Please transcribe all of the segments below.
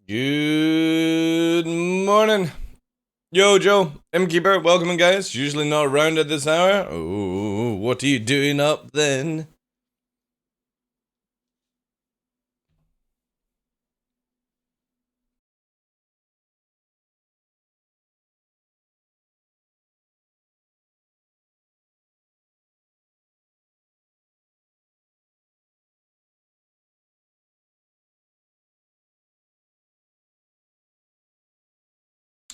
Good morning. Yo, Joe, Keeper, welcome in, guys. Usually not around at this hour. Oh, what are you doing up then?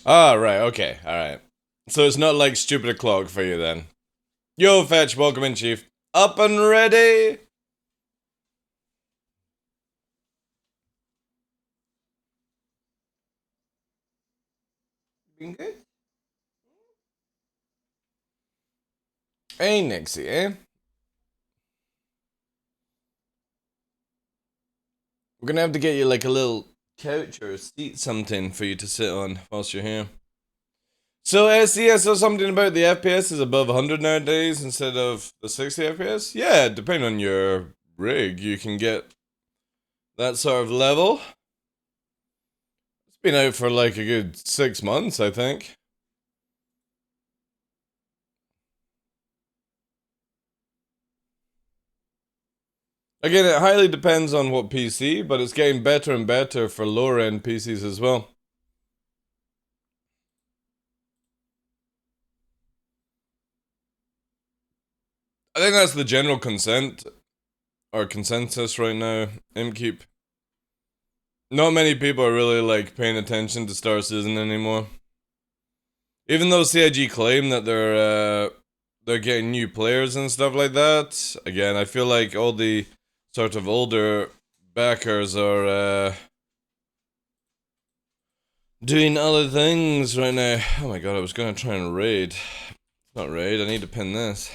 Ah, right, okay, alright. So it's not like stupid o'clock for you then. Yo, Fetch, welcome in, Chief. Up and ready? Been good? Hey, Nixie, eh? We're gonna have to get you like a little couch or a seat something for you to sit on whilst you're here. So, yeah, so something about the FPS is above 100 nowadays instead of the 60 FPS? Yeah, depending on your rig, you can get that sort of level. It's been out for like a good 6 months, I think. Again, it highly depends on what PC, but it's getting better and better for lower end PCs as well. I think that's the general consent or consensus right now. Imkeep. Not many people are really like paying attention to Star Citizen anymore. Even though CIG claim that they're getting new players and stuff like that. Again, I feel like all the sort of older backers are doing other things right now. Oh my god, I was gonna try and raid. Not raid, I need to pin this.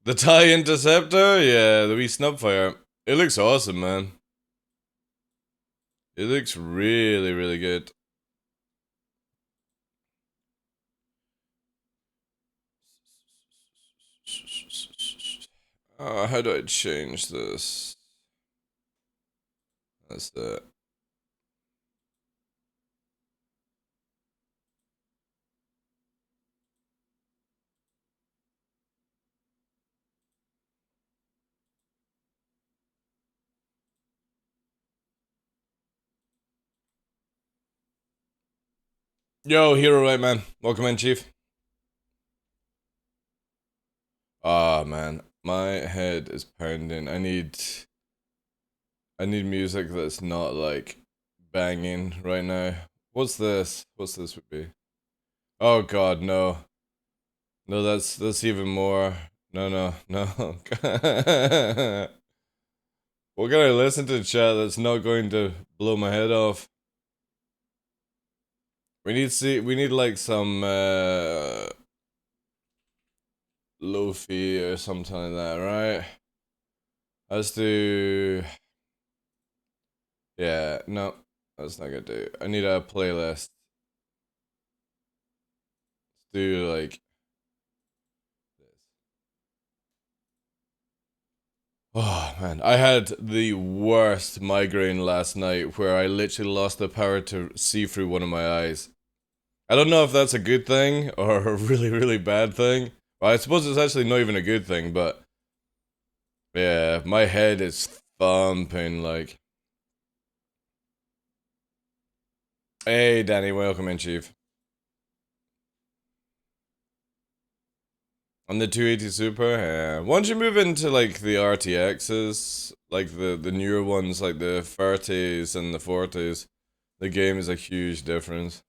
The TIE Interceptor? Yeah, the wee snubfire. It looks awesome, man. It looks really, really good. How do I change this? That's it. Yo, Hero Right Man. Welcome in, Chief. Ah, man. My head is pounding. I need music that's not like banging right now. What's this? What's this would be? Oh god, no. No, that's even more. No, no, no. What can I listen to, chat, that's not going to blow my head off? We need like some lofi or something like that, right? Let's do. Yeah, no, that's not gonna do. I need a playlist. Let's do like this. Oh man, I had the worst migraine last night where I literally lost the power to see through one of my eyes. I don't know if that's a good thing or a really, really bad thing. Well, I suppose it's actually not even a good thing, but yeah, my head is thumping like. Hey, Danny, welcome in, Chief. On the 280 Super, yeah. Once you move into like the RTXs, like the newer ones, like the 30s and the 40s, the game is a huge difference.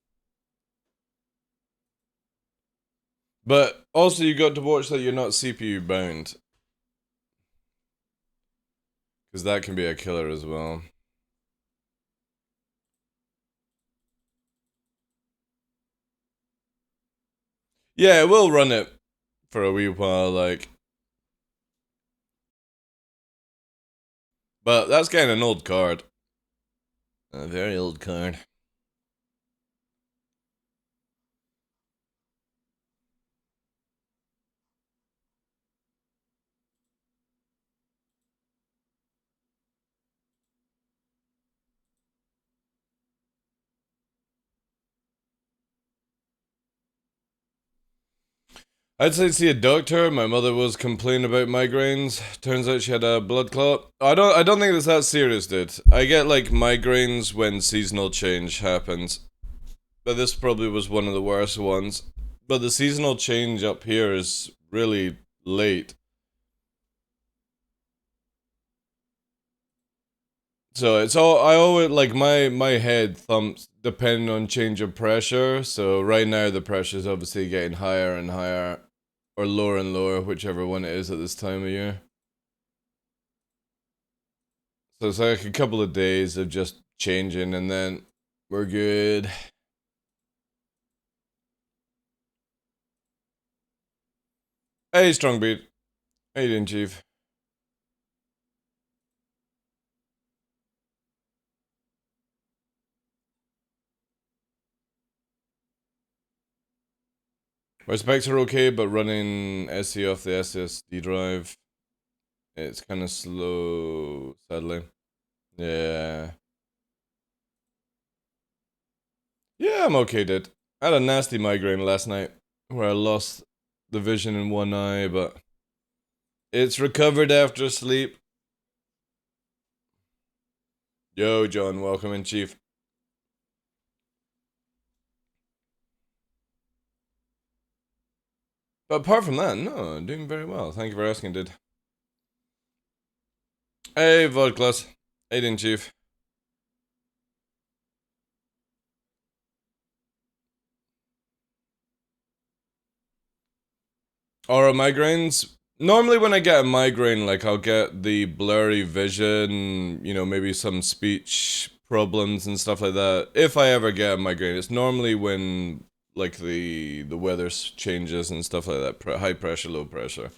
But also, you got to watch that you're not CPU bound, because that can be a killer as well. Yeah, we'll run it for a wee while, like. But that's kind of an old card. A very old card. I'd say see a doctor. My mother was complaining about migraines. Turns out she had a blood clot. I don't think it's that serious, dude. I get like migraines when seasonal change happens. But this probably was one of the worst ones. But the seasonal change up here is really late. So it's all I always like my head thumps depending on change of pressure. So right now the pressure is obviously getting higher and higher, or lower and lower, whichever one it is at this time of year. So it's like a couple of days of just changing, and then we're good. Hey, Strong Beat. How you doing, Chief? My specs are okay, but running SE off the SSD drive, it's kind of slow, sadly. Yeah. Yeah, I'm okay, dude. I had a nasty migraine last night where I lost the vision in one eye, but it's recovered after sleep. Yo, John, welcome in, Chief. But apart from that, no, doing very well. Thank you for asking, dude. Hey, VODS. How you doing, Chief? Aura migraines. Normally, when I get a migraine, like I'll get the blurry vision, you know, maybe some speech problems and stuff like that. If I ever get a migraine, it's normally when like the weather changes and stuff like that. High pressure, low pressure.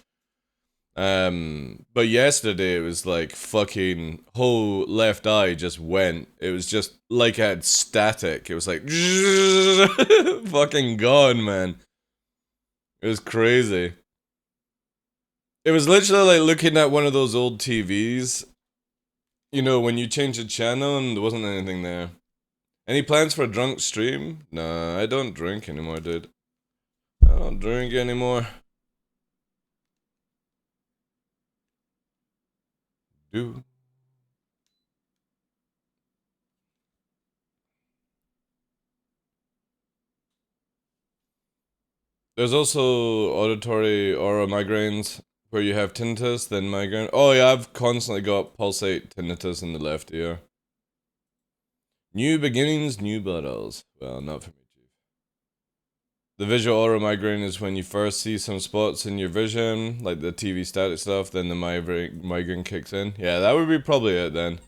But yesterday it was like fucking whole left eye just went. It was just like I had static. It was like fucking gone, man. It was crazy. It was literally like looking at one of those old TVs. You know, when you change the channel and there wasn't anything there. Any plans for a drunk stream? Nah, I don't drink anymore, dude. I don't drink anymore. Dude. There's also auditory aura migraines where you have tinnitus, then migraine. Oh yeah, I've constantly got pulsate tinnitus in the left ear. New beginnings, new battles. Well, not for me, Chief. The visual aura migraine is when you first see some spots in your vision, like the TV static stuff, then the migraine kicks in. Yeah, that would be probably it then.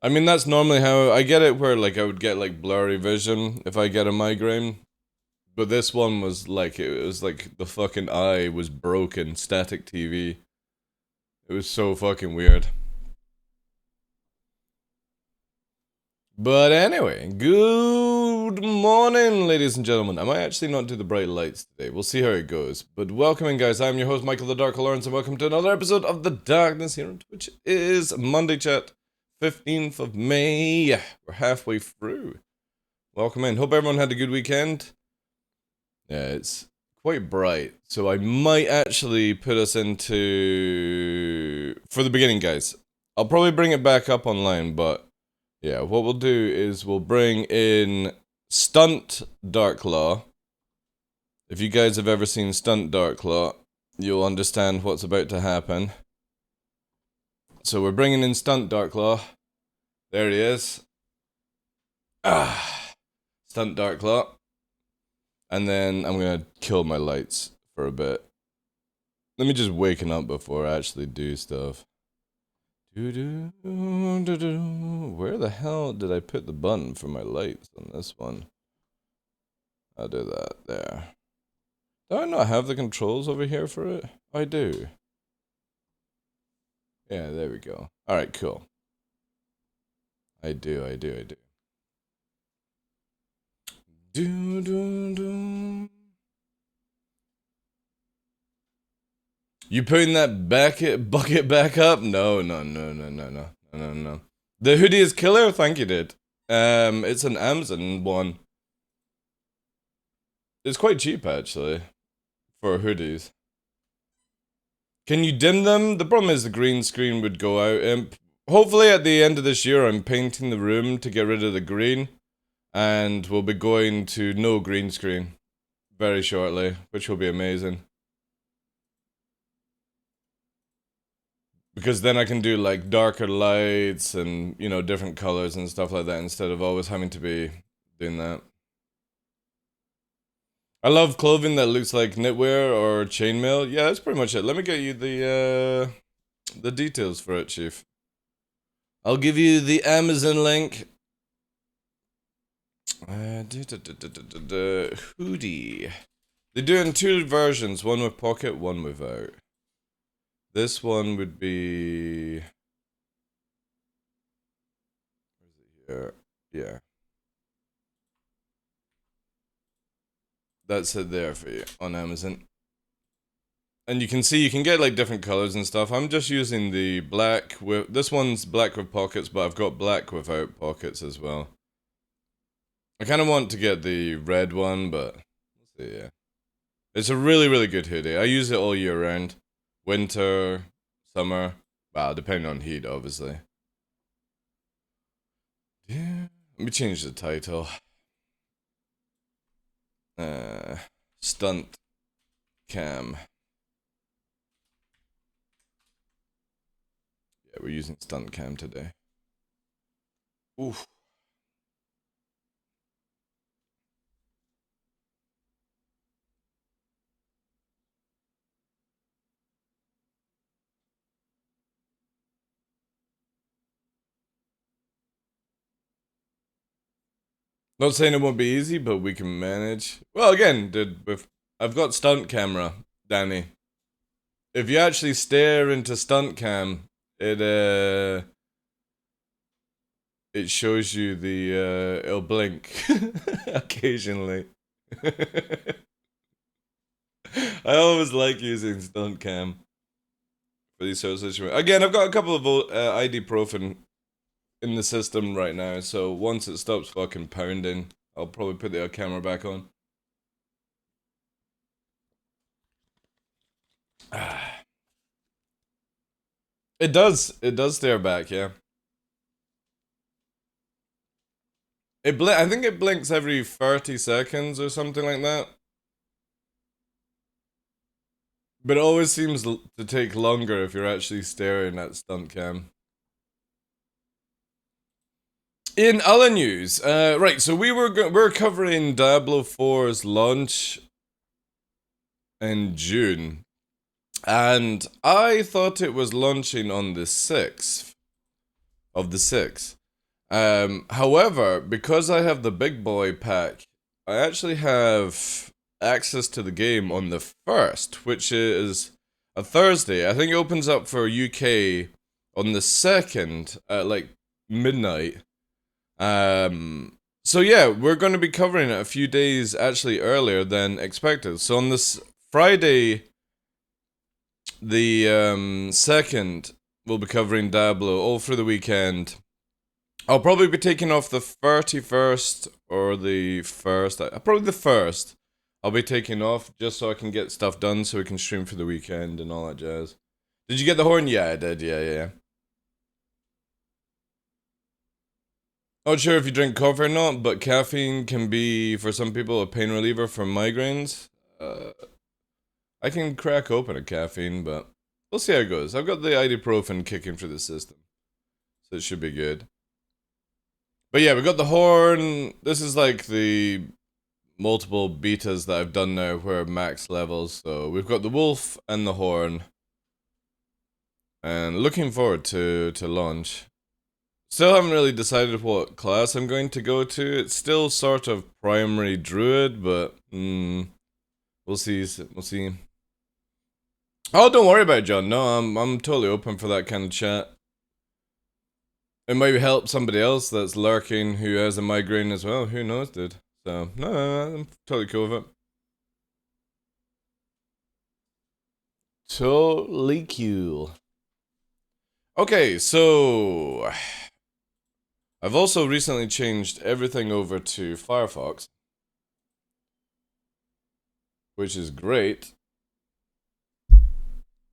I mean, that's normally how I get it, where like I would get like blurry vision if I get a migraine. But this one was like, it was like the fucking eye was broken, static TV. It was so fucking weird. But anyway, good morning, ladies and gentlemen. I might actually not do the bright lights today. We'll see how it goes. But welcome in, guys. I'm your host, Michael TheDarkLaw, and welcome to another episode of The Darkness here on Twitch. It is Monday, chat, 15th of May. We're halfway through. Welcome in. Hope everyone had a good weekend. Yeah, it's quite bright, so I might actually put us into... For the beginning, guys, I'll probably bring it back up online, but yeah, what we'll do is we'll bring in Stunt TheDarkLaw. If you guys have ever seen Stunt TheDarkLaw, you'll understand what's about to happen. So we're bringing in Stunt TheDarkLaw. There he is. Stunt TheDarkLaw. And then I'm gonna kill my lights for a bit. Let me just waken up before I actually do stuff. Where the hell did I put the button for my lights on this one? I'll do that there. Do I not have the controls over here for it? I do. Yeah, there we go. Alright, cool. I do. You putting that bucket back up? No. The hoodie is killer? Thank you, dude. It's an Amazon one. It's quite cheap, actually. for hoodies. Can you dim them? The problem is the green screen would go out. Hopefully at the end of this year I'm painting the room to get rid of the green. And we'll be going to no green screen very shortly, which will be amazing. Because then I can do like darker lights and, you know, different colors and stuff like that instead of always having to be doing that. I love clothing that looks like knitwear or chainmail. Yeah, that's pretty much it. Let me get you the details for it, Chief. I'll give you the Amazon link. Hoodie. They do it in two versions, one with pocket, one without. This one would be... Where's it here? Yeah. That's it there for you on Amazon. And you can see, you can get like different colors and stuff. I'm just using the black with... This one's black with pockets, but I've got black without pockets as well. I kind of want to get the red one, but... Let's see, yeah. It's a really, really good hoodie. I use it all year round. Winter, summer, well, depending on heat, obviously. Yeah. Let me change the title. Stunt cam. Yeah, we're using stunt cam today. Oof. Not saying it won't be easy, but we can manage. Well, again, dude, I've got stunt camera, Danny. If you actually stare into stunt cam, it shows you the it'll blink occasionally. I always like using stunt cam for these sort of situations. Again, I've got a couple of ibuprofen in the system right now, so once it stops fucking pounding, I'll probably put the camera back on. It does stare back, yeah. I think it blinks every 30 seconds or something like that. But it always seems to take longer if you're actually staring at stunt cam. In other news, right, so we're covering Diablo 4's launch in June, and I thought it was launching on the 6th of the 6th. However, because I have the big boy pack, I actually have access to the game on the 1st, which is a Thursday. I think it opens up for UK on the 2nd at like midnight. So yeah, we're going to be covering it a few days actually earlier than expected. So on this Friday, the 2nd, we'll be covering Diablo all through the weekend. I'll probably be taking off the 31st or the 1st. Probably the 1st. I'll be taking off just so I can get stuff done so we can stream for the weekend and all that jazz. Did you get the horn? Yeah, I did. Yeah. Not sure if you drink coffee or not, but caffeine can be, for some people, a pain reliever for migraines. I can crack open a caffeine, but we'll see how it goes. I've got the ibuprofen kicking through the system, so it should be good. But yeah, we got the horn. This is like the multiple betas that I've done now where max levels. So we've got the wolf and the horn. And looking forward to launch. Still haven't really decided what class I'm going to go to. It's still sort of primary druid, but we'll see. We'll see. Oh, don't worry about it, John. No, I'm totally open for that kind of chat. It might help somebody else that's lurking who has a migraine as well. Who knows, dude? So, no, I'm totally cool with it. Totally cool. Okay, so... I've also recently changed everything over to Firefox, which is great.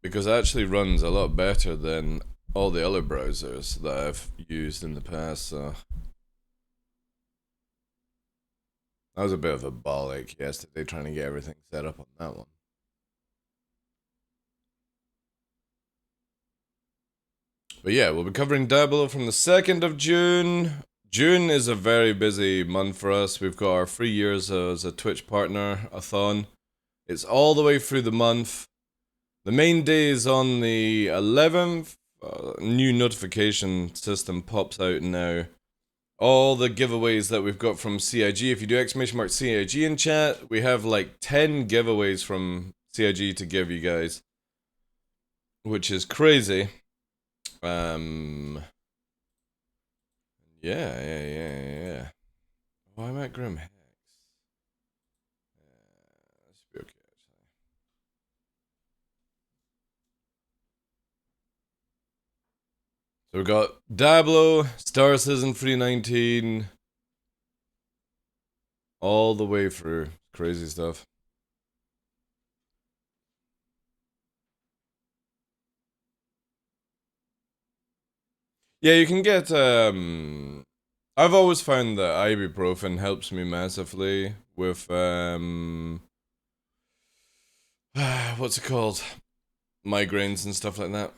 because it actually runs a lot better than all the other browsers that I've used in the past, so that was a bit of a bollock yesterday trying to get everything set up on that one. But yeah, we'll be covering Diablo from the 2nd of June. June is a very busy month for us. We've got our 3 years as a Twitch partner-a-thon. It's all the way through the month. The main day is on the 11th. New notification system pops out now. All the giveaways that we've got from CIG. If you do !CIG in chat, we have like 10 giveaways from CIG to give you guys, which is crazy. Yeah. Oh, I'm at Grim Hex. That should be okay, actually. So we got Diablo, Star Citizen 319, all the way through. Crazy stuff. Yeah, you can get, I've always found that ibuprofen helps me massively with, what's it called? Migraines and stuff like that.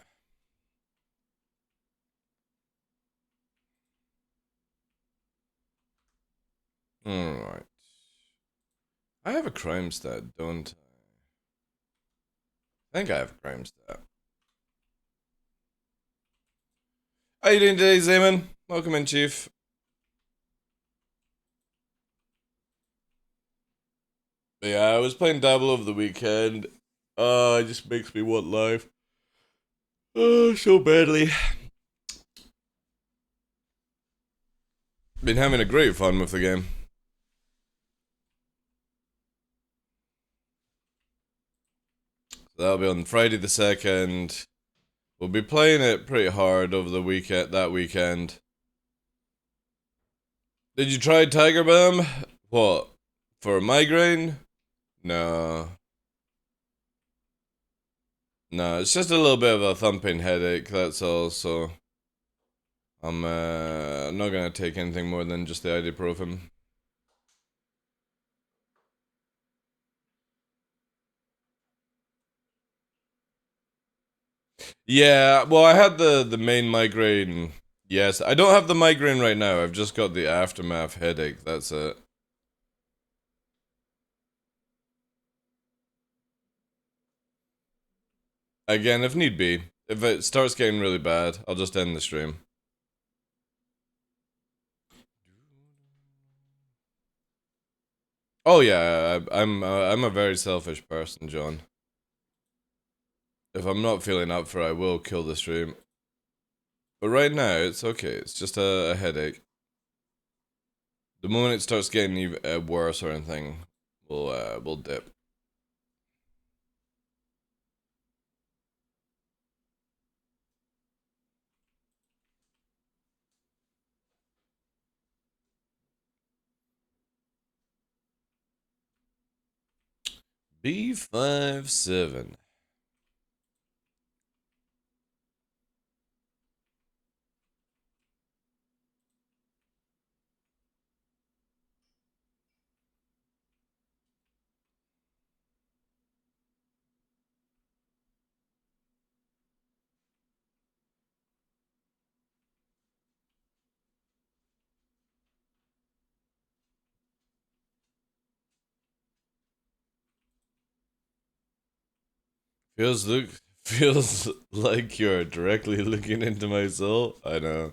Alright. I have a crime stat, don't I? I think I have a crime stat. How you doing today, Zeman? Welcome in, Chief. But yeah, I was playing Diablo over the weekend. It just makes me want life. Oh, so badly. Been having a great fun with the game. So that'll be on Friday the 2nd. We'll be playing it pretty hard over the weekend. Did you try Tiger Balm? What? For a migraine? No. No, it's just a little bit of a thumping headache, that's all, so I'm not gonna take anything more than just the ibuprofen. Yeah, well, I had the main migraine. Yes, I don't have the migraine right now. I've just got the aftermath headache. That's it. Again, if need be. If it starts getting really bad, I'll just end the stream. Oh yeah, I'm a very selfish person, John. If I'm not feeling up for it, I will kill the stream. But right now, it's okay. It's just a headache. The moment it starts getting even worse or anything, we'll dip. B57. Feels like you're directly looking into my soul. I know.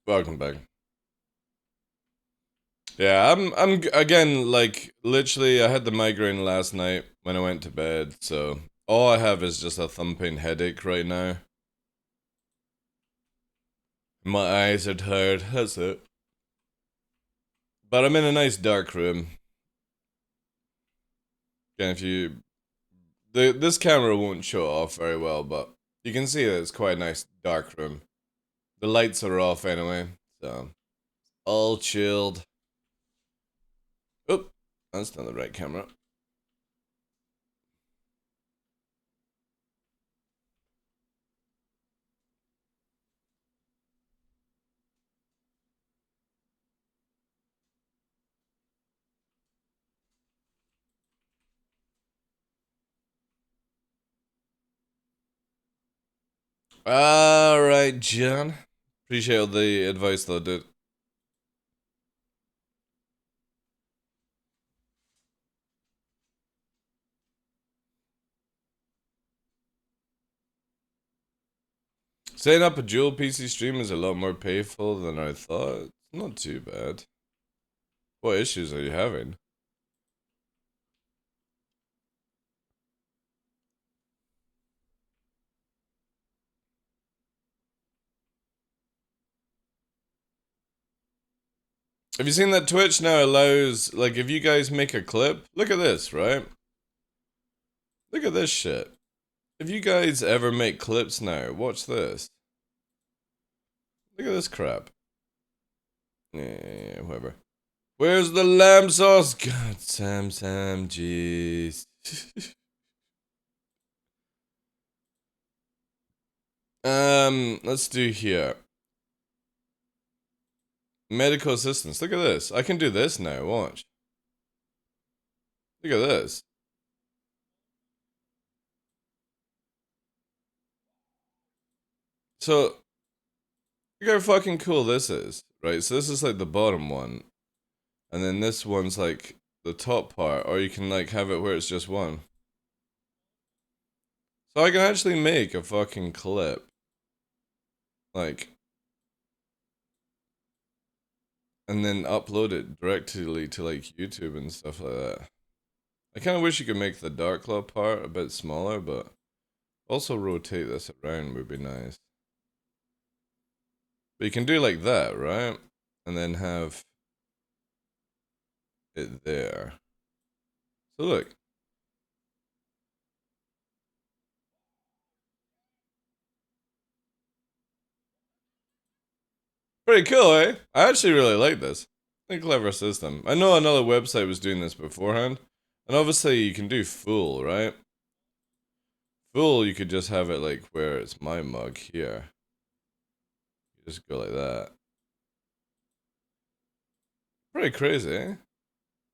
Welcome back. Yeah, I'm again, like, literally I had the migraine last night when I went to bed, so all I have is just a thumping headache right now. My eyes are tired, that's it. But I'm in a nice dark room. Again, if you this camera won't show it off very well, but You can see that it's quite a nice dark room. The lights are off anyway, so all chilled. Oop, that's not the right camera. Alright, John. Appreciate all the advice though, dude. Setting up a dual PC stream is a lot more painful than I thought. Not too bad. What issues are you having? Have you seen that Twitch now allows, like, if you guys make a clip, look at this, right? Look at this shit. If you guys ever make clips now, watch this. Look at this crap. Yeah, whatever. Where's the lamb sauce? God, Sam, jeez. Let's do here. Medical assistance. Look at this. I can do this now, watch. Look at this. So, look how fucking cool this is, right? So this is like the bottom one. And then this one's like the top part, or you can like have it where it's just one. So I can actually make a fucking clip. Like, and then upload it directly to like YouTube and stuff like that. I kind of wish you could make the TheDarkLaw part a bit smaller, but also rotate this around would be nice. But you can do like that, right? And then have it there. So look. Pretty cool, eh? I actually really like this. A clever system. I know another website was doing this beforehand. And obviously you can do full, right? Full, you could just have it like where it's my mug here. You just go like that. Pretty crazy, eh?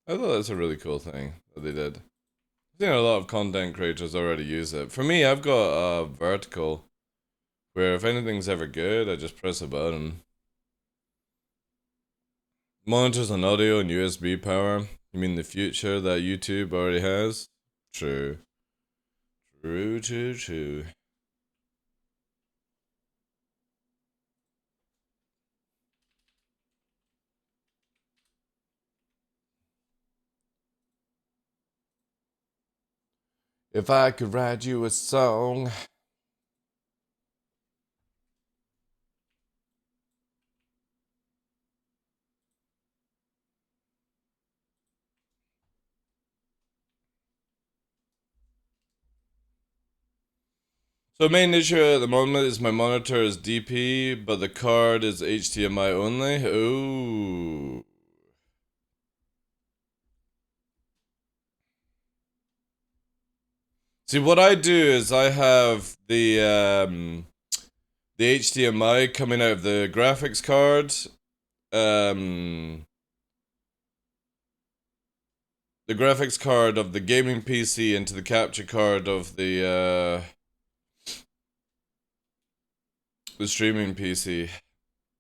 I thought that's a really cool thing that they did. I think a lot of content creators already use it. For me, I've got a vertical where if anything's ever good, I just press a button. Monitors and audio and USB power. You mean the future that YouTube already has? True. True. If I could write you a song. So main issue at the moment is my monitor is DP, but the card is HDMI only. Ooh. See, what I do is I have the HDMI coming out of the graphics card. The graphics card of the gaming PC into the capture card of the streaming PC.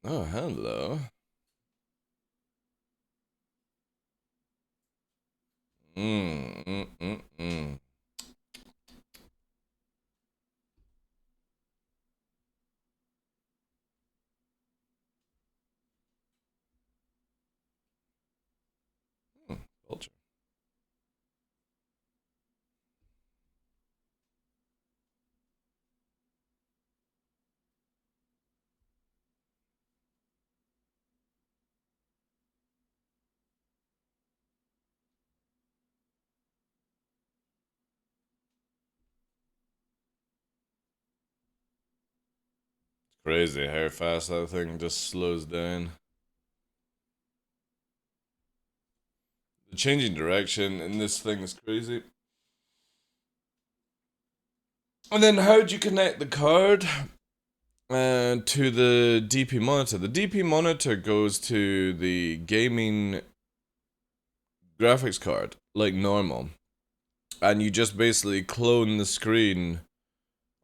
Oh, hello. Mm. Culture. Crazy how fast that thing just slows down. The changing direction in this thing is crazy. And then how'd you connect the card to the DP monitor? The DP monitor goes to the gaming graphics card, like normal. And you just basically clone the screen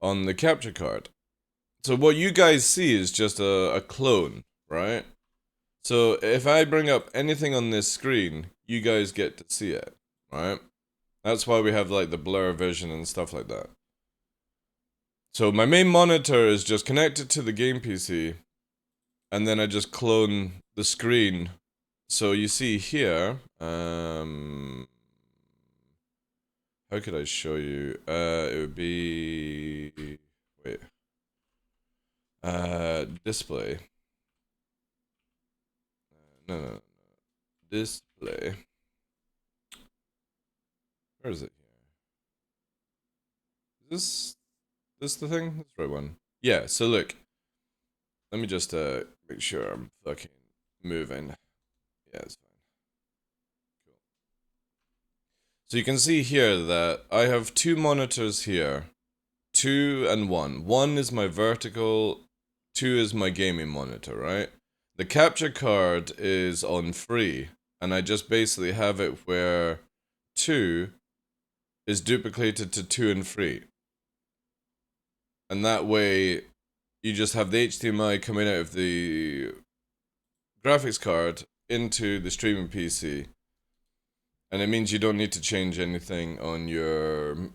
on the capture card. So what you guys see is just a clone, right? So if I bring up anything on this screen, you guys get to see it, right? That's why we have like the blur vision and stuff like that. So my main monitor is just connected to the game PC, and then I just clone the screen. So you see here, how could I show you? It would be, wait, display. No, display. Where is it here? Is this the thing? That's the right one. Yeah, so look. Let me just make sure I'm fucking moving. Yeah, it's fine. Cool. So you can see here that I have two monitors here. 2 and 1. 1 is my vertical, 2 is my gaming monitor, right? The capture card is on free, and I just basically have it where 2 is duplicated to 2 and 3. And that way, you just have the HDMI coming out of the graphics card into the streaming PC. And it means you don't need to change anything on your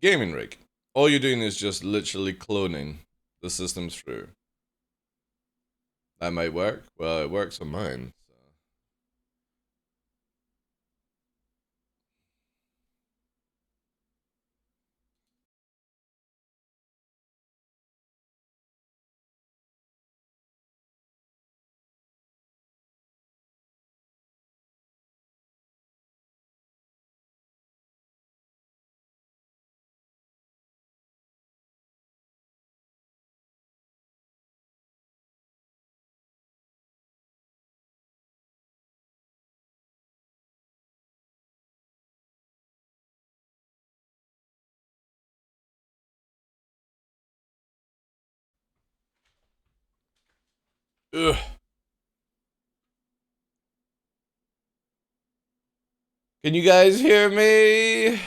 gaming rig. All you're doing is just literally cloning the system through. That might work. Well, it works on mine. Ugh. Can you guys hear me?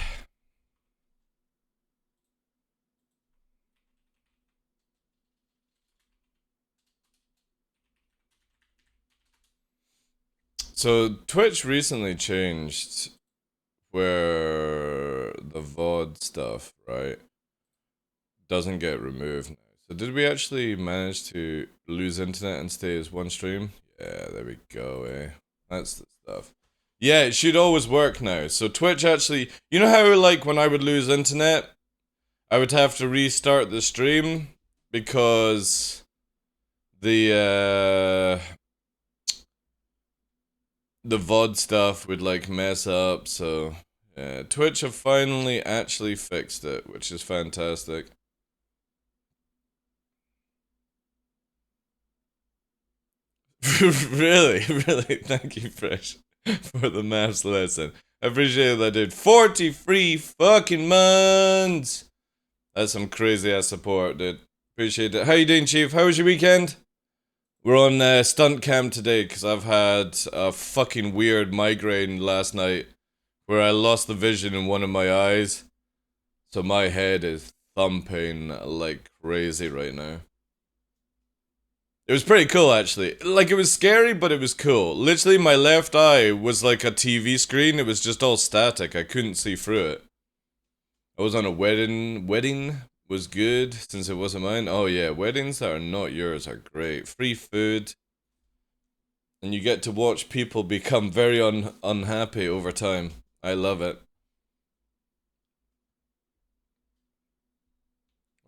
So Twitch recently changed where the VOD stuff, right, doesn't get removed now. So did we actually manage to lose internet and stay as one stream? Yeah, there we go, eh? That's the stuff. Yeah, it should always work now. So Twitch actually, you know how like when I would lose internet, I would have to restart the stream because the VOD stuff would like mess up. So yeah, Twitch have finally actually fixed it, which is fantastic. Really, really, thank you, Fresh, for the maths lesson. I appreciate that, dude. 43 fucking months. That's some crazy ass support, dude. Appreciate it. How you doing, Chief? How was your weekend? We're on stunt cam today because I've had a fucking weird migraine last night where I lost the vision in one of my eyes. So my head is thumping like crazy right now. It was pretty cool, actually. Like, it was scary, but it was cool. Literally, my left eye was like a TV screen. It was just all static. I couldn't see through it. I was on a wedding. Wedding was good, since it wasn't mine. Oh, yeah. Weddings that are not yours are great. Free food. And you get to watch people become very unhappy over time. I love it.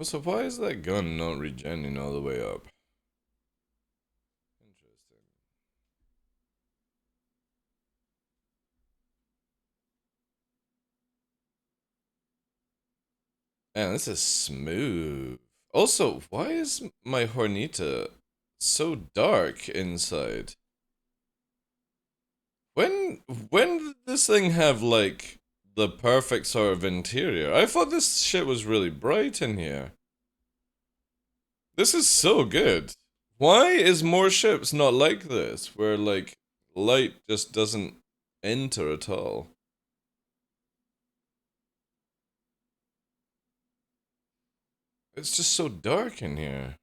So why is that gun not regenning all the way up? Interesting. Man, this is smooth. Also, why is my Hornita so dark inside? When did this thing have, like, the perfect sort of interior? I thought this shit was really bright in here. This is so good. Why is more ships not like this, where, like, light just doesn't enter at all? It's just so dark in here.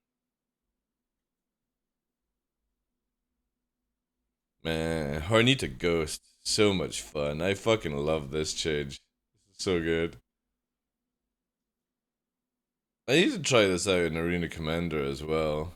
Man, Hornita Ghost. So much fun. I fucking love this change. So good. I need to try this out in Arena Commander as well.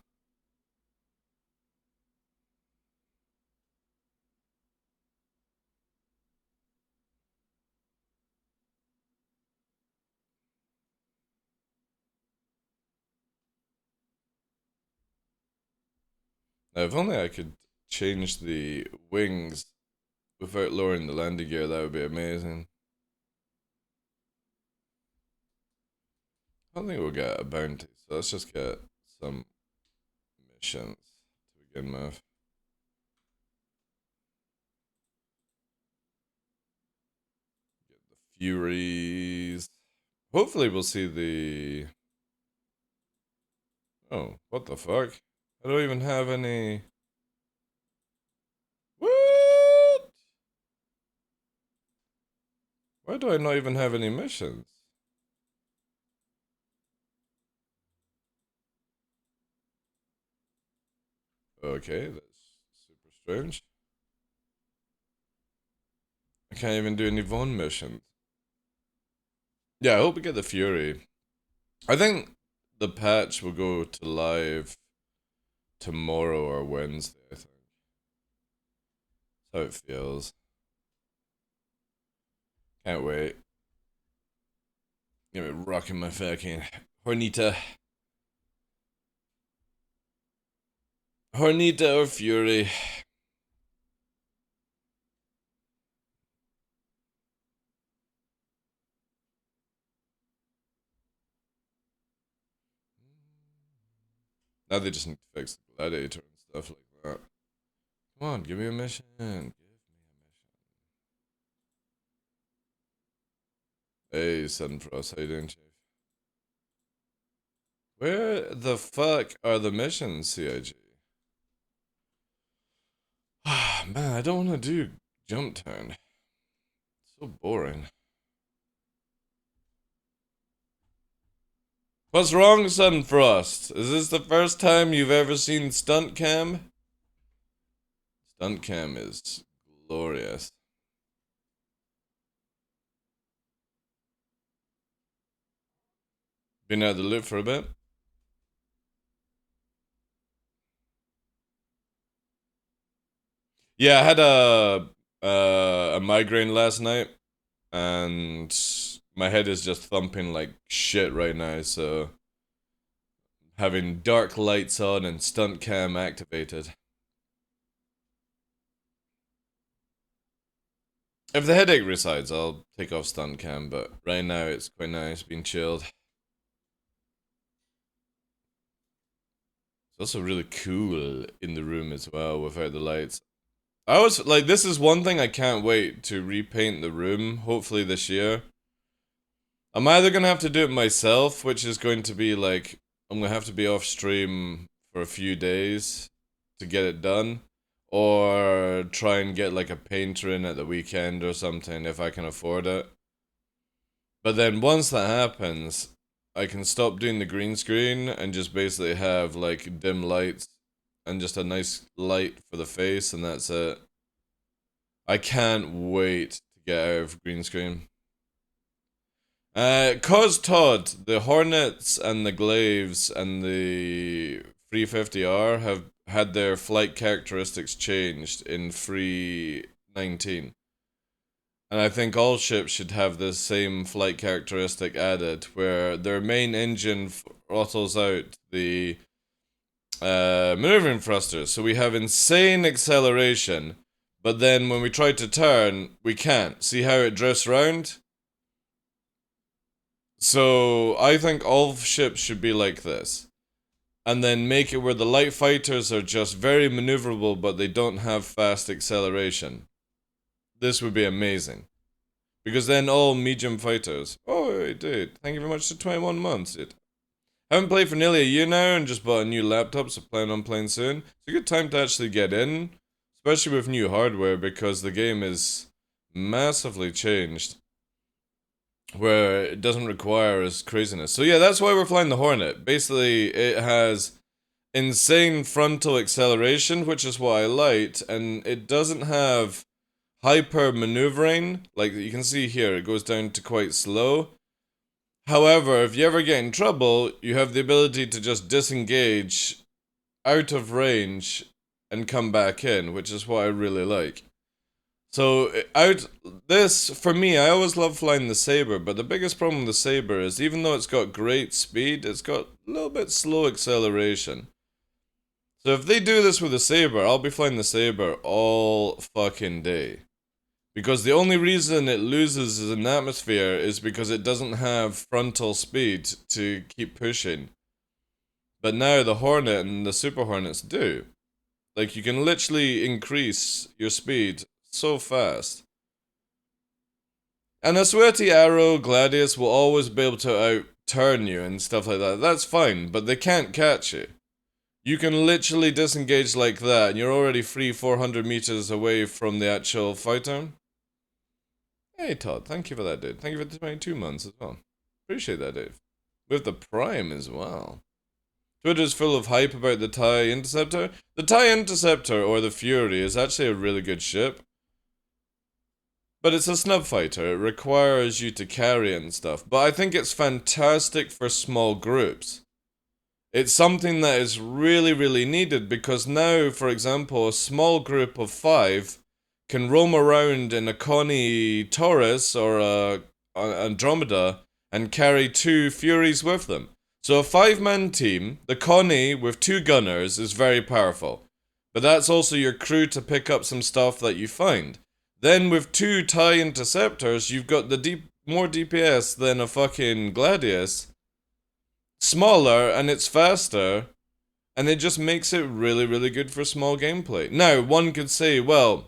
Now, if only I could change the wings without lowering the landing gear, that would be amazing. I don't think we'll get a bounty, so let's just get some missions to begin with. Get the Furies. Hopefully we'll see the... Oh, what the fuck? I don't even have any... What? Why do I not even have any missions? Okay, that's super strange. I can't even do any Von missions. Yeah, I hope we get the Fury. I think the patch will go to live tomorrow or Wednesday, I think. That's how it feels. Can't wait. Get me rocking my fucking Hornita. Hornita or Fury. Now they just need to fix the Gladiator and stuff like that. Come on, give me a mission. Give me a mission. Hey, Sudden Frost, how you doing, Chief? Where the fuck are the missions, CIG? Ah, man, I don't want to do jump turn. So boring. What's wrong, Sunfrost? Is this the first time you've ever seen Stunt Cam? Stunt Cam is glorious. Been out of the loop for a bit. Yeah, I had a migraine last night, and my head is just thumping like shit right now, so having dark lights on and stunt cam activated. If the headache resides, I'll take off stunt cam, but right now it's quite nice being chilled. It's also really cool in the room as well without the lights. I was like, this is one thing I can't wait to repaint the room, hopefully this year. I'm either gonna have to do it myself, which is going to be like, I'm gonna have to be off stream for a few days to get it done, or try and get like a painter in at the weekend or something if I can afford it. But then once that happens, I can stop doing the green screen and just basically have like dim lights and just a nice light for the face, and that's it. I can't wait to get out of green screen. Cause Todd, the Hornets and the Glaives and the 350R have had their flight characteristics changed in 319. And I think all ships should have this same flight characteristic added, where their main engine throttles out the maneuvering thrusters. So we have insane acceleration, but then when we try to turn, we can't. See how it drifts around? So I think all ships should be like this. And then make it where the light fighters are just very maneuverable, but they don't have fast acceleration. This would be amazing. Because then all medium fighters... Oh, dude, thank you very much for 21 months, dude. Haven't played for nearly a year now and just bought a new laptop, so plan on playing soon. It's a good time to actually get in, especially with new hardware, because the game is massively changed, where it doesn't require as craziness. So yeah, that's why we're flying the Hornet. Basically, it has insane frontal acceleration, which is what I liked, and it doesn't have hyper maneuvering. Like you can see here, it goes down to quite slow. However, if you ever get in trouble, you have the ability to just disengage out of range and come back in, which is what I really like. So, for me, I always love flying the Saber, but the biggest problem with the Saber is even though it's got great speed, it's got a little bit slow acceleration. So if they do this with the Saber, I'll be flying the Saber all fucking day. Because the only reason it loses in atmosphere is because it doesn't have frontal speed to keep pushing. But now the Hornet and the Super Hornets do. Like, you can literally increase your speed so fast. And a Sweaty Arrow Gladius will always be able to outturn you and stuff like that. That's fine, but they can't catch you. You can literally disengage like that, and you're already free 400 meters away from the actual fighter. Hey Todd, thank you for that, dude. Thank you for the 22 months as well. Appreciate that, dude. With the Prime as well. Twitter's full of hype about the TIE Interceptor. The TIE Interceptor, or the Fury, is actually a really good ship. But it's a snub fighter. It requires you to carry it and stuff. But I think it's fantastic for small groups. It's something that is really, really needed because now, for example, a small group of 5 can roam around in a Connie Taurus or a Andromeda and carry 2 Furies with them. So a 5-man team, the Connie with 2 gunners is very powerful. But that's also your crew to pick up some stuff that you find. Then with 2 TIE Interceptors, you've got the more DPS than a fucking Gladius. Smaller, and it's faster. And it just makes it really, really good for small gameplay. Now, one could say, well,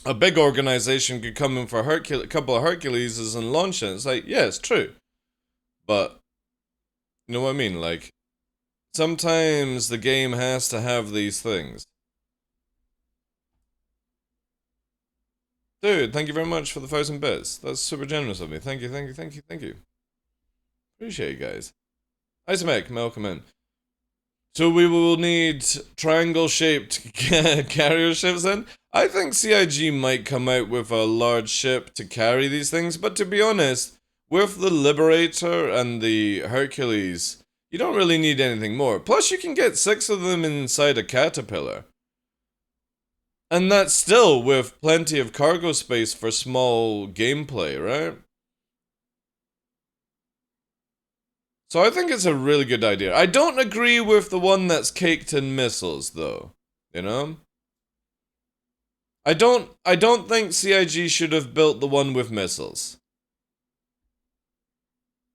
a big organization could come in for a couple of Herculeses and launch it. It's like, yeah, it's true. But, you know what I mean? Like, sometimes the game has to have these things. Dude, thank you very much for the 1,000 bits. That's super generous of me. Thank you, thank you, thank you, thank you. Appreciate you guys. Isomek, welcome in. So we will need triangle-shaped carrier ships then? I think CIG might come out with a large ship to carry these things, but to be honest, with the Liberator and the Hercules, you don't really need anything more. Plus, you can get 6 of them inside a Caterpillar. And that's still with plenty of cargo space for small gameplay, right? So I think it's a really good idea. I don't agree with the one that's caked in missiles, though. You know? I don't think CIG should have built the one with missiles.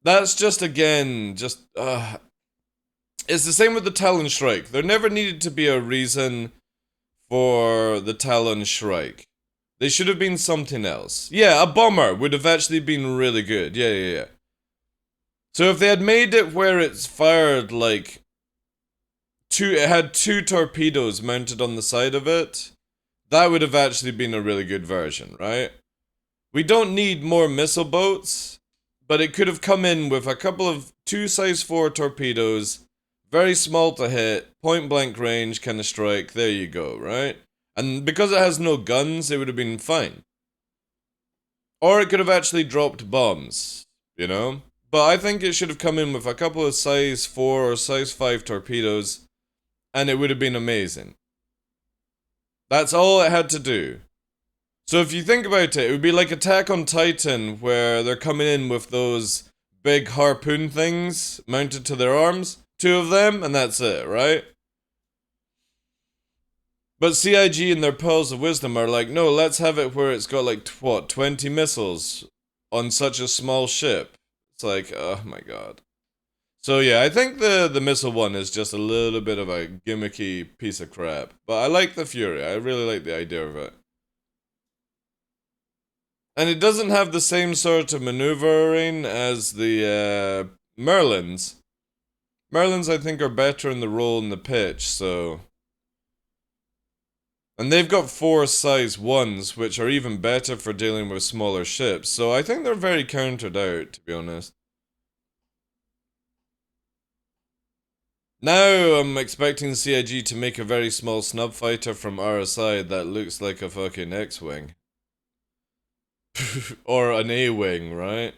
That's just, again, it's the same with the Talon Strike. There never needed to be a reason for the Talon Strike. They should have been something else. Yeah, a bomber would have actually been really good. Yeah. So if they had made it where it's fired like it had 2 torpedoes mounted on the side of it, that would have actually been a really good version, right? We don't need more missile boats, but it could have come in with a couple of 2 size 4 torpedoes, very small to hit, point blank range kind of strike, there you go, right? And because it has no guns, it would have been fine. Or it could have actually dropped bombs, you know? But I think it should have come in with a couple of size 4 or size 5 torpedoes, and it would have been amazing. That's all it had to do. So if you think about it, it would be like Attack on Titan, where they're coming in with those big harpoon things mounted to their arms. 2 of them, and that's it, right? But CIG and their Pearls of Wisdom are like, no, let's have it where it's got like, 20 missiles on such a small ship. It's like, oh my god. So yeah, I think the missile one is just a little bit of a gimmicky piece of crap. But I like the Fury. I really like the idea of it. And it doesn't have the same sort of maneuvering as the Merlins. Merlins, I think, are better in the roll and the pitch, so... And they've got 4 size 1s, which are even better for dealing with smaller ships, so I think they're very countered out, to be honest. Now I'm expecting CIG to make a very small snub fighter from RSI that looks like a fucking X-Wing. Or an A-Wing, right?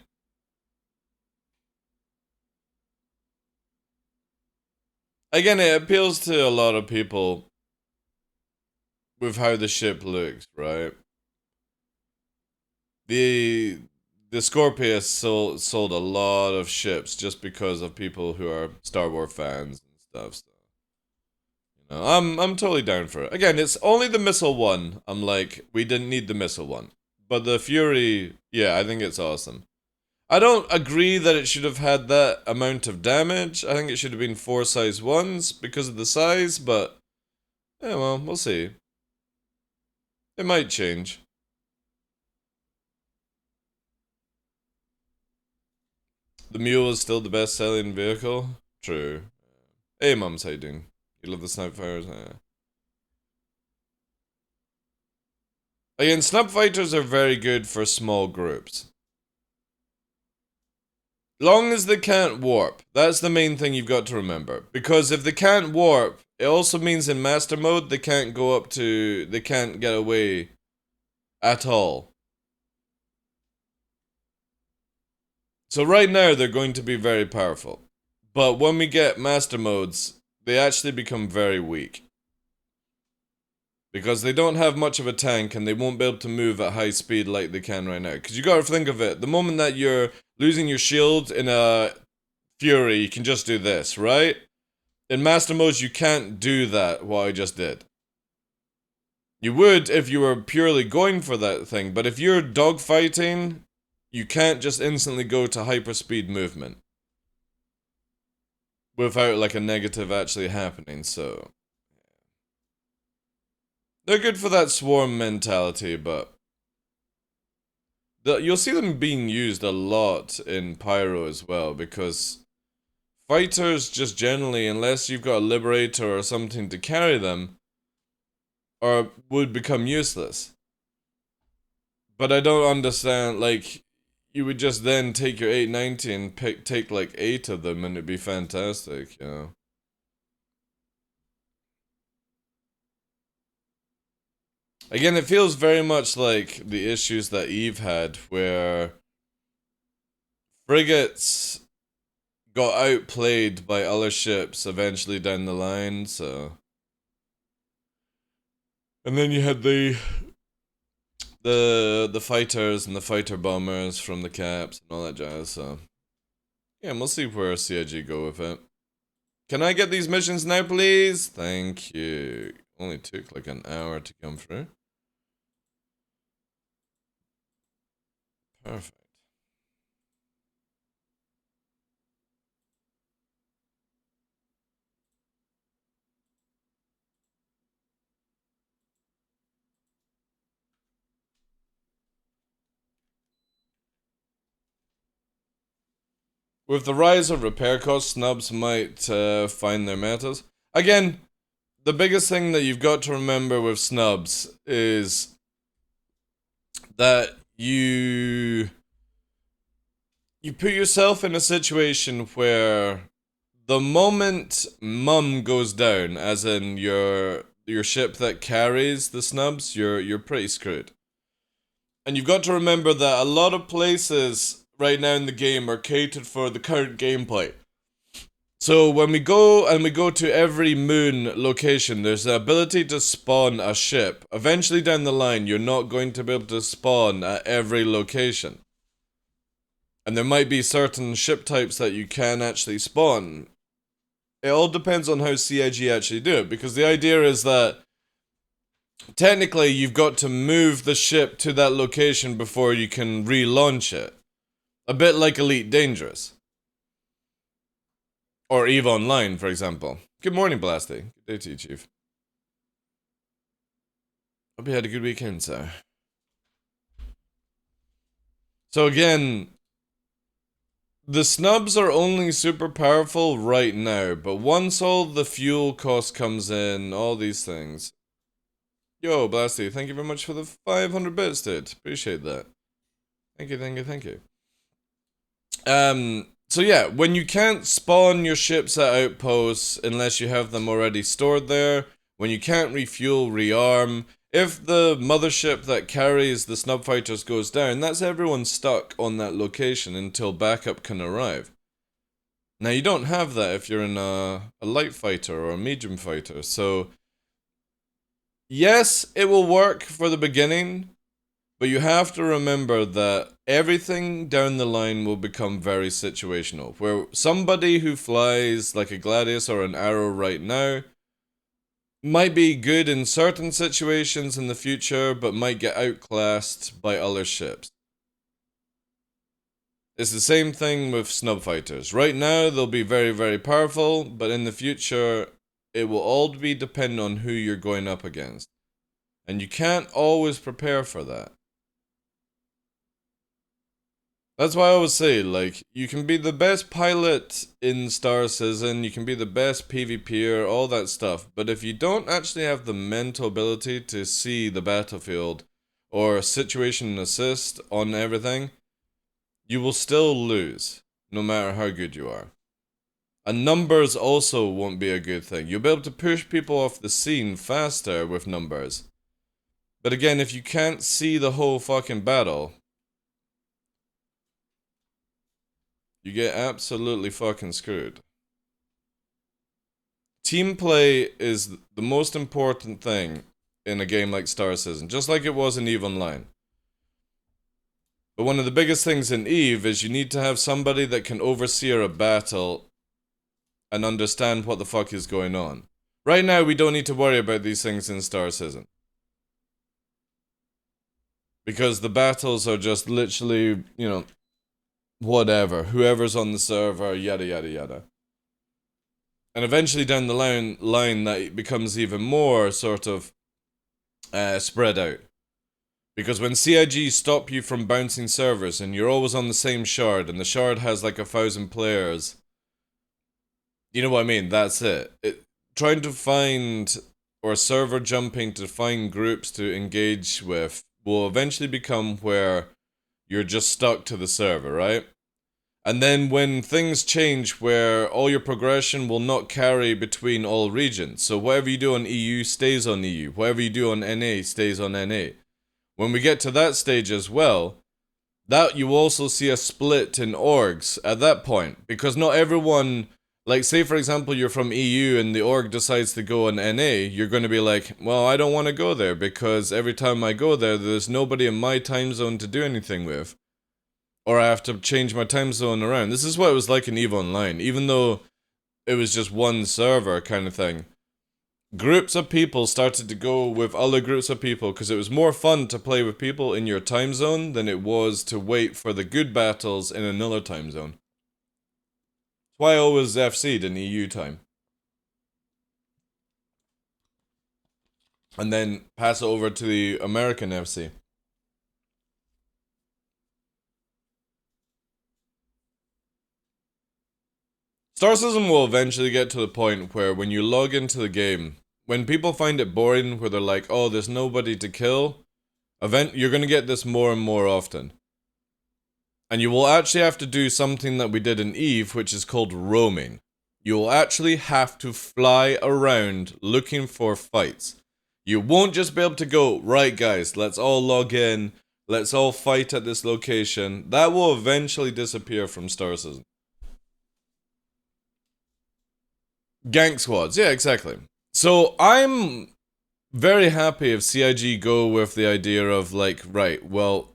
Again, it appeals to a lot of people with how the ship looks, right? The Scorpius sold a lot of ships just because of people who are Star Wars fans and stuff. So, you know, I'm totally down for it. Again, it's only the missile one. I'm like, we didn't need the missile one, but the Fury, yeah, I think it's awesome. I don't agree that it should have had that amount of damage. I think it should have been 4 size 1s because of the size, but yeah, well, we'll see. It might change. The Mule is still the best selling vehicle? True. Hey, Mums, how you doing? You love the Snipefires? Yeah. Again, Snipefighters are very good for small groups. Long as they can't warp. That's the main thing you've got to remember. Because if they can't warp, it also means in Master Mode they can't go up to... They can't get away at all. So right now they're going to be very powerful. But when we get Master Modes, they actually become very weak. Because they don't have much of a tank and they won't be able to move at high speed like they can right now. Because you gotta think of it, the moment that you're losing your shield in a Fury, you can just do this, right? In Master Modes, you can't do that, what I just did. You would if you were purely going for that thing, but if you're dogfighting, you can't just instantly go to hyperspeed movement. Without like a negative actually happening, so... They're good for that swarm mentality, but... You'll see them being used a lot in Pyro as well, because... Fighters just generally, unless you've got a Liberator or something to carry them, would become useless. But I don't understand, like... You would just then take your 890 and take like 8 of them and it'd be fantastic, you know? Again, it feels very much like the issues that Eve had, where frigates got outplayed by other ships eventually down the line, so... And then you had the fighters and the fighter bombers from the caps and all that jazz, so... Yeah, and we'll see where CIG go with it. Can I get these missions now, please? Thank you. Only took like an hour to come through. Perfect. With the rise of repair costs, snubs might find their metas. Again, the biggest thing that you've got to remember with snubs is that you put yourself in a situation where the moment mum goes down, as in your ship that carries the snubs, you're pretty screwed. And you've got to remember that a lot of places right now in the game are catered for the current gameplay. So when we go to every moon location, there's the ability to spawn a ship. Eventually down the line, you're not going to be able to spawn at every location. And there might be certain ship types that you can actually spawn. It all depends on how CIG actually do it, because the idea is that technically you've got to move the ship to that location before you can relaunch it. A bit like Elite Dangerous. Or EVE Online, for example. Good morning, Blasty. Good day to you, Chief. Hope you had a good weekend, sir. So again, the snubs are only super powerful right now, but once all the fuel cost comes in, all these things. Yo, Blasty, thank you very much for the 500 bits, dude. Appreciate that. Thank you, thank you, thank you. So yeah, when you can't spawn your ships at outposts unless you have them already stored there, when you can't refuel, rearm, if the mothership that carries the snub fighters goes down, that's everyone stuck on that location until backup can arrive. Now you don't have that if you're in a light fighter or a medium fighter, so yes, it will work for the beginning, but you have to remember that everything down the line will become very situational. Where somebody who flies like a Gladius or an Arrow right now might be good in certain situations in the future, but might get outclassed by other ships. It's the same thing with snub fighters. Right now, they'll be very, very powerful, but in the future, it will all be dependent on who you're going up against. And you can't always prepare for that. That's why I always say, like, you can be the best pilot in Star Citizen, you can be the best PvPer, all that stuff, but if you don't actually have the mental ability to see the battlefield or situation assist on everything, you will still lose, no matter how good you are. And numbers also won't be a good thing. You'll be able to push people off the scene faster with numbers. But again, if you can't see the whole fucking battle, you get absolutely fucking screwed. Team play is the most important thing in a game like Star Citizen, just like it was in EVE Online. But one of the biggest things in EVE is you need to have somebody that can oversee a battle and understand what the fuck is going on. Right now, we don't need to worry about these things in Star Citizen. Because the battles are just literally, you know, whatever. Whoever's on the server, yada yada yada. And eventually down the line that becomes even more sort of spread out. Because when CIG stop you from bouncing servers and you're always on the same shard and the shard has like 1,000 players, you know what I mean? That's it. Trying to find, or server jumping to find groups to engage with will eventually become where you're just stuck to the server, right? And then when things change where all your progression will not carry between all regions, so whatever you do on EU stays on EU, whatever you do on NA stays on NA. When we get to that stage as well, that you also see a split in orgs at that point, because not everyone, like say for example you're from EU and the org decides to go on NA, you're going to be like, well, I don't want to go there because every time I go there, there's nobody in my time zone to do anything with. Or I have to change my time zone around. This is what it was like in EVE Online, even though it was just one server kind of thing. Groups of people started to go with other groups of people because it was more fun to play with people in your time zone than it was to wait for the good battles in another time zone. That's why I always FC'd in EU time. And then pass it over to the American FC. Star Citizen will eventually get to the point where when you log into the game, when people find it boring, where they're like, oh, there's nobody to kill, you're going to get this more and more often. And you will actually have to do something that we did in EVE, which is called roaming. You will actually have to fly around looking for fights. You won't just be able to go, right guys, let's all log in, let's all fight at this location. That will eventually disappear from Star Citizen. Gank squads, yeah, exactly. So I'm very happy if CIG go with the idea of like, right, well,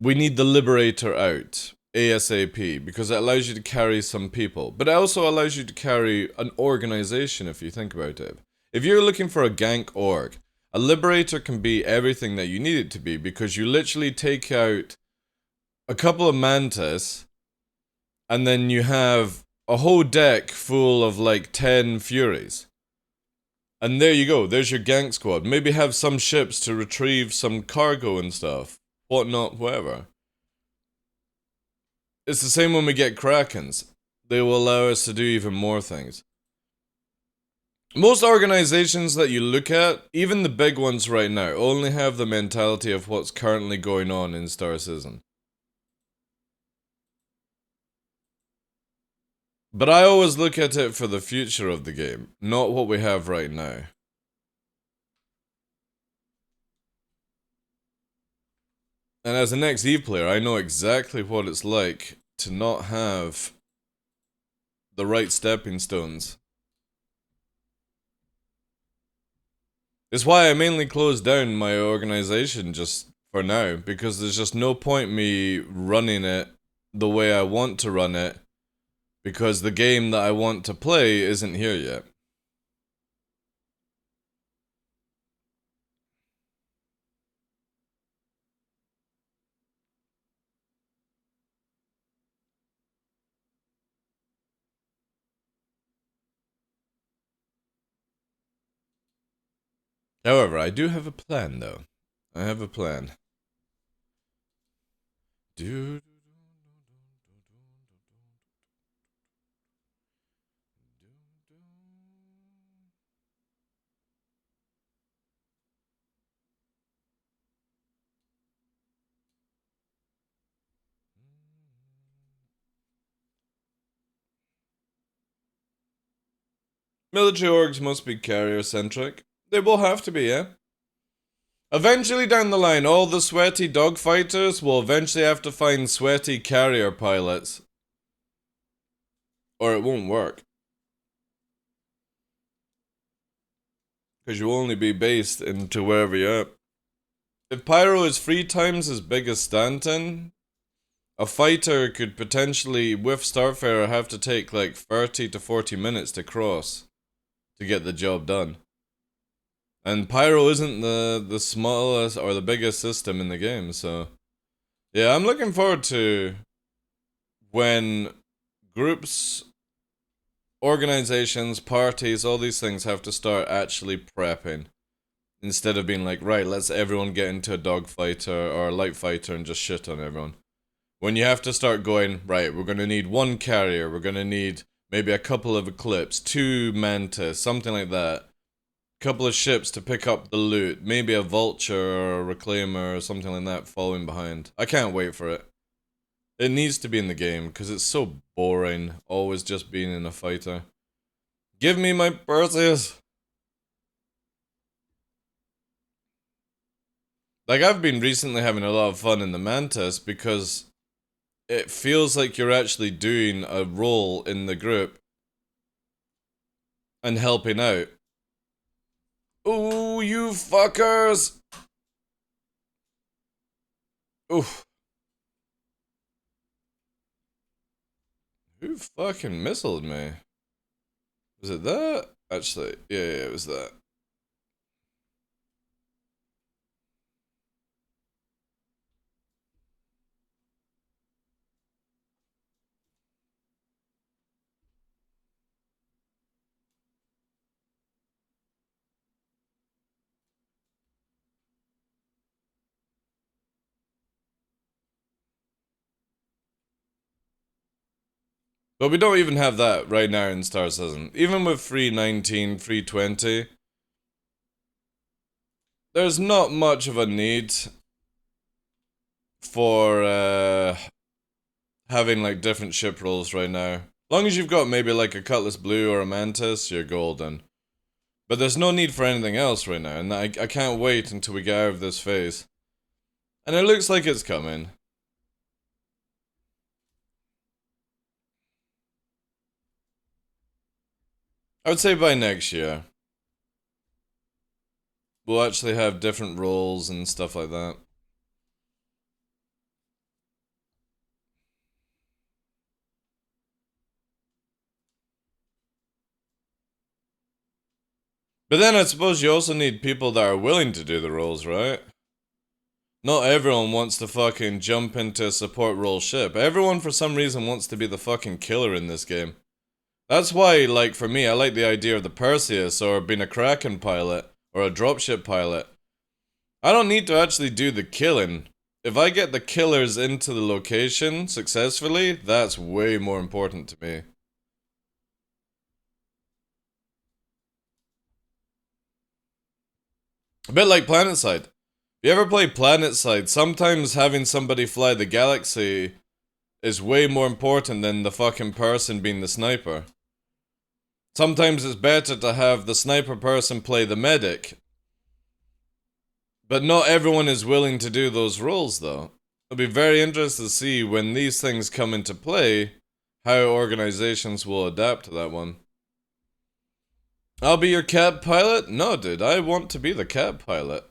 we need the Liberator out ASAP because it allows you to carry some people, but it also allows you to carry an organization if you think about it. If you're looking for a gank org, a Liberator can be everything that you need it to be because you literally take out a couple of mantis, and then you have a whole deck full of like 10 furies. And there you go, there's your gank squad. Maybe have some ships to retrieve some cargo and stuff. Whatnot, whatever. It's the same when we get Krakens. They will allow us to do even more things. Most organizations that you look at, even the big ones right now, only have the mentality of what's currently going on in Star Citizen. But I always look at it for the future of the game, not what we have right now. And as an XE player, I know exactly what it's like to not have the right stepping stones. It's why I mainly closed down my organization just for now, because there's just no point me running it the way I want to run it, because the game that I want to play isn't here yet. However, I do have a plan, though. I have a plan. Military orgs must be carrier-centric. They will have to be, yeah? Eventually down the line, all the sweaty dogfighters will eventually have to find sweaty carrier pilots. Or it won't work. Because you'll only be based into wherever you're at. If Pyro is 3 times as big as Stanton, a fighter could potentially, with Starfarer, have to take like 30 to 40 minutes to cross to get the job done. And Pyro isn't the smallest or the biggest system in the game, so... Yeah, I'm looking forward to when groups, organizations, parties, all these things have to start actually prepping. Instead of being like, right, let's everyone get into a dogfighter or a light fighter and just shit on everyone. When you have to start going, right, we're gonna need 1 carrier, we're gonna need maybe a couple of Eclipse, 2 Mantis, something like that. Couple of ships to pick up the loot, maybe a Vulture or a Reclaimer or something like that following behind. I can't wait for it. It needs to be in the game, because it's so boring, always just being in a fighter. Give me my Perseus! Like, I've been recently having a lot of fun in the Mantis, because it feels like you're actually doing a role in the group and helping out. Ooh, you fuckers! Oof. Who fucking missiled me? Was it that? Actually, yeah, it was that. But we don't even have that right now in Star Citizen. Even with 319, 320, there's not much of a need for having like different ship roles right now. As long as you've got maybe like a Cutlass Blue or a Mantis, you're golden. But there's no need for anything else right now, and I can't wait until we get out of this phase. And it looks like it's coming. I would say by next year. We'll actually have different roles and stuff like that. But then I suppose you also need people that are willing to do the roles, right? Not everyone wants to fucking jump into a support role ship. Everyone for some reason wants to be the fucking killer in this game. That's why, like, for me, I like the idea of the Perseus or being a Kraken pilot or a dropship pilot. I don't need to actually do the killing. If I get the killers into the location successfully, that's way more important to me. A bit like PlanetSide. If you ever play PlanetSide, sometimes having somebody fly the galaxy is way more important than the fucking person being the sniper. Sometimes it's better to have the sniper person play the medic. But not everyone is willing to do those roles, though. It'll be very interesting to see when these things come into play, how organizations will adapt to that one. I'll be your cab pilot? No, dude, I want to be the cab pilot.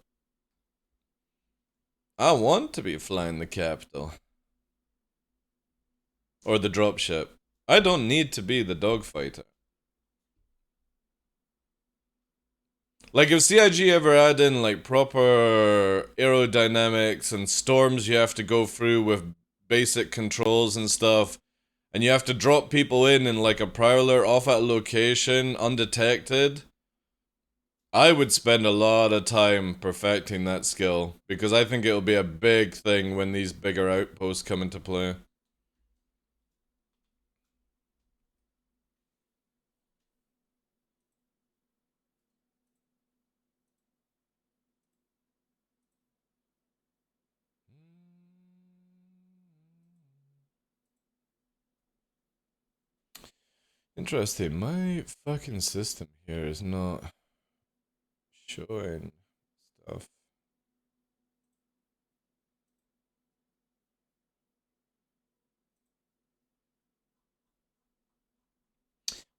I want to be flying the capital. Or the dropship. I don't need to be the dogfighter. Like, if CIG ever add in, like, proper aerodynamics and storms you have to go through with basic controls and stuff, and you have to drop people in like, a prowler off at location, undetected, I would spend a lot of time perfecting that skill, because I think it'll be a big thing when these bigger outposts come into play. Interesting, my fucking system here is not showing stuff.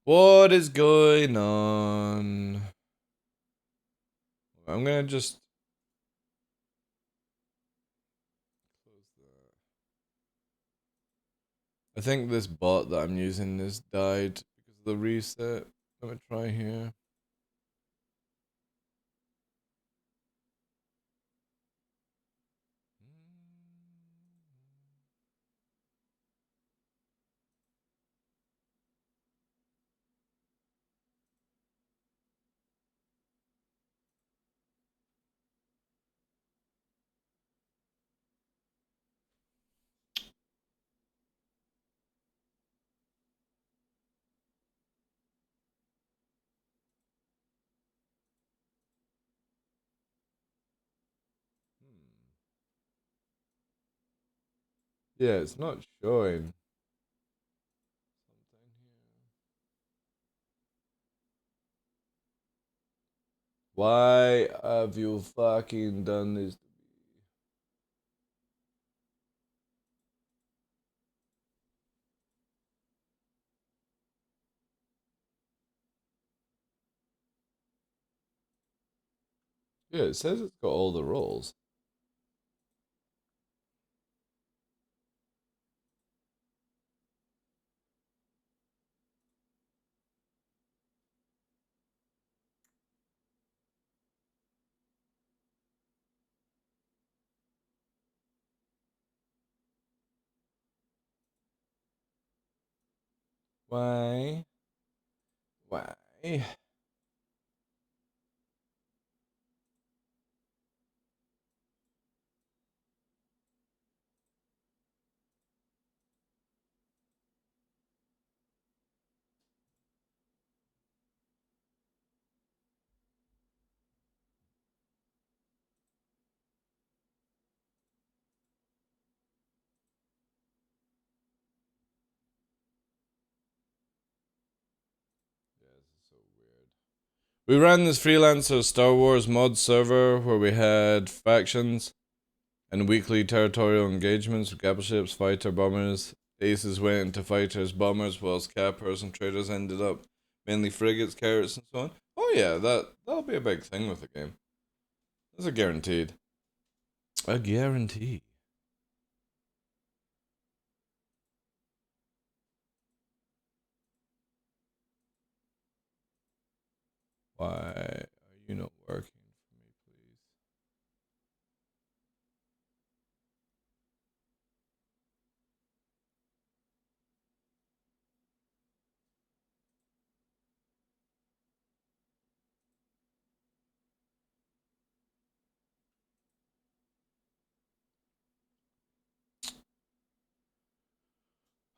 What is going on? I'm gonna just close that. I think this bot that I'm using has died because of the reset. Let me try here. Yeah, it's not showing. Why have you fucking done this? Yeah, it says it's got all the roles. Why? Why? Yeah, this is so weird. We ran this freelancer Star Wars mod server where we had factions and weekly territorial engagements with capital ships, fighter bombers. Aces went into fighters, bombers, whilst cappers and traders ended up mainly frigates, carrots, and so on. Oh yeah, that'll be a big thing with the game. That's a guaranteed. A guarantee. Why are you not working for me, please?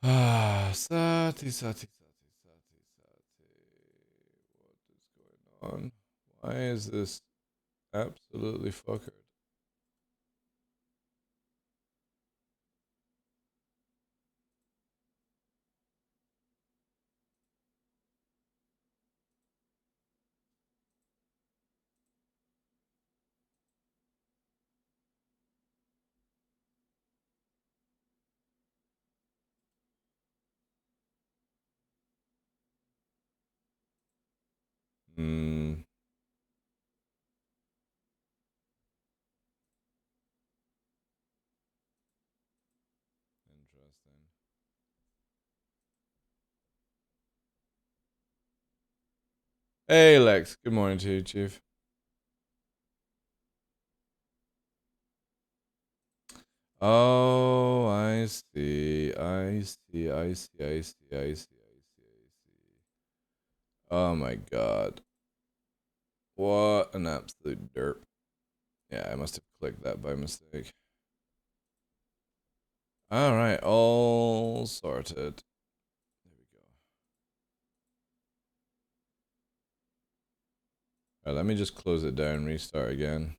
Ah, Sati, Sati, Sati, Sati, Sati. What is going on? Why is this absolutely fuckered? Hmm. Interesting. Hey, Lex. Good morning to you, Chief. Oh, I see. I see. I see. I see. I see. I see. I see. Oh my god. What an absolute derp. Yeah, I must have clicked that by mistake. Alright, all sorted. There we go. Alright, let me just close it down and restart again.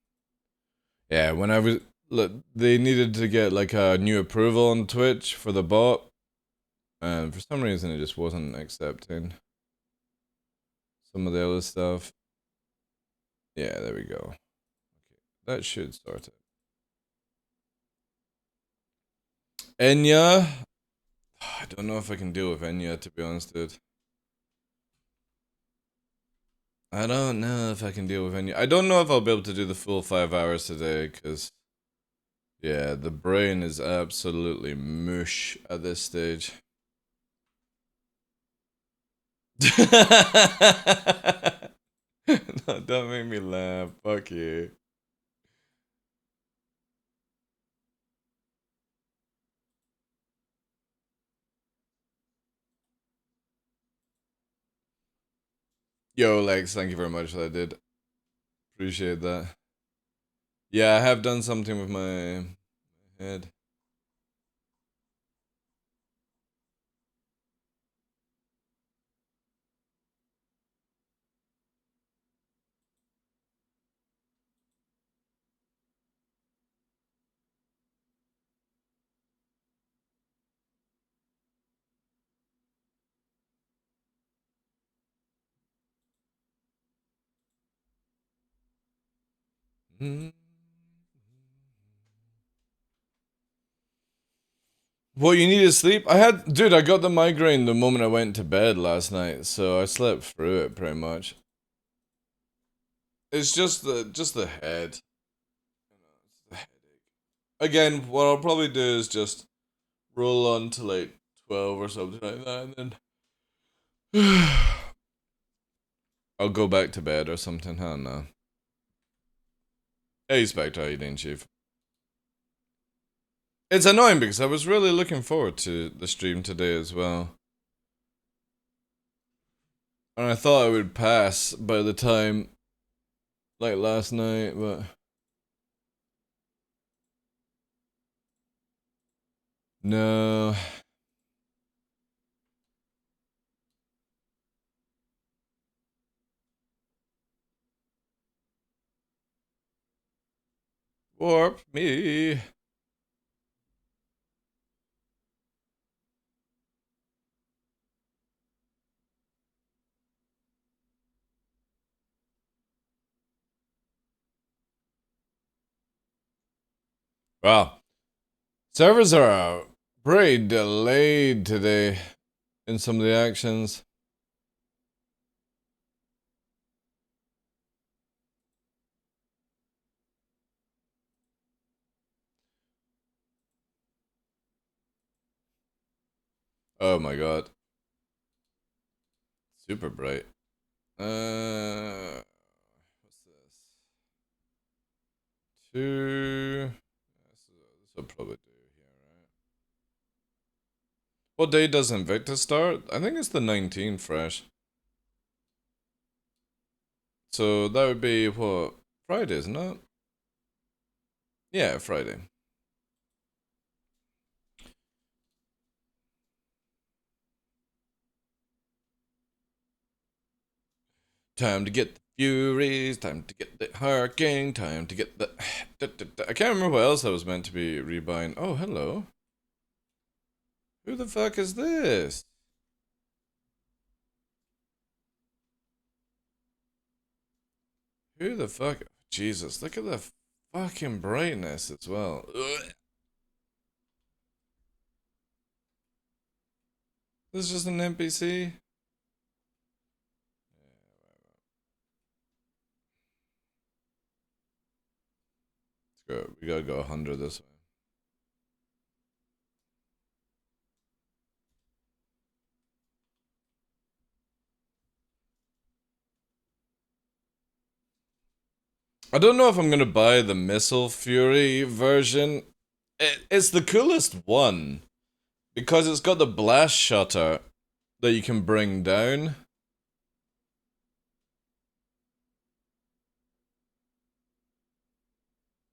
Yeah, when I was... Look, they needed to get like a new approval on Twitch for the bot. And for some reason it just wasn't accepting some of the other stuff. Yeah, there we go. Okay, that should start it. Enya? I don't know if I can deal with Enya, to be honest, dude. I don't know if I can deal with Enya. I don't know if I'll be able to do the full 5 hours today, because... Yeah, the brain is absolutely mush at this stage. No, don't make me laugh. Fuck you. Yo, Lex, thank you very much for that, dude. Appreciate that. Yeah, I have done something with my head. What, you need to sleep? Dude, I got the migraine the moment I went to bed last night, so I slept through it pretty much. It's just the head. It's the headache. Again, what I'll probably do is just roll on to like 12 or something like that, and then I'll go back to bed or something. I don't know. Hey, Spectre, how you doing, Chief? It's annoying because I was really looking forward to the stream today as well. And I thought I would pass by the time, like last night, but... No. Warp me. Wow. Servers are pretty delayed today in some of the actions. Oh my god. Super bright. What's this? 2. This will probably do here, right? What day does Invictus start? I think it's the 19th, fresh. So that would be what? Friday, isn't it? Yeah, Friday. Time to get the Furies, time to get the Hurricane, time to get the... I can't remember what else I was meant to be rebuying. Oh, hello. Who the fuck is this? Who the fuck? Jesus, look at the fucking brightness as well. Ugh. This is just an NPC? Let's go. We gotta go 100 this way. I don't know if I'm gonna buy the Missile Fury version. It's the coolest one because it's got the blast shutter that you can bring down.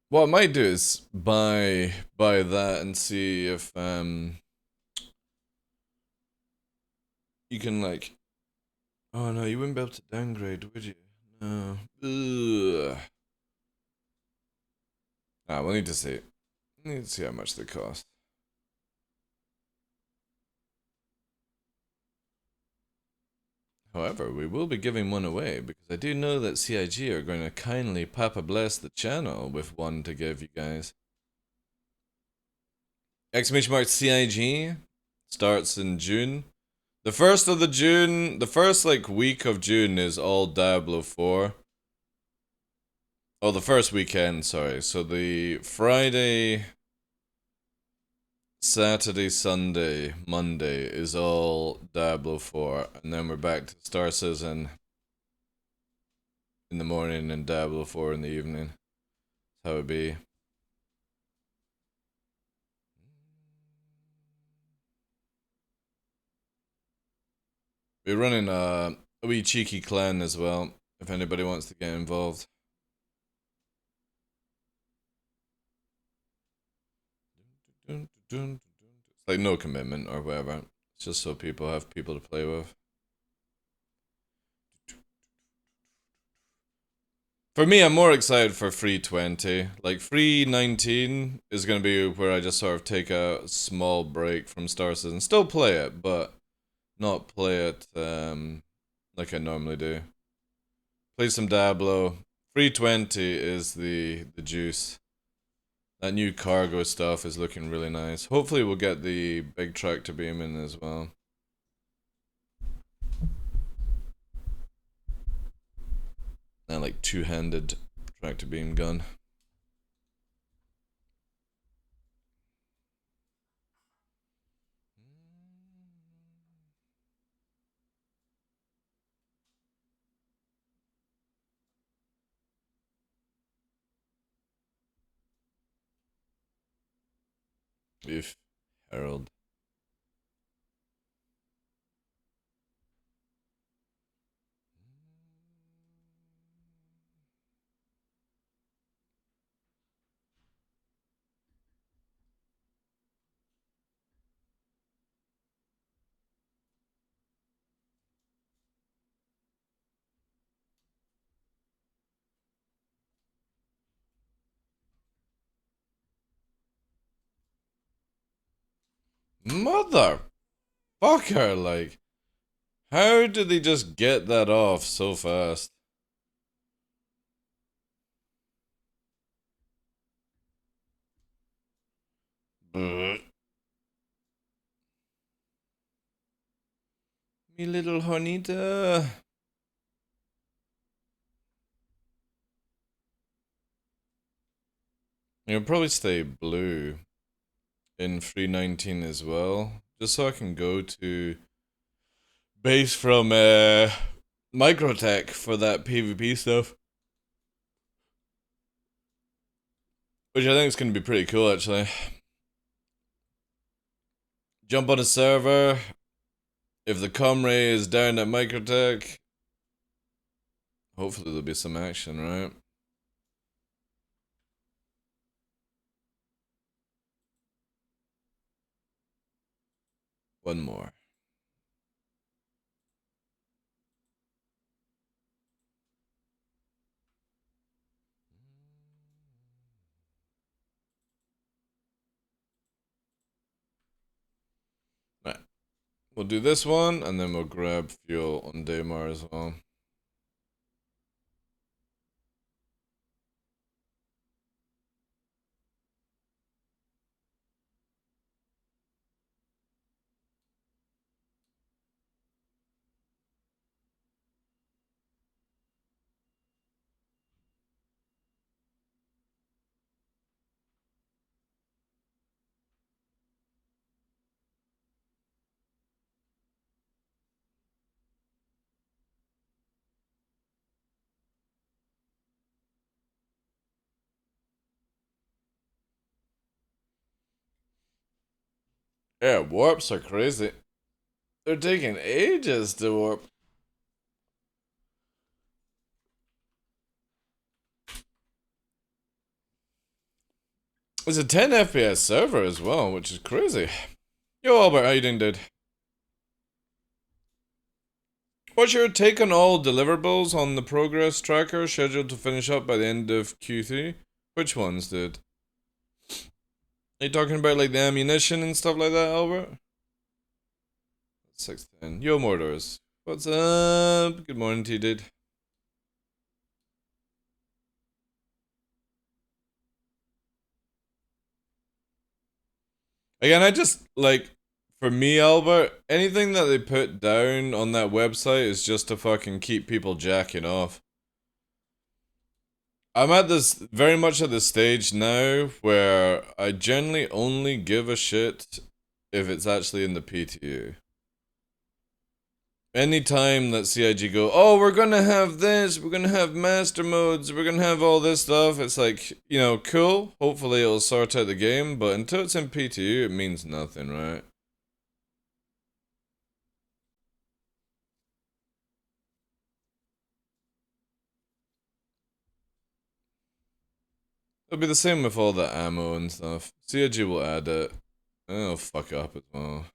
What I might do is buy that and see if you can like. Oh no, you wouldn't be able to downgrade, would you? No. Ugh. Ah, we'll need to see. We need to see how much they cost. However, we will be giving one away because I do know that CIG are going to kindly Papa bless the channel with one to give you guys. Exclamation mark CIG starts in June. The first like week of June is all Diablo 4. Oh, the first weekend, sorry. So the Friday, Saturday, Sunday, Monday is all Diablo 4, and then we're back to Star Citizen in the morning and Diablo 4 in the evening. That's how it be. We're running a wee cheeky clan as well, if anybody wants to get involved. It's like no commitment or whatever. It's just so people have people to play with. For me, I'm more excited for free 20. Like free 19 is gonna be where I just sort of take a small break from Star Citizen. Still play it, but not play it like I normally do. Play some Diablo. Free 20 is the juice. That new cargo stuff is looking really nice. Hopefully we'll get the big tractor beam in as well. And like two-handed tractor beam gun. If Harold. Motherfucker, like, how did they just get that off so fast? Me little Juanita. You'll probably stay blue in 319 as well. Just so I can go to base from Microtech for that PvP stuff. Which I think is going to be pretty cool actually. Jump on a server. If the comray is down at Microtech, hopefully there'll be some action, right? One more. We'll do this one, and then we'll grab fuel on Daymar as well. Yeah, warps are crazy. They're taking ages to warp. It's a 10 FPS server as well, which is crazy. Yo, Albert, how you doing, dude? What's your take on all deliverables on the progress tracker scheduled to finish up by the end of Q3? Which ones, dude? Are you talking about like the ammunition and stuff like that, Albert? 610. Yo, Mordors. What's up? Good morning to you, dude. Again, I just, like, for me, Albert, anything that they put down on that website is just to fucking keep people jacking off. I'm at this, very much at this stage now where I generally only give a shit if it's actually in the PTU. Anytime that CIG go, oh, we're gonna have this, we're gonna have master modes, we're gonna have all this stuff, it's like, you know, cool. Hopefully it'll sort out the game, but until it's in PTU, it means nothing, right? It'll be the same with all the ammo and stuff. CIG will add it, and it'll fuck up as well.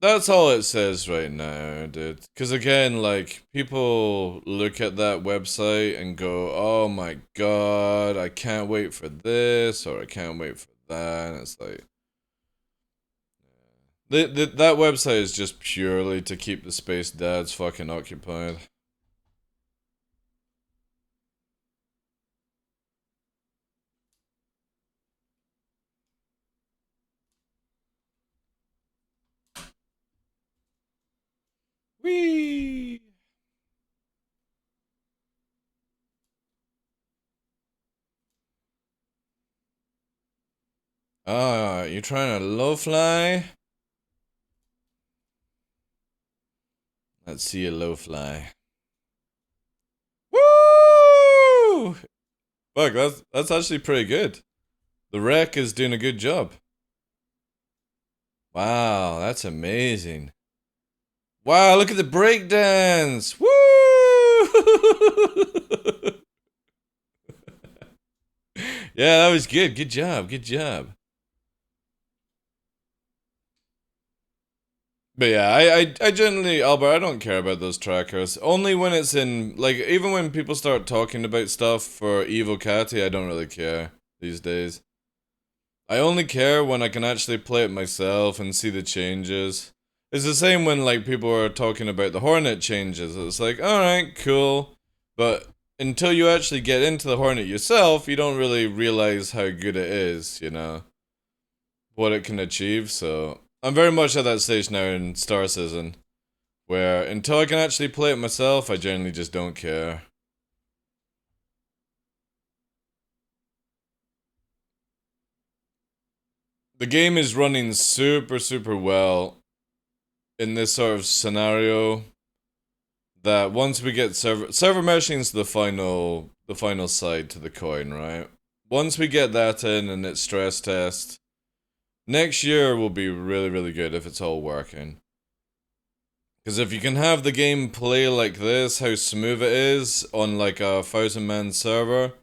That's all it says right now, dude. Because again, like, people look at that website and go, oh my god, I can't wait for this, or I can't wait for that, and it's like... that website is just purely to keep the space dads fucking occupied. Whee! Ah, you trying to low fly? Let's see a low fly. Woo! Fuck, that's actually pretty good. The wreck is doing a good job. Wow, that's amazing. Wow, look at the breakdance! Woo! Yeah, that was good. Good job. Good job. But yeah, I generally, Albert, I don't care about those trackers. Only when it's in, like, even when people start talking about stuff for Evo Catty, I don't really care these days. I only care when I can actually play it myself and see the changes. It's the same when, like, people are talking about the Hornet changes. It's like, alright, cool. But until you actually get into the Hornet yourself, you don't really realize how good it is, you know? What it can achieve, so... I'm very much at that stage now in Star Citizen, where until I can actually play it myself, I generally just don't care. The game is running super, super well in this sort of scenario that once we get server meshing's the final side to the coin, right? Once we get that in and it's stress test, next year will be really, really good if it's all working. Because if you can have the game play like this, how smooth it is on like a 1,000-man server,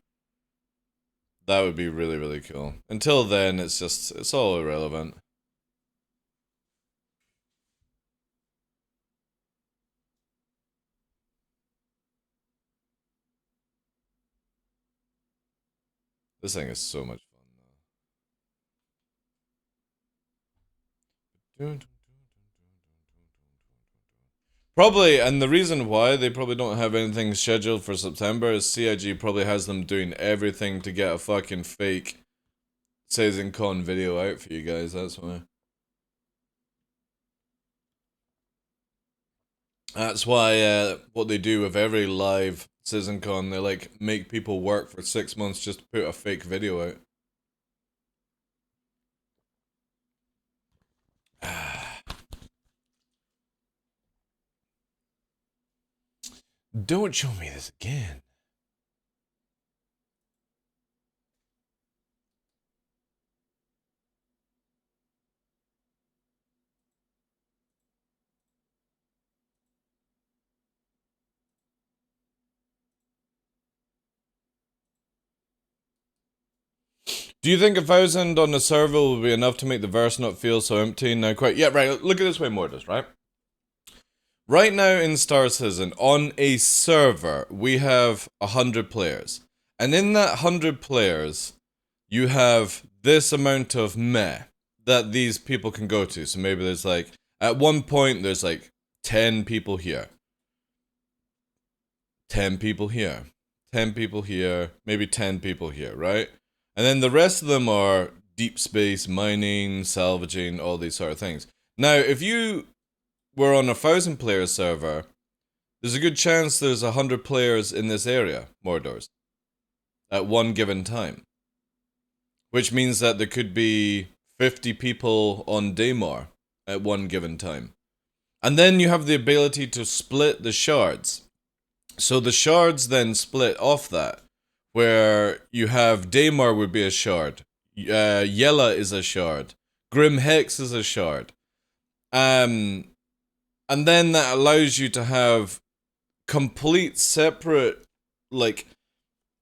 that would be really, really cool. Until then, it's all irrelevant. This thing is so much fun, though. Probably, and the reason why they probably don't have anything scheduled for September is CIG probably has them doing everything to get a fucking fake SeasonCon video out for you guys, that's why. That's why what they do with every live SeasonCon, they like make people work for 6 months just to put a fake video out. Don't show me this again. Do you think 1,000 on the server will be enough to make the verse not feel so empty? Now quite. Yeah, right, look at this way, Mortis, right? Right now in Star Citizen, on a server, we have 100 players. And in that 100 players, you have this amount of meh that these people can go to. So maybe there's like, at one point, there's like 10 people here. 10 people here. 10 people here. Maybe 10 people here, right? And then the rest of them are deep space, mining, salvaging, all these sort of things. Now, if you were on a 1,000 player server, there's a good chance there's 100 players in this area, Mordors, at one given time. Which means that there could be 50 people on Daymar at one given time. And then you have the ability to split the shards. So the shards then split off that, where you have Daymar would be a shard, Yella is a shard, Grim Hex is a shard. And then that allows you to have complete separate, like,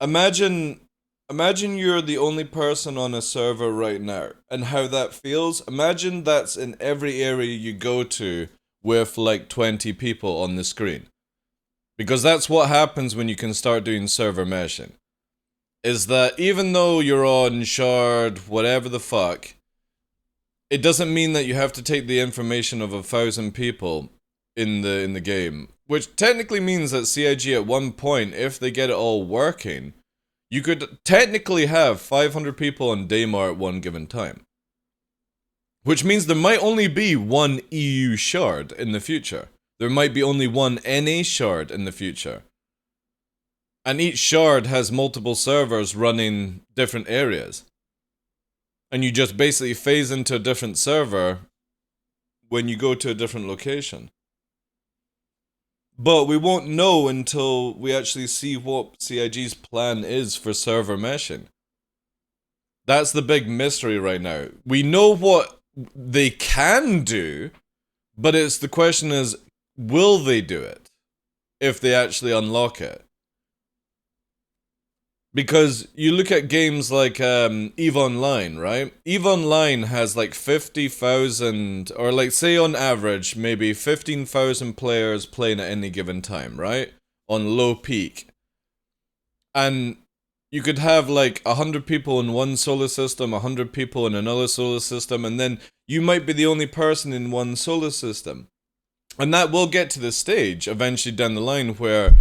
imagine you're the only person on a server right now, and how that feels. Imagine that's in every area you go to with like 20 people on the screen. Because that's what happens when you can start doing server meshing. Is that even though you're on shard, whatever the fuck, it doesn't mean that you have to take the information of 1,000 people in the game. Which technically means that CIG at one point, if they get it all working, you could technically have 500 people on Daymar at one given time. Which means there might only be one EU shard in the future. There might be only one NA shard in the future. And each shard has multiple servers running different areas. And you just basically phase into a different server when you go to a different location. But we won't know until we actually see what CIG's plan is for server meshing. That's the big mystery right now. We know what they can do, but it's the question is, will they do it if they actually unlock it? Because you look at games like EVE Online, right? EVE Online has like 50,000, or like say on average, maybe 15,000 players playing at any given time, right? On low peak. And you could have like 100 people in one solar system, 100 people in another solar system, and then you might be the only person in one solar system. And that will get to the stage eventually down the line where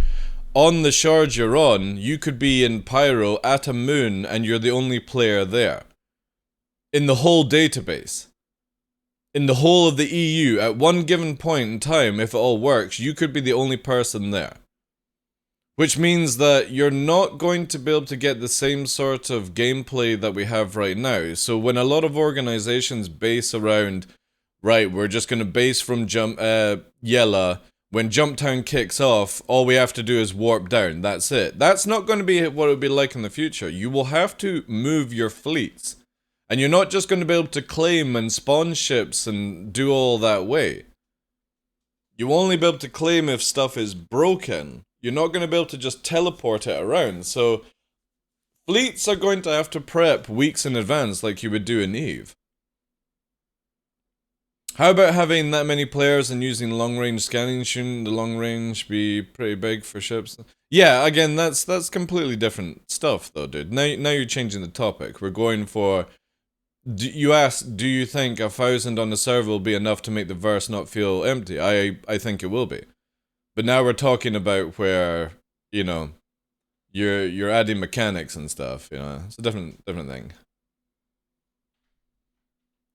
on the shard you're on, you could be in Pyro at a moon and you're the only player there. In the whole database. In the whole of the EU, at one given point in time, if it all works, you could be the only person there. Which means that you're not going to be able to get the same sort of gameplay that we have right now. So when a lot of organizations base around, right, we're just going to base from Yella. When Jumptown kicks off, all we have to do is warp down. That's it. That's not going to be what it would be like in the future. You will have to move your fleets. And you're not just going to be able to claim and spawn ships and do all that way. You'll only be able to claim if stuff is broken. You're not going to be able to just teleport it around. So, fleets are going to have to prep weeks in advance like you would do in EVE. How about having that many players and using long-range scanning? Shouldn't the long-range be pretty big for ships? Yeah, again, that's completely different stuff, though, dude. Now you're changing the topic. We're going for You asked, do you think 1,000 on the server will be enough to make the verse not feel empty? I think it will be. But now we're talking about where, you know, you're adding mechanics and stuff, you know. It's a different thing.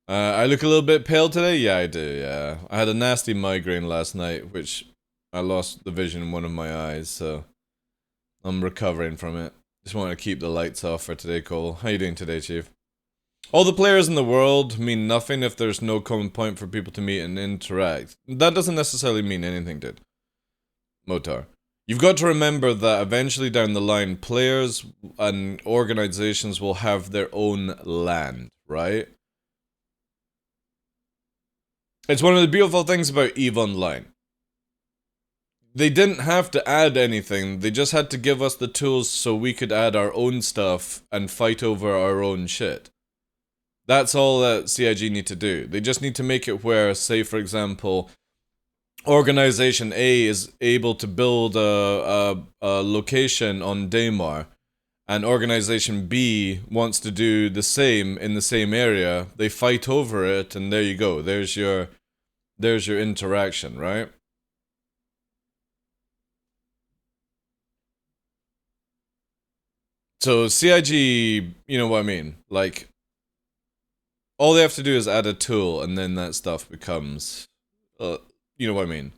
I look a little bit pale today? Yeah, I do, yeah. I had a nasty migraine last night, which I lost the vision in one of my eyes, so I'm recovering from it. Just want to keep the lights off for today, Cole. How you doing today, Chief? All the players in the world mean nothing if there's no common point for people to meet and interact. That doesn't necessarily mean anything, dude. Motar. You've got to remember that eventually down the line, players and organizations will have their own land, right? It's one of the beautiful things about EVE Online. They didn't have to add anything, they just had to give us the tools so we could add our own stuff and fight over our own shit. That's all that CIG need to do. They just need to make it where, say for example, Organization A is able to build a location on Daymar, and Organization B wants to do the same in the same area. They fight over it, and there you go. There's your interaction, right? So CIG, you know what I mean? Like, all they have to do is add a tool, and then that stuff becomes, you know what I mean?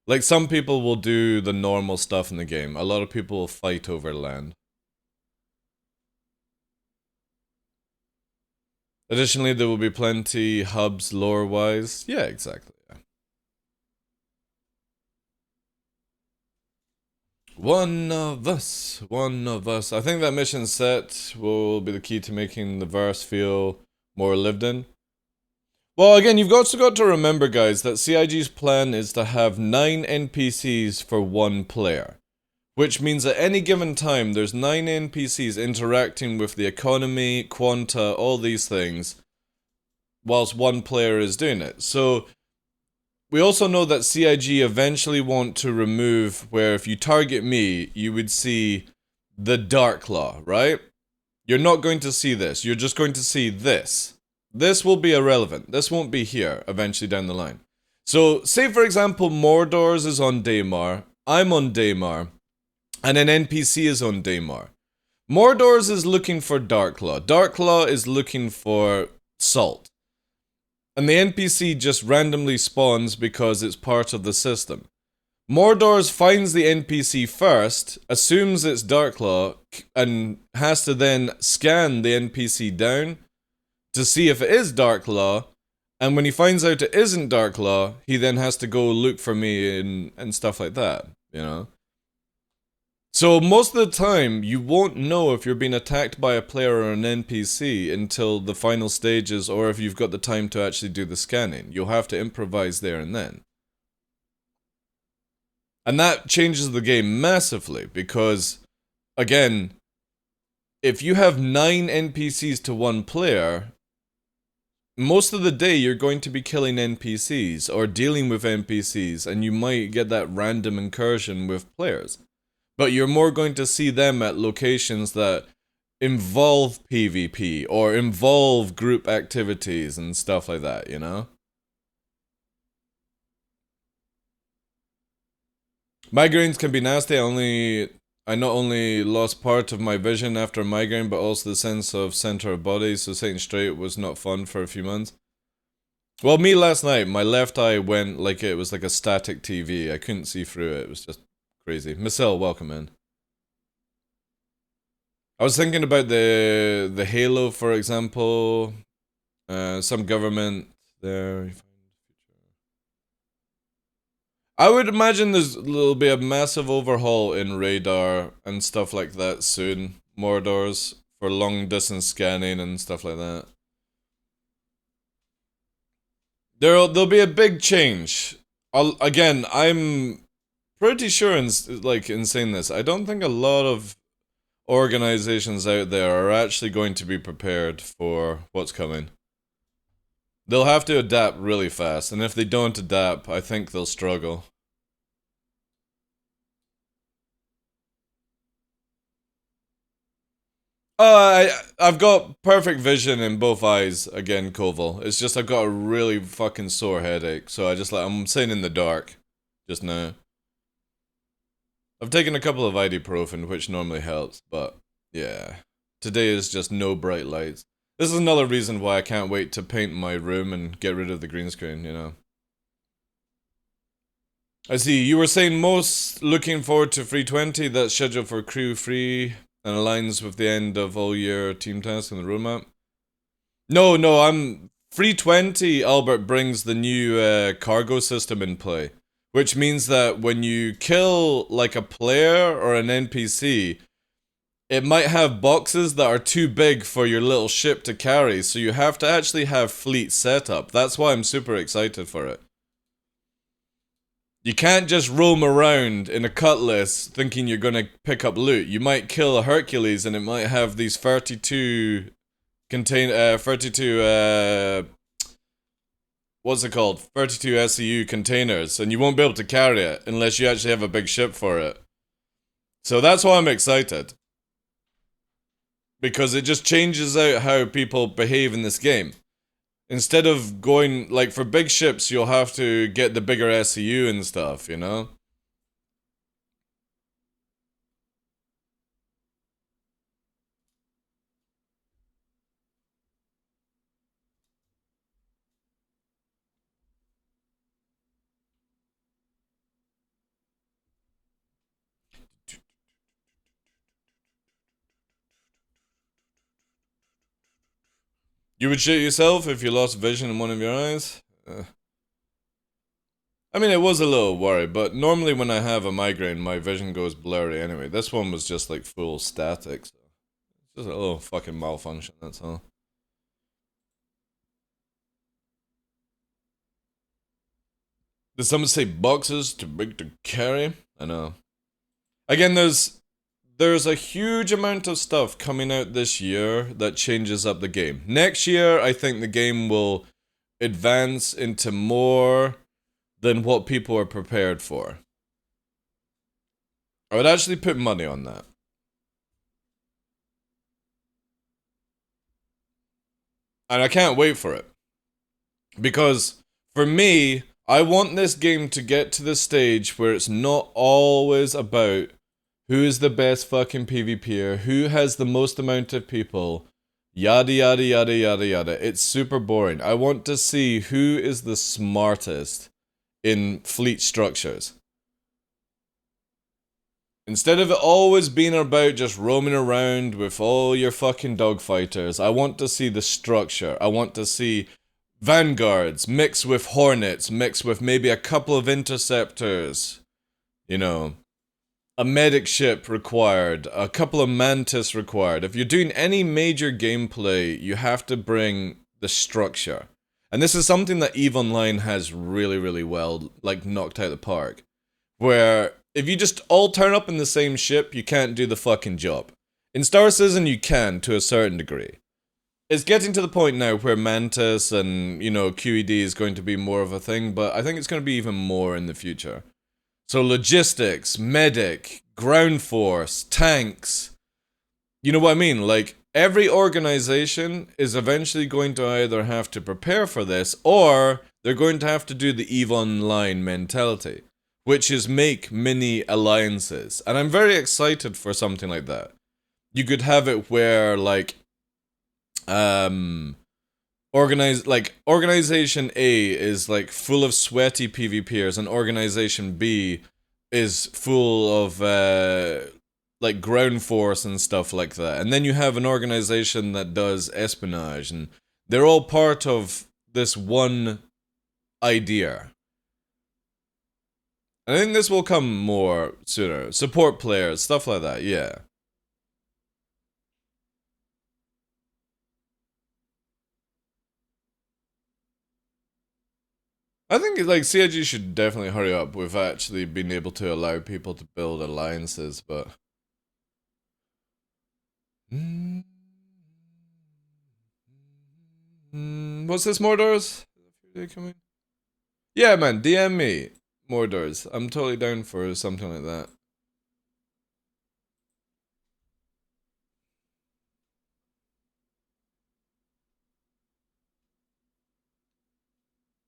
Like, some people will do the normal stuff in the game. A lot of people will fight over land. Additionally, there will be plenty hubs lore-wise. Yeah, exactly. Yeah. One of us. I think that mission set will be the key to making the verse feel more lived in. Well, again, you've also got to remember, guys, that CIG's plan is to have 9 NPCs for 1 player. Which means at any given time, there's 9 NPCs interacting with the economy, quanta, all these things, whilst 1 player is doing it. So, we also know that CIG eventually want to remove where if you target me, you would see the TheDarkLaw, right? You're not going to see this, you're just going to see this. This will be irrelevant. This won't be here eventually down the line. So, say for example, Mordor's is on Daymar, I'm on Daymar, and an NPC is on Daymar. Mordor's is looking for TheDarkLaw. TheDarkLaw is looking for salt. And the NPC just randomly spawns because it's part of the system. Mordor's finds the NPC first, assumes it's TheDarkLaw, and has to then scan the NPC down to see if it is TheDarkLaw, and when he finds out it isn't TheDarkLaw, he then has to go look for me and stuff like that, you know? So most of the time, you won't know if you're being attacked by a player or an NPC until the final stages, or if you've got the time to actually do the scanning. You'll have to improvise there and then. And that changes the game massively, because, again, if you have 9 NPCs to 1 player, most of the day you're going to be killing NPCs, or dealing with NPCs, and you might get that random incursion with players. But you're more going to see them at locations that involve PvP or involve group activities and stuff like that, you know? Migraines can be nasty. I not only lost part of my vision after migraine, but also the sense of center of body, so sitting straight was not fun for a few months. Well, me last night, my left eye went like it was like a static TV. I couldn't see through it. It was just crazy. Marcel, welcome in. I was thinking about the Halo, for example. Some government there. I would imagine there'll be a massive overhaul in radar and stuff like that soon. Mordor's for long distance scanning and stuff like that. There'll be a big change. Again, I'm pretty sure in saying this, I don't think a lot of organizations out there are actually going to be prepared for what's coming. They'll have to adapt really fast, and if they don't adapt, I think they'll struggle. I've got perfect vision in both eyes again, Koval. It's just I've got a really fucking sore headache, so I'm sitting in the dark just now. I've taken a couple of ibuprofen, which normally helps, but yeah. Today is just no bright lights. This is another reason why I can't wait to paint my room and get rid of the green screen, you know. I see, you were saying most looking forward to 320, that's scheduled for crew free and aligns with the end of all year team tasks on the roadmap. No, I'm 320. Albert brings the new cargo system in play, which means that when you kill like a player or an NPC, it might have boxes that are too big for your little ship to carry, so you have to actually have fleet setup. That's why I'm super excited for it. You can't just roam around in a cutlass thinking you're gonna pick up loot. You might kill a Hercules and it might have these 32 what's it called? 32 SEU containers, and you won't be able to carry it unless you actually have a big ship for it. So that's why I'm excited. Because it just changes out how people behave in this game. Instead of going, like, for big ships, you'll have to get the bigger SEU and stuff, you know? You would shit yourself if you lost vision in one of your eyes? I mean, it was a little worry, but normally when I have a migraine, my vision goes blurry anyway. This one was just like full static, so it's just a little fucking malfunction, that's all. Did someone say boxes too big to carry? I know. Again, there's a huge amount of stuff coming out this year that changes up the game. Next year, I think the game will advance into more than what people are prepared for. I would actually put money on that. And I can't wait for it. Because, for me, I want this game to get to the stage where it's not always about who is the best fucking PvPer, who has the most amount of people, yada yada yada yada yada. It's super boring. I want to see who is the smartest in fleet structures. Instead of it always being about just roaming around with all your fucking dogfighters, I want to see the structure. I want to see vanguards mixed with hornets, mixed with maybe a couple of interceptors. You know, a medic ship required, a couple of mantis required. If you're doing any major gameplay, you have to bring the structure. And this is something that EVE Online has really, really well, like, knocked out the park. Where, if you just all turn up in the same ship, you can't do the fucking job. In Star Citizen, you can, to a certain degree. It's getting to the point now where Mantis and, you know, QED is going to be more of a thing, but I think it's going to be even more in the future. So logistics, medic, ground force, tanks. You know what I mean? Like, every organization is eventually going to either have to prepare for this, or they're going to have to do the EVE Online mentality, which is make mini alliances. And I'm very excited for something like that. You could have it where, like, Organization A is like full of sweaty PvPers, and Organization B is full of like ground force and stuff like that. And then you have an organization that does espionage, and they're all part of this one idea. I think this will come more sooner. Support players, stuff like that, yeah. I think like CIG should definitely hurry up with actually being able to allow people to build alliances, but what's this, Mordors? Yeah, man, DM me Mordors. I'm totally down for something like that.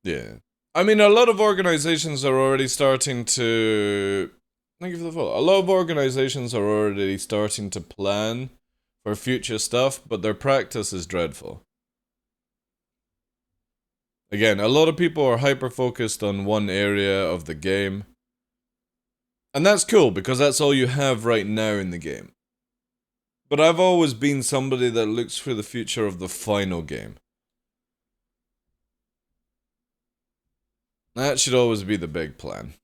Yeah. I mean, a lot of organizations are already starting to. Thank you for the follow. A lot of organizations are already starting to plan for future stuff, but their practice is dreadful. Again, a lot of people are hyper focused on one area of the game. And that's cool because that's all you have right now in the game. But I've always been somebody that looks for the future of the final game. That should always be the big plan.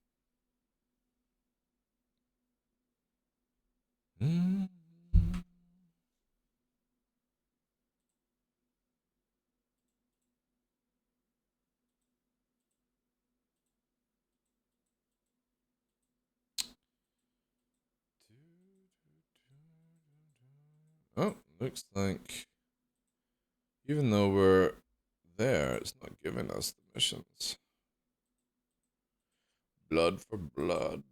Oh, looks like even though we're there, it's not giving us the missions. Blood for blood.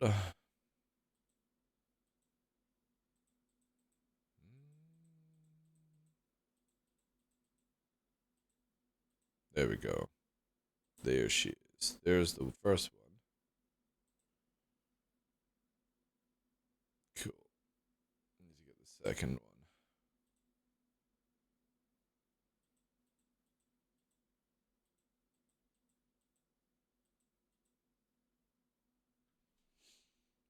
There we go. There she is. There's the first one. Cool. Need to get the second one.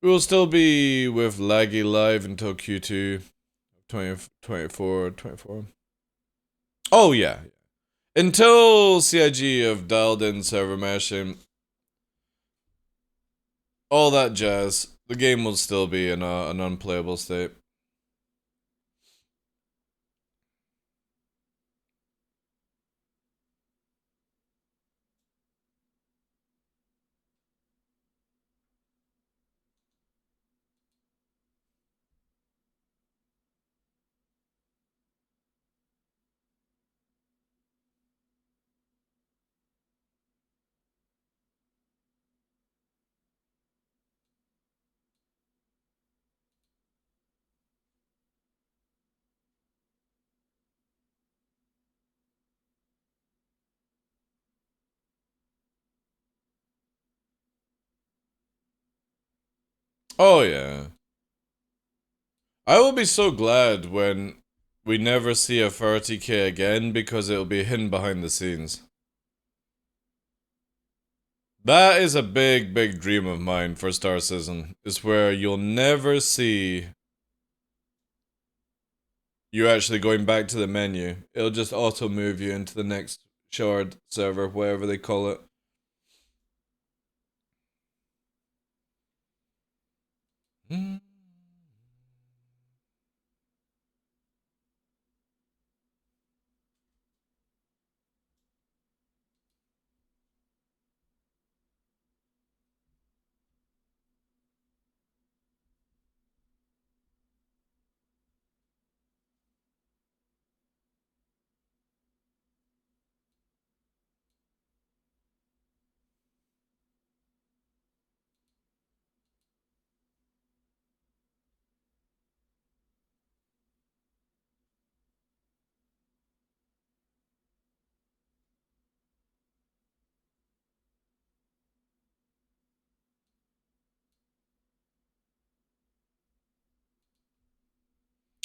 We will still be with Laggy Live until Q2 2024. Oh, yeah. Until CIG have dialed in server meshing, all that jazz, the game will still be in an unplayable state. Oh, yeah. I will be so glad when we never see a 30k again because it'll be hidden behind the scenes. That is a big, big dream of mine for Star Citizen, is where you'll never see you actually going back to the menu. It'll just auto move you into the next shard server, whatever they call it.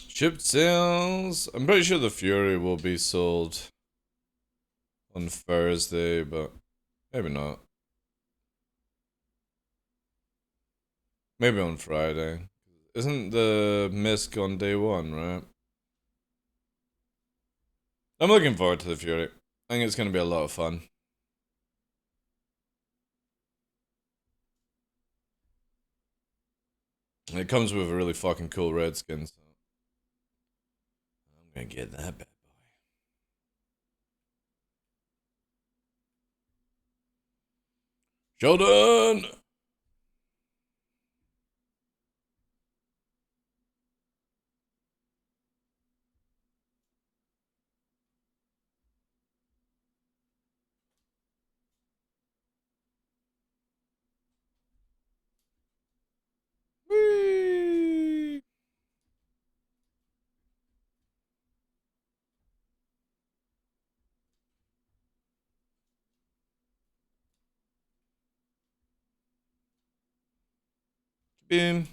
Shipped sales. I'm pretty sure the Fury will be sold on Thursday, but maybe not. Maybe on Friday. Isn't the Misk on day one, right? I'm looking forward to the Fury. I think it's going to be a lot of fun. It comes with a really fucking cool red skin, so I'm going to get that bad boy. Sheldon! Whee! Boom.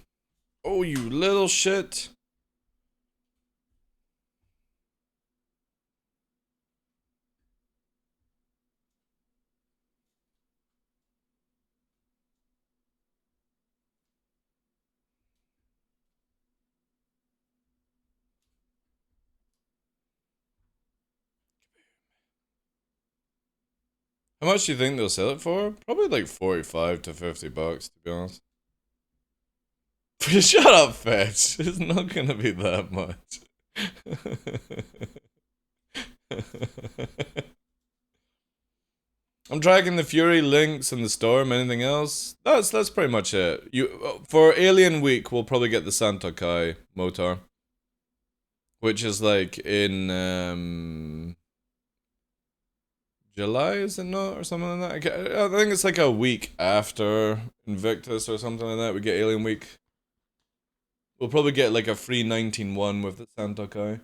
Oh, you little shit. How much do you think they'll sell it for? Probably like 45 to 50 bucks, to be honest. Shut up, Fetch. It's not gonna be that much. I'm tracking the Fury, Lynx, and the Storm. Anything else? That's pretty much it. For Alien Week, we'll probably get the Santa Kai motor, which is like in July, is it not, or something like that? I think it's like a week after Invictus or something like that. We get Alien Week. We'll probably get like a free 19-1 with the Santa Kai.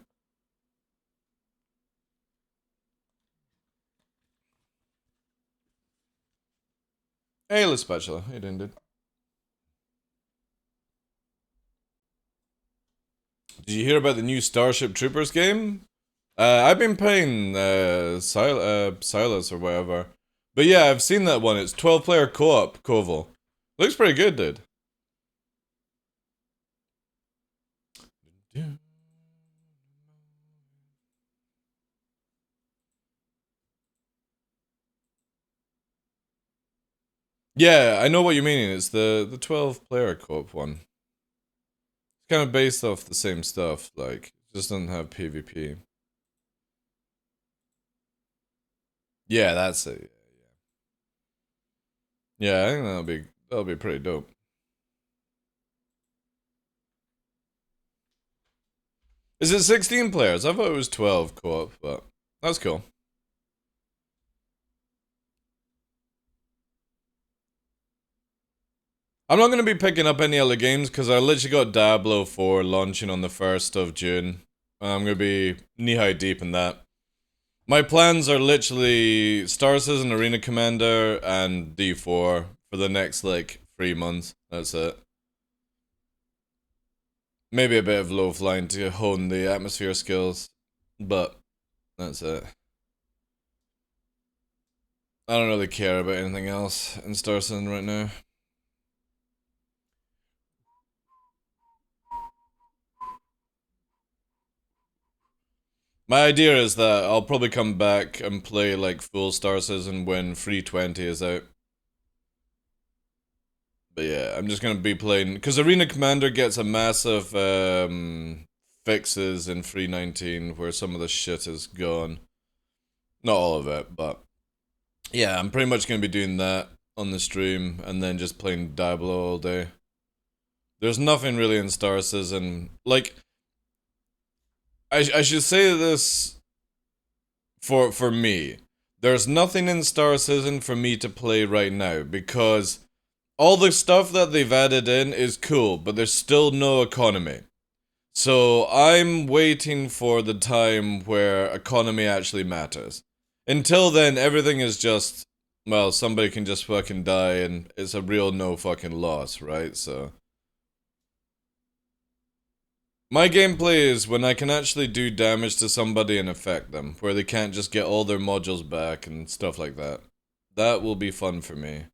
Hey, La Spatula. How you doing, dude? Did you hear about the new Starship Troopers game? I've been playing Silas or whatever. But yeah, I've seen that one. It's 12-player co-op, Koval. Looks pretty good, dude. Yeah, I know what you mean. It's the 12-player co-op one. It's kind of based off the same stuff, like, it just doesn't have PvP. Yeah, that's it. Yeah, I think that'll be pretty dope. Is it 16 players? I thought it was 12 co-op, but that's cool. I'm not going to be picking up any other games because I literally got Diablo 4 launching on the 1st of June. I'm going to be knee-high deep in that. My plans are literally Star Citizen, Arena Commander, and D4 for the next, like, 3 months. That's it. Maybe a bit of low flying to hone the atmosphere skills, but that's it. I don't really care about anything else in Star Citizen right now. My idea is that I'll probably come back and play like full Star Citizen when 320 is out. But yeah, I'm just gonna be playing because Arena Commander gets a massive fixes in 319 where some of the shit is gone. Not all of it, but yeah, I'm pretty much gonna be doing that on the stream and then just playing Diablo all day. There's nothing really in Star Citizen. Like, I should say this for me. There's nothing in Star Citizen for me to play right now because all the stuff that they've added in is cool, but there's still no economy. So I'm waiting for the time where economy actually matters. Until then, everything is just, well, somebody can just fucking die and it's a real no fucking loss, right? So my gameplay is when I can actually do damage to somebody and affect them, where they can't just get all their modules back and stuff like that. That will be fun for me.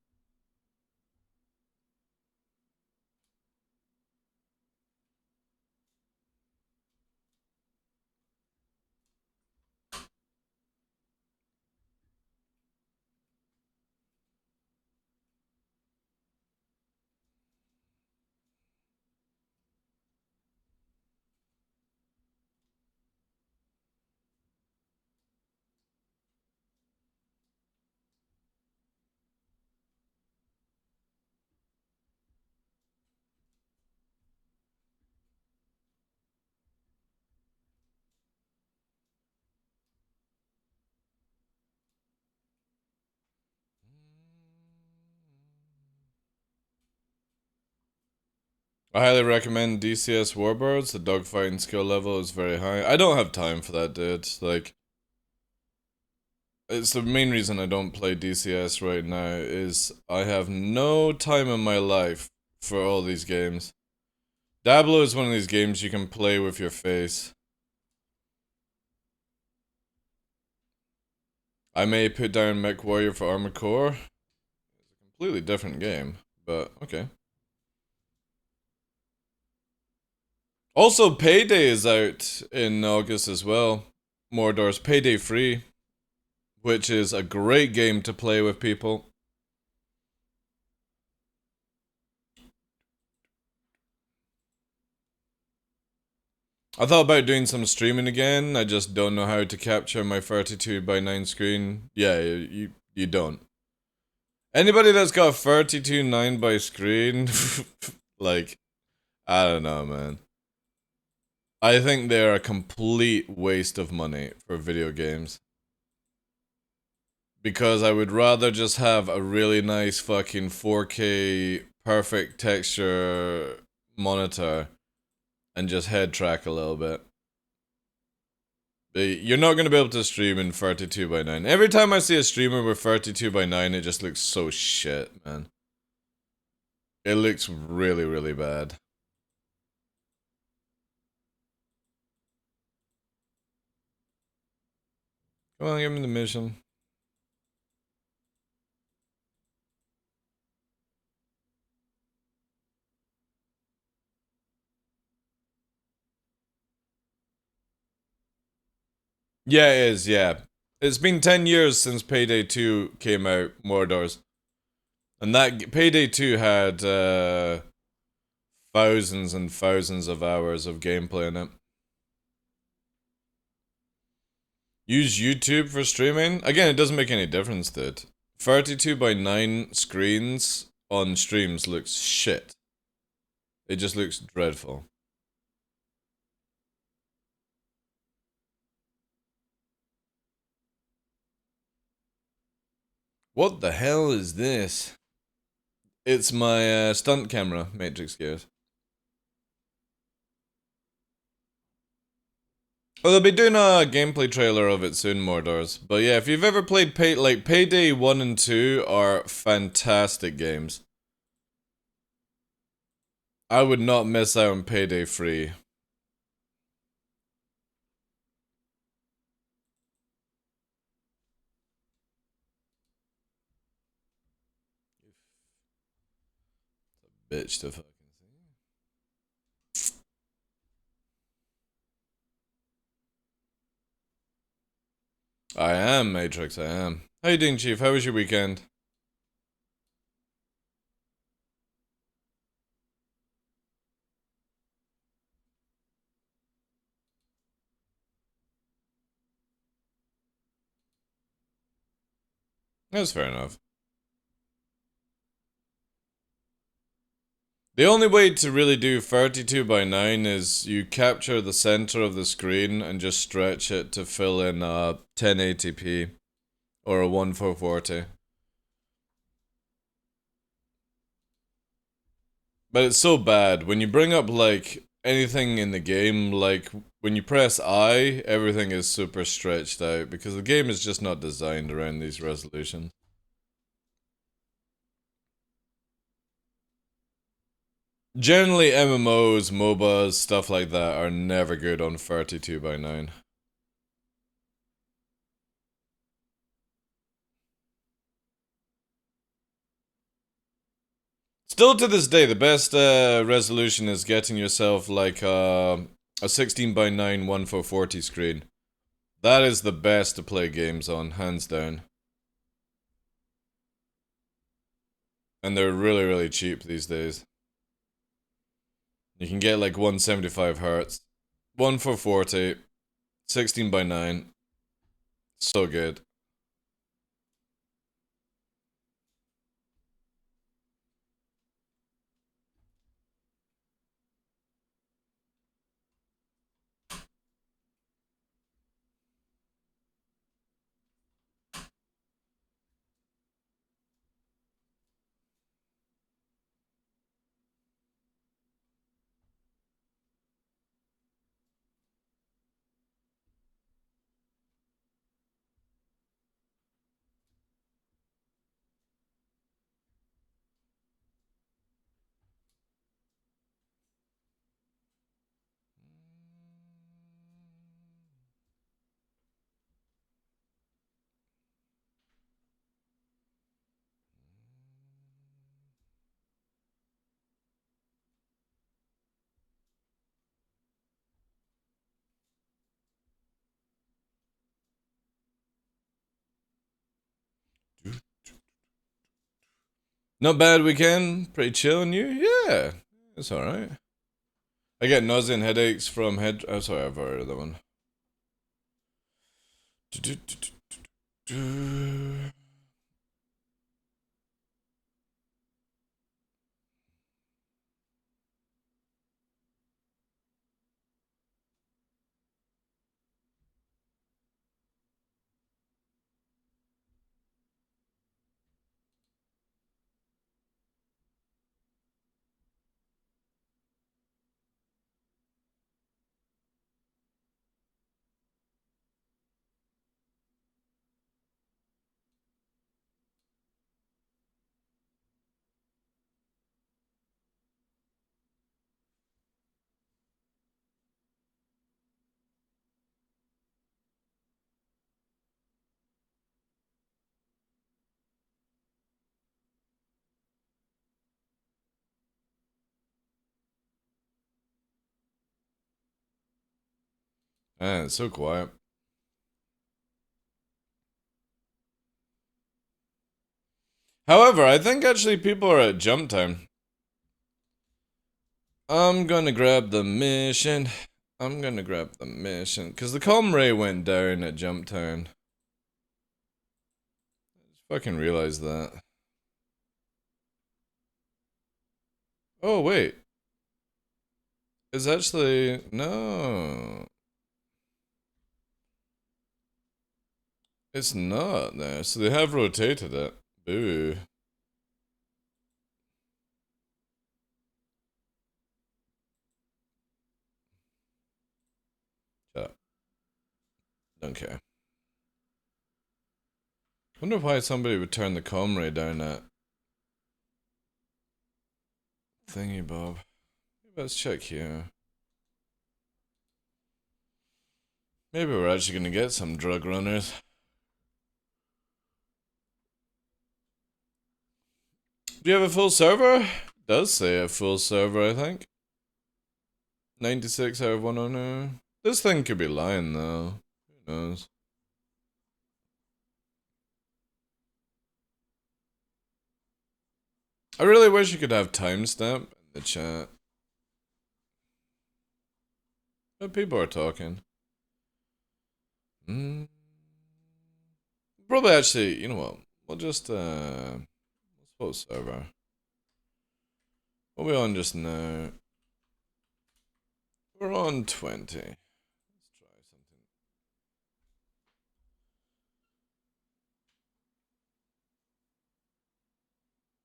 I highly recommend DCS Warbirds. The dogfighting skill level is very high. I don't have time for that, dude. Like, it's the main reason I don't play DCS right now is I have no time in my life for all these games. Diablo is one of these games you can play with your face. I may put down MechWarrior for Armored Core. It's a completely different game, but okay. Also, Payday is out in August as well. Mordor's Payday 3, which is a great game to play with people. I thought about doing some streaming again. I just don't know how to capture my 32:9 screen. Yeah, you don't. Anybody that's got a 32:9 by screen, like, I don't know, man. I think they're a complete waste of money for video games. Because I would rather just have a really nice fucking 4K perfect texture monitor and just head track a little bit. You're not going to be able to stream in 32:9. Every time I see a streamer with 32:9, it just looks so shit, man. It looks really, really bad. Come on, give me the mission. Yeah, it is, yeah. It's been 10 years since Payday 2 came out, Mordor's. And that Payday 2 had thousands and thousands of hours of gameplay in it. Use YouTube for streaming? Again, it doesn't make any difference, dude. 32:9 screens on streams looks shit. It just looks dreadful. What the hell is this? It's my stunt camera, Matrix Gears. Well, they'll be doing a gameplay trailer of it soon, Mordors. But yeah, if you've ever played Payday 1 and 2 are fantastic games. I would not miss out on Payday 3. Bitch to fucking see. I am, Matrix, I am. How you doing, Chief? How was your weekend? That's fair enough. The only way to really do 32:9 is you capture the center of the screen and just stretch it to fill in a 1080p or a 1440. But it's so bad when you bring up like anything in the game, like when you press I, everything is super stretched out because the game is just not designed around these resolutions. Generally, MMOs, MOBAs, stuff like that are never good on 32:9. Still to this day, the best resolution is getting yourself like a 16:9 1440 screen. That is the best to play games on, hands down. And they're really, really cheap these days. You can get like 175 hertz, 1440, 16:9. So good. Not bad weekend. Pretty chill, and you? Yeah, it's alright. I get nausea and headaches from head. Oh, sorry, I've already heard that one. Man, it's so quiet. However, I think actually people are at jump time. I'm gonna grab the mission. Because the calm ray went down at jump time. I just fucking realized that. Oh, wait. It's actually. No. It's not there. So they have rotated it. Boo. Shut up. Don't care. Wonder why somebody would turn the comm ray down at thingy bob. Let's check here. Maybe we're actually gonna get some drug runners. Do you have a full server? It does say a full server, I think. 96 out of 100. This thing could be lying though. Who knows? I really wish you could have timestamp in the chat. But people are talking. Probably actually, you know what? We'll just let's put server. What are we on just now? We're on 20. Let's try something.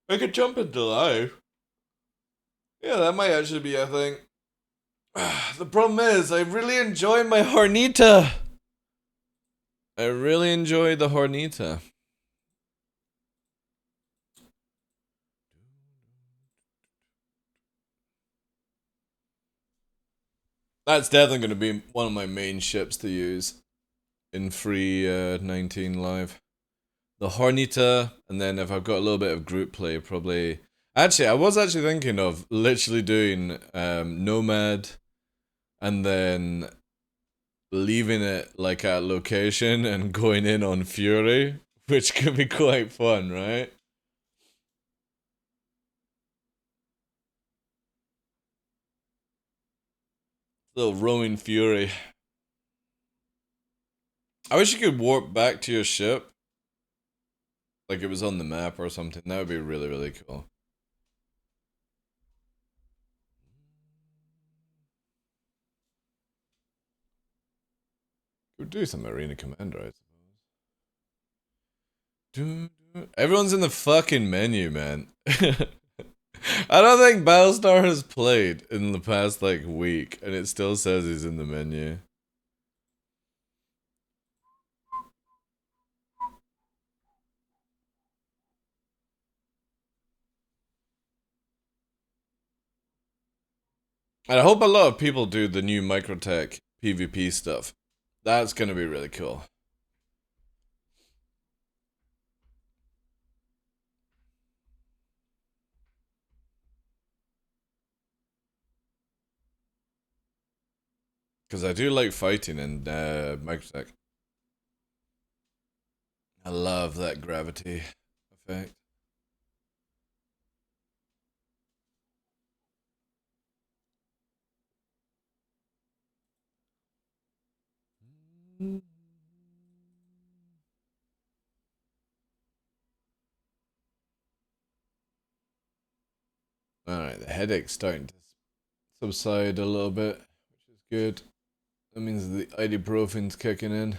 I could jump into live. Yeah, that might actually be a thing. The problem is, I really enjoy my Hornita. I really enjoy the Hornita. That's definitely going to be one of my main ships to use in free 19 live. The Hornita, and then if I've got a little bit of group play, probably. Actually, I was actually thinking of literally doing Nomad, and then leaving it like at location and going in on Fury, which could be quite fun, right? Little roaming Fury. I wish you could warp back to your ship. Like it was on the map or something. That would be really, really cool. Could do some Arena Commander, I suppose. Everyone's in the fucking menu, man. I don't think Battlestar has played in the past, like, week, and it still says he's in the menu. And I hope a lot of people do the new Microtech PvP stuff. That's gonna be really cool. Because I do like fighting in Microtech. I love that gravity effect. Alright, the headache's starting to subside a little bit, which is good. That means the ibuprofen's kicking in.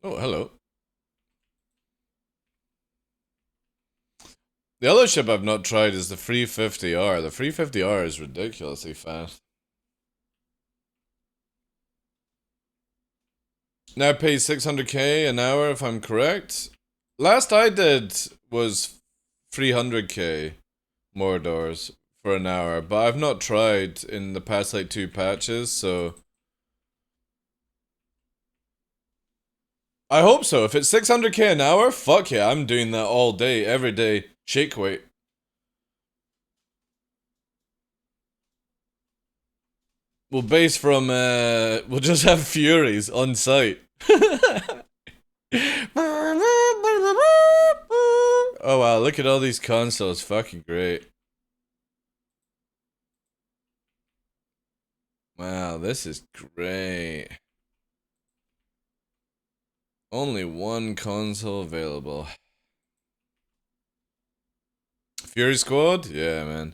Oh, hello. The other ship I've not tried is the 350R. The 350R is ridiculously fast. Now it pays 600k an hour if I'm correct. Last I did was 300k Mordors for an hour, but I've not tried in the past like 2 patches, so I hope so. If it's 600k an hour, fuck yeah, I'm doing that all day, every day. Shake weight. We'll base from, we'll just have Furies on site. Oh wow, look at all these consoles, fucking great. Wow, this is great. Only one console available. Fury Squad? Yeah, man.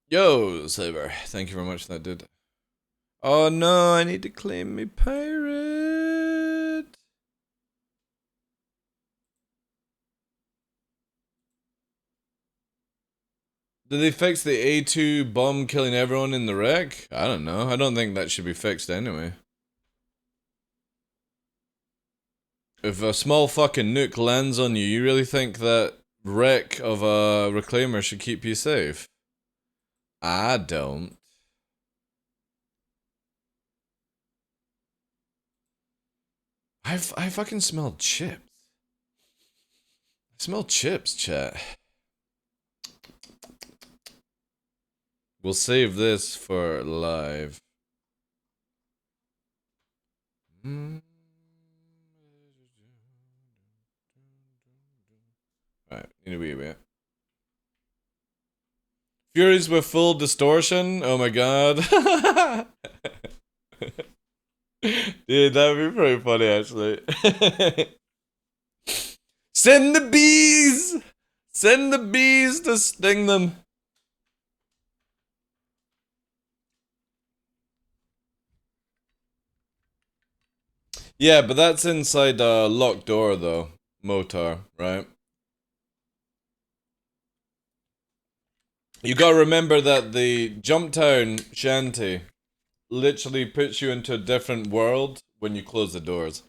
Yo, Saber. Thank you very much for that, dude. Oh no, I need to claim me pirate. Did they fix the A2 bomb killing everyone in the wreck? I don't know. I don't think that should be fixed anyway. If a small fucking nuke lands on you, you really think that wreck of a reclaimer should keep you safe? I don't. I fucking smell chips. I smell chips, chat. We'll save this for live. Alright, need a wee bit. Furies with full distortion? Oh my god. Dude, that would be pretty funny, actually. Send the bees! Send the bees to sting them. Yeah, but that's inside a locked door, though. Motor, right? You gotta remember that the Jumptown shanty literally puts you into a different world when you close the doors.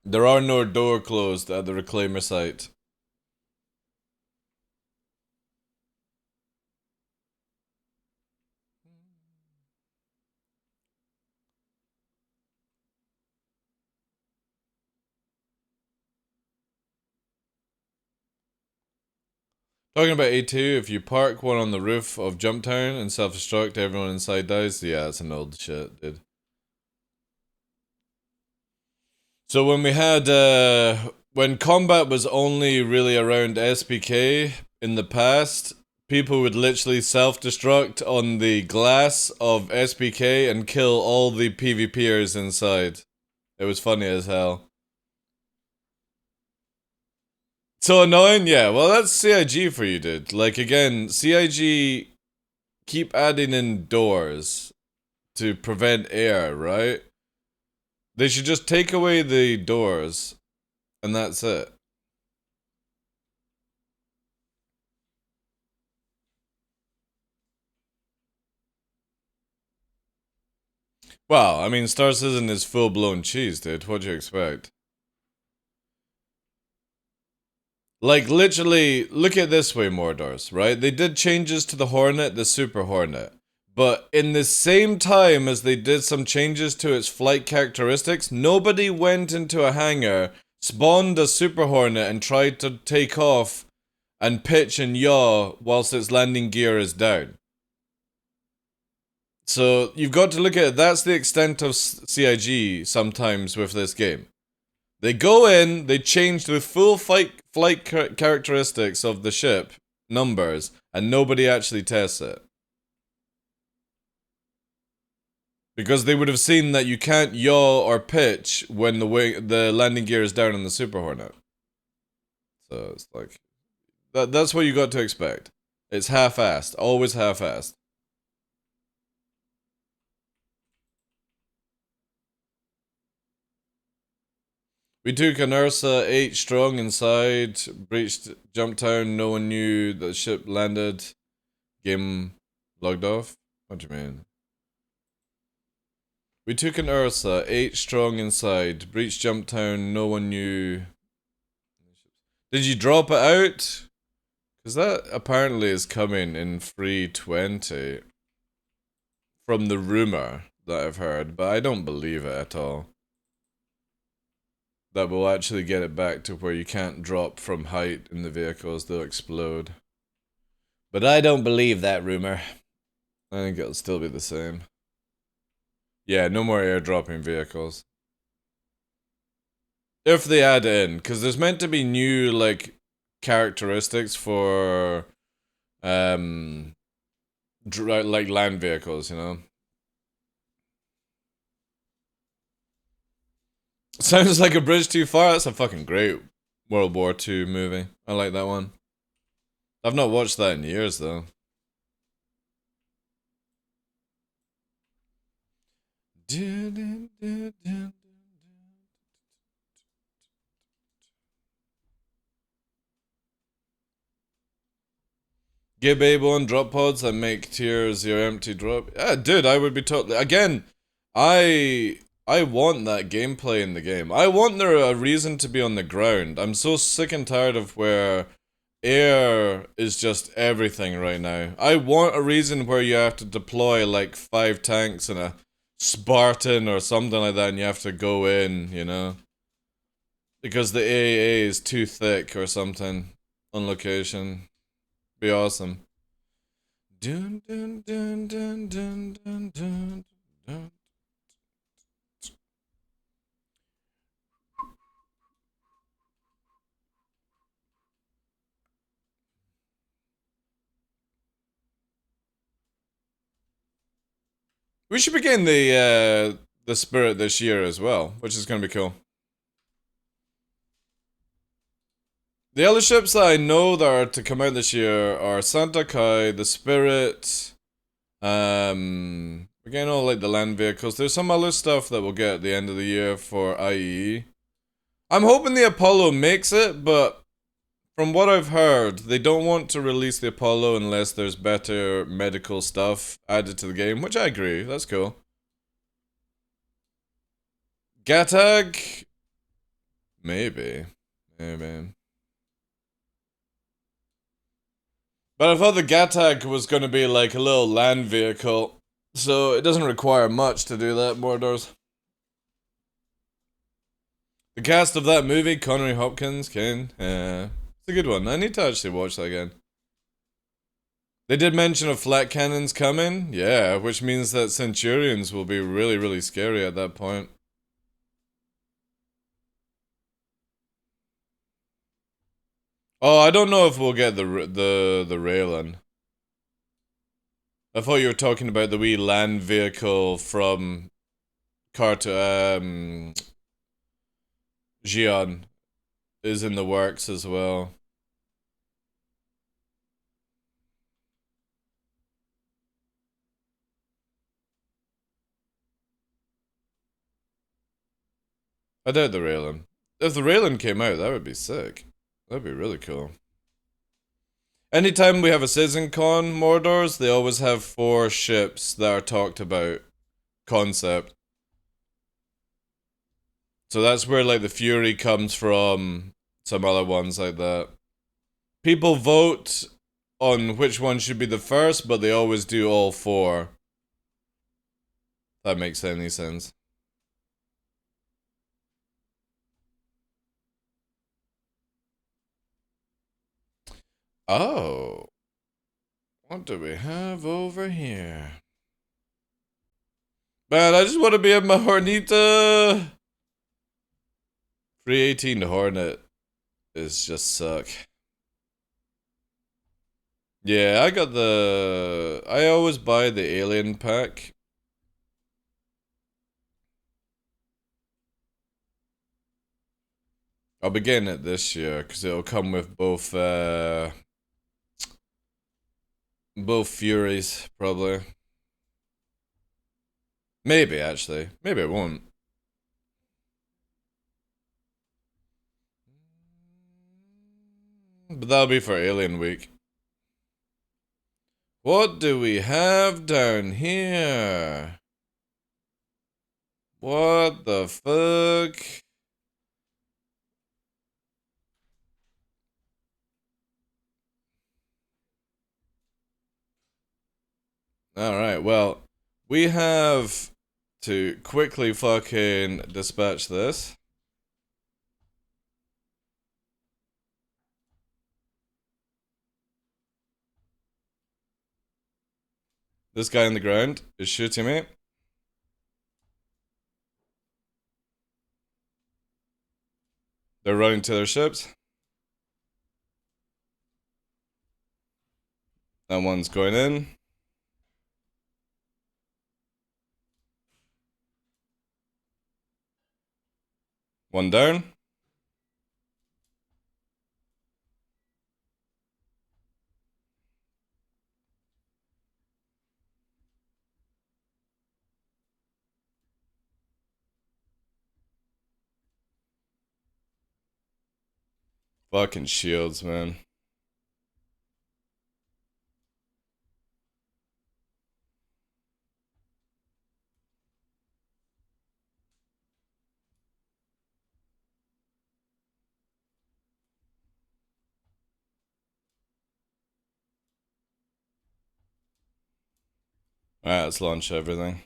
There are no door closed at the reclaimer site. Talking about A2, if you park one on the roof of Jumptown and self-destruct, everyone inside dies. Yeah, that's an old shit, dude. So when we had, when combat was only really around SPK in the past, people would literally self-destruct on the glass of SPK and kill all the PvPers inside. It was funny as hell. So annoying? Yeah, well that's CIG for you, dude. Like, again, CIG keep adding in doors to prevent air, right? They should just take away the doors, and that's it. Well, I mean, Star Citizen is full-blown cheese, dude. What'd you expect? Like, literally, look at it this way, Mordors, right? They did changes to the Hornet, the Super Hornet. But in the same time as they did some changes to its flight characteristics, nobody went into a hangar, spawned a Super Hornet, and tried to take off and pitch and yaw whilst its landing gear is down. So you've got to look at it. That's the extent of CIG sometimes with this game. They go in, they change the full flight characteristics of the ship, numbers, and nobody actually tests it. Because they would have seen that you can't yaw or pitch when the landing gear is down in the Super Hornet. So it's like that's what you got to expect. It's half-assed, always half-assed. We took an Ursa 8 strong inside, breached Jumptown, no one knew the ship landed. Game logged off? What do you mean? We took an Ursa 8 strong inside, breached Jumptown, no one knew. Did you drop it out? Because that apparently is coming in 320. From the rumor that I've heard, but I don't believe it at all. That will actually get it back to where you can't drop from height in the vehicles, they'll explode. But I don't believe that rumor. I think it'll still be the same. Yeah, no more airdropping vehicles. If they add in, because there's meant to be new, like, characteristics for, like, land vehicles, you know? Sounds like a bridge too far. That's a fucking great World War II movie. I like that one. I've not watched that in years, though. Give Able drop pods that make tiers your empty drop. Yeah, dude, I would be totally. Again, I want that gameplay in the game. I want there a reason to be on the ground. I'm so sick and tired of where air is just everything right now. I want a reason where you have to deploy like 5 tanks and a Spartan or something like that, and you have to go in, you know? Because the AAA is too thick or something on location. Be awesome. Dun, dun, dun, dun, dun, dun, dun, dun. We should be getting the Spirit this year as well, which is gonna be cool. The other ships that I know that are to come out this year are Santa Kai, the Spirit, we're getting all like the land vehicles. There's some other stuff that we'll get at the end of the year for IE. I'm hoping the Apollo makes it, but from what I've heard, they don't want to release the Apollo unless there's better medical stuff added to the game, which I agree, that's cool. Gatag? Maybe. But I thought the Gatag was going to be like a little land vehicle, so it doesn't require much to do that, Mordors. The cast of that movie, Connery Hopkins, Kane, it's a good one. I need to actually watch that again. They did mention of flat cannons coming, yeah, which means that Centurions will be really, really scary at that point. Oh, I don't know if we'll get the Raylan. I thought you were talking about the wee land vehicle from Gion is in the works as well. I doubt the Raylan. If the Raylan came out, that would be sick. That'd be really cool. Anytime we have a Citizen Con Mordors, they always have 4 ships that are talked about. Concept. So that's where like the Fury comes from, some other ones like that. People vote on which one should be the first, but they always do all 4. If that makes any sense. Oh. What do we have over here? Man, I just want to be a Hornita. 318 Hornet is just suck. Yeah, I got the... I always buy the alien pack. I'll be getting it this year, because it'll come with both Furies, probably. Maybe, actually. Maybe it won't. But that'll be for Alien Week. What do we have down here? What the fuck? Alright, well, we have to quickly fucking dispatch this. This guy on the ground is shooting me. They're running to their ships. That one's going in. One down. Fucking shields, man. Alright, let's launch everything.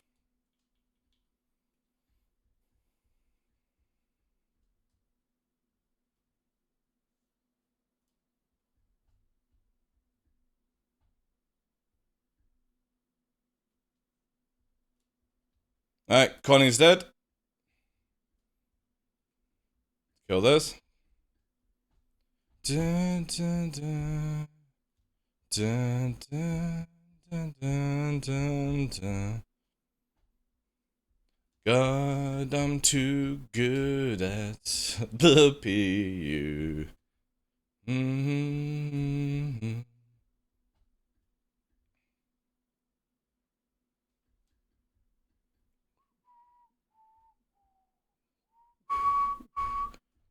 Alright, Connie's dead. Kill this. Dun, dun, dun. Dun, dun, dun, dun, dun, dun. God, I'm too good at the PU. Mm-hmm.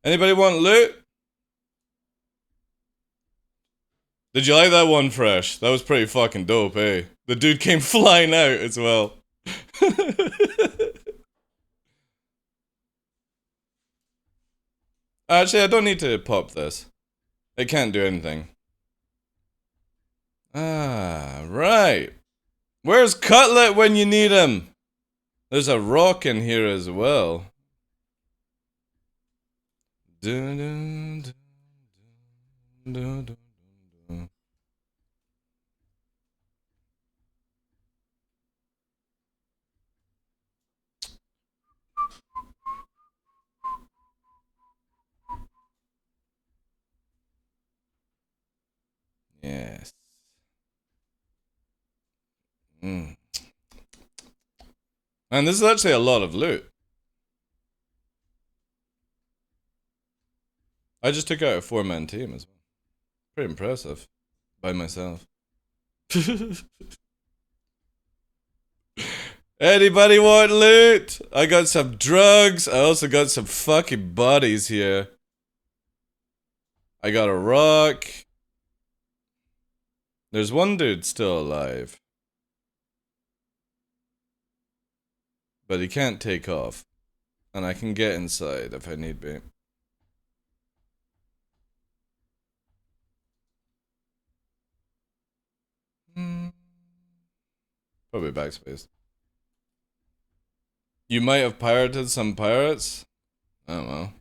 Anybody want loot? Did you like that one, Fresh? That was pretty fucking dope, eh? The dude came flying out as well. Actually, I don't need to pop this. It can't do anything. Ah, right. Where's Cutlet when you need him? There's a rock in here as well. Dun, dun, dun, dun, dun, dun. Yes. Mm. And this is actually a lot of loot. I just took out a 4-man team as well. Pretty impressive. By myself. Anybody want loot? I got some drugs. I also got some fucking bodies here. I got a rock. There's one dude still alive. But he can't take off. And I can get inside if I need be. Probably backspace. You might have pirated some pirates? I don't know.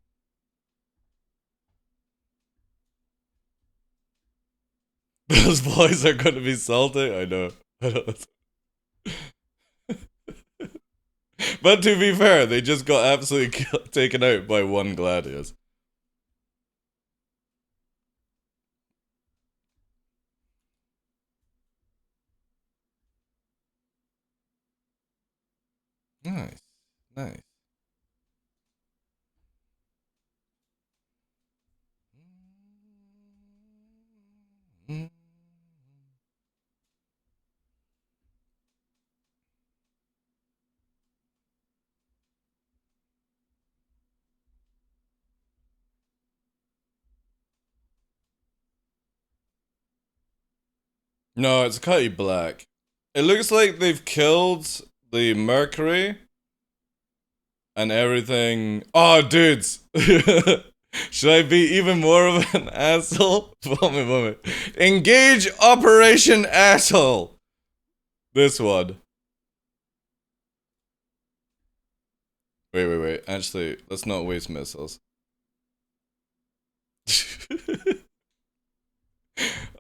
Those boys are gonna be salty? I know. But to be fair, they just got absolutely taken out by one Gladius. Nice. Nice. No, it's cutty black. It looks like they've killed the Mercury and everything. Oh, dudes. Should I be even more of an asshole? Vomit. Engage Operation Asshole. This one. Wait. Actually, let's not waste missiles.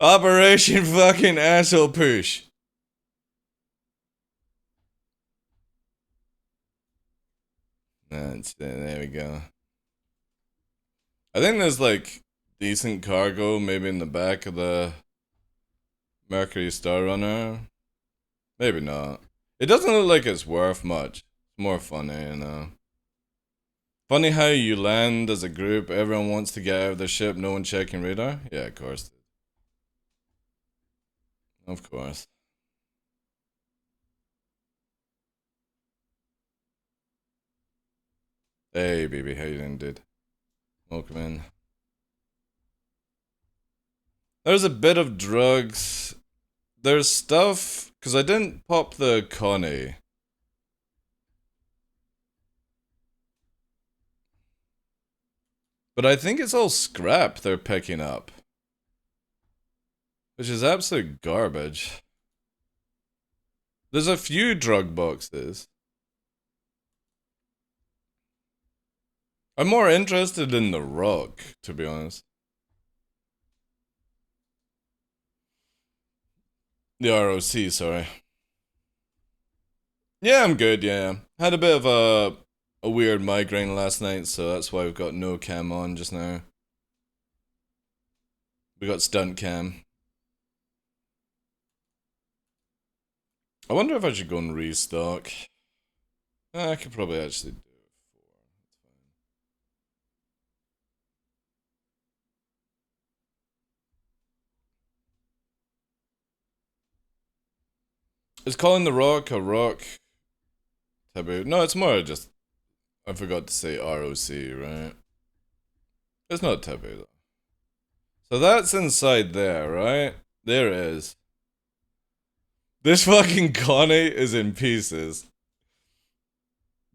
Operation fucking asshole push. There we go. I think there's like decent cargo maybe in the back of the Mercury Star Runner. Maybe not. It doesn't look like it's worth much. It's more funny, you know. Funny how you land as a group, everyone wants to get out of the ship, no one checking radar? Yeah, of course. Of course. Hey, baby, how you doing, dude? Welcome in. There's a bit of drugs. There's stuff, because I didn't pop the Connie. But I think it's all scrap they're picking up. Which is absolute garbage. There's a few drug boxes. I'm more interested in the rock, to be honest. The ROC, sorry. Yeah, I'm good, yeah. Had a bit of a weird migraine last night, so that's why we've got no cam on just now. We got stunt cam. I wonder if I should go and restock. I could probably actually do it. Is calling the rock a rock taboo? No, it's more just I forgot to say ROC, right? It's not taboo though. So that's inside there, right? There it is. This fucking Connie is in pieces.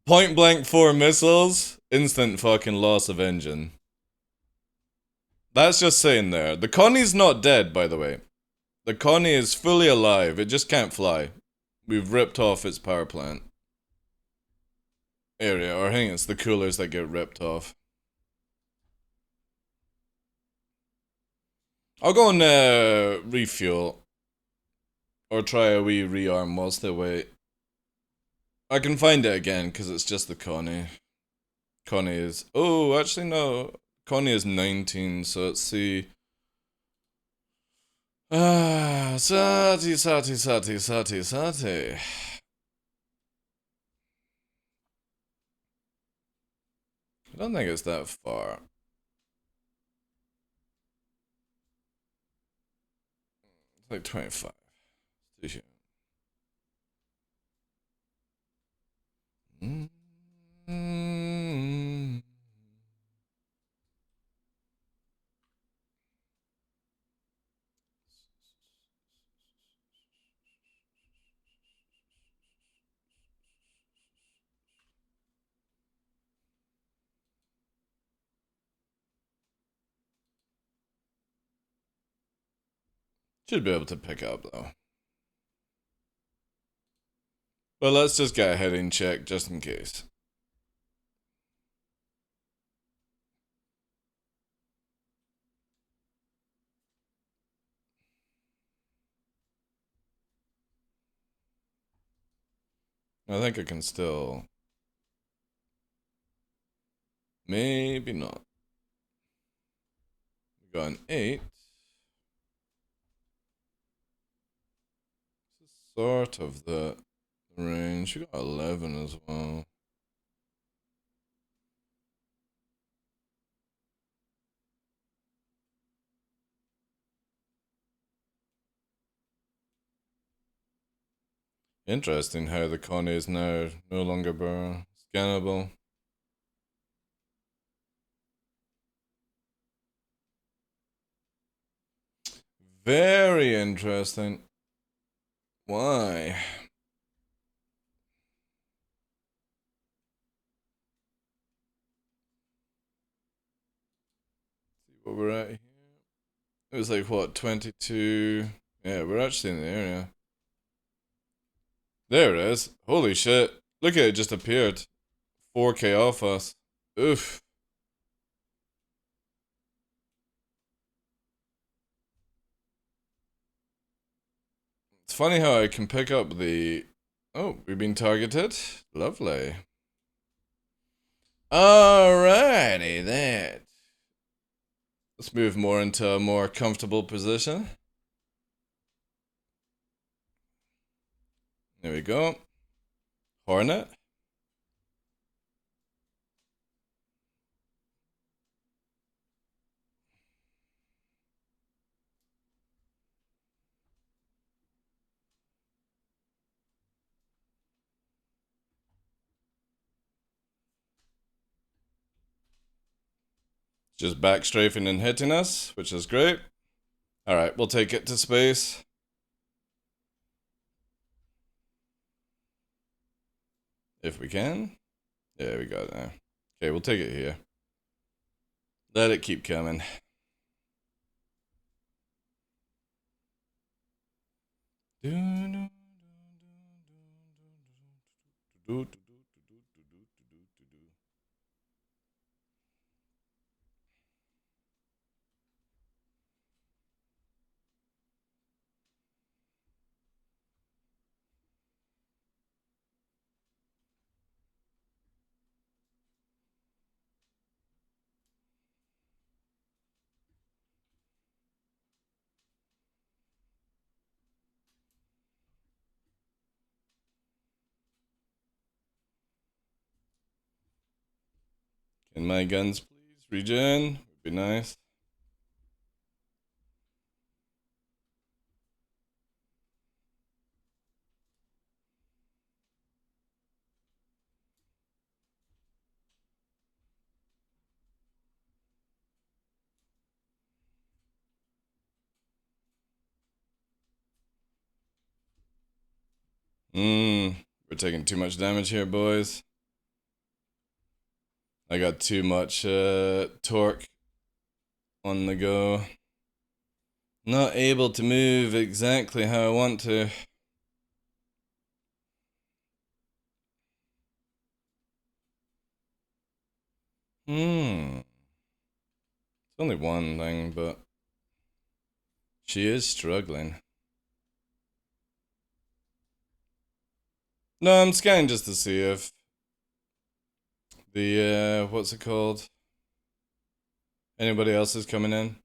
Point blank 4 missiles, instant fucking loss of engine. That's just saying there. The Connie's not dead, by the way. The Connie is fully alive, it just can't fly. We've ripped off its power plant area, or I think it's the coolers that get ripped off. I'll go and refuel. Or try a wee rearm whilst I wait. I can find it again, because it's just the Connie. Connie is... Oh, actually no. Connie is 19, so let's see. Sati. I don't think it's that far. It's like 25. Should be able to pick up though. But let's just get a heading check just in case. I think I can still Maybe not. We got an 8. This is sort of the range. You got 11 as well. Interesting how the con is now no longer scannable. Very interesting. Why? See what we're at here. It was like what, 22? Yeah, we're actually in the area. There it is. Holy shit. Look at it, just appeared. 4K off us. Oof. It's funny how I can pick up the... Oh, we've been targeted. Lovely. Alrighty then. Let's move more into a more comfortable position. There we go. Hornet. Just backstrafing and hitting us, which is great. Alright, we'll take it to space. If we can. Yeah, we got it now. Okay, we'll take it here. Let it keep coming. Can my guns please regen? Would be nice. We're taking too much damage here, boys. I got too much torque on the go. Not able to move exactly how I want to. It's only one thing, but she is struggling. No, I'm scanning just to see if the, what's it called? Anybody else is coming in?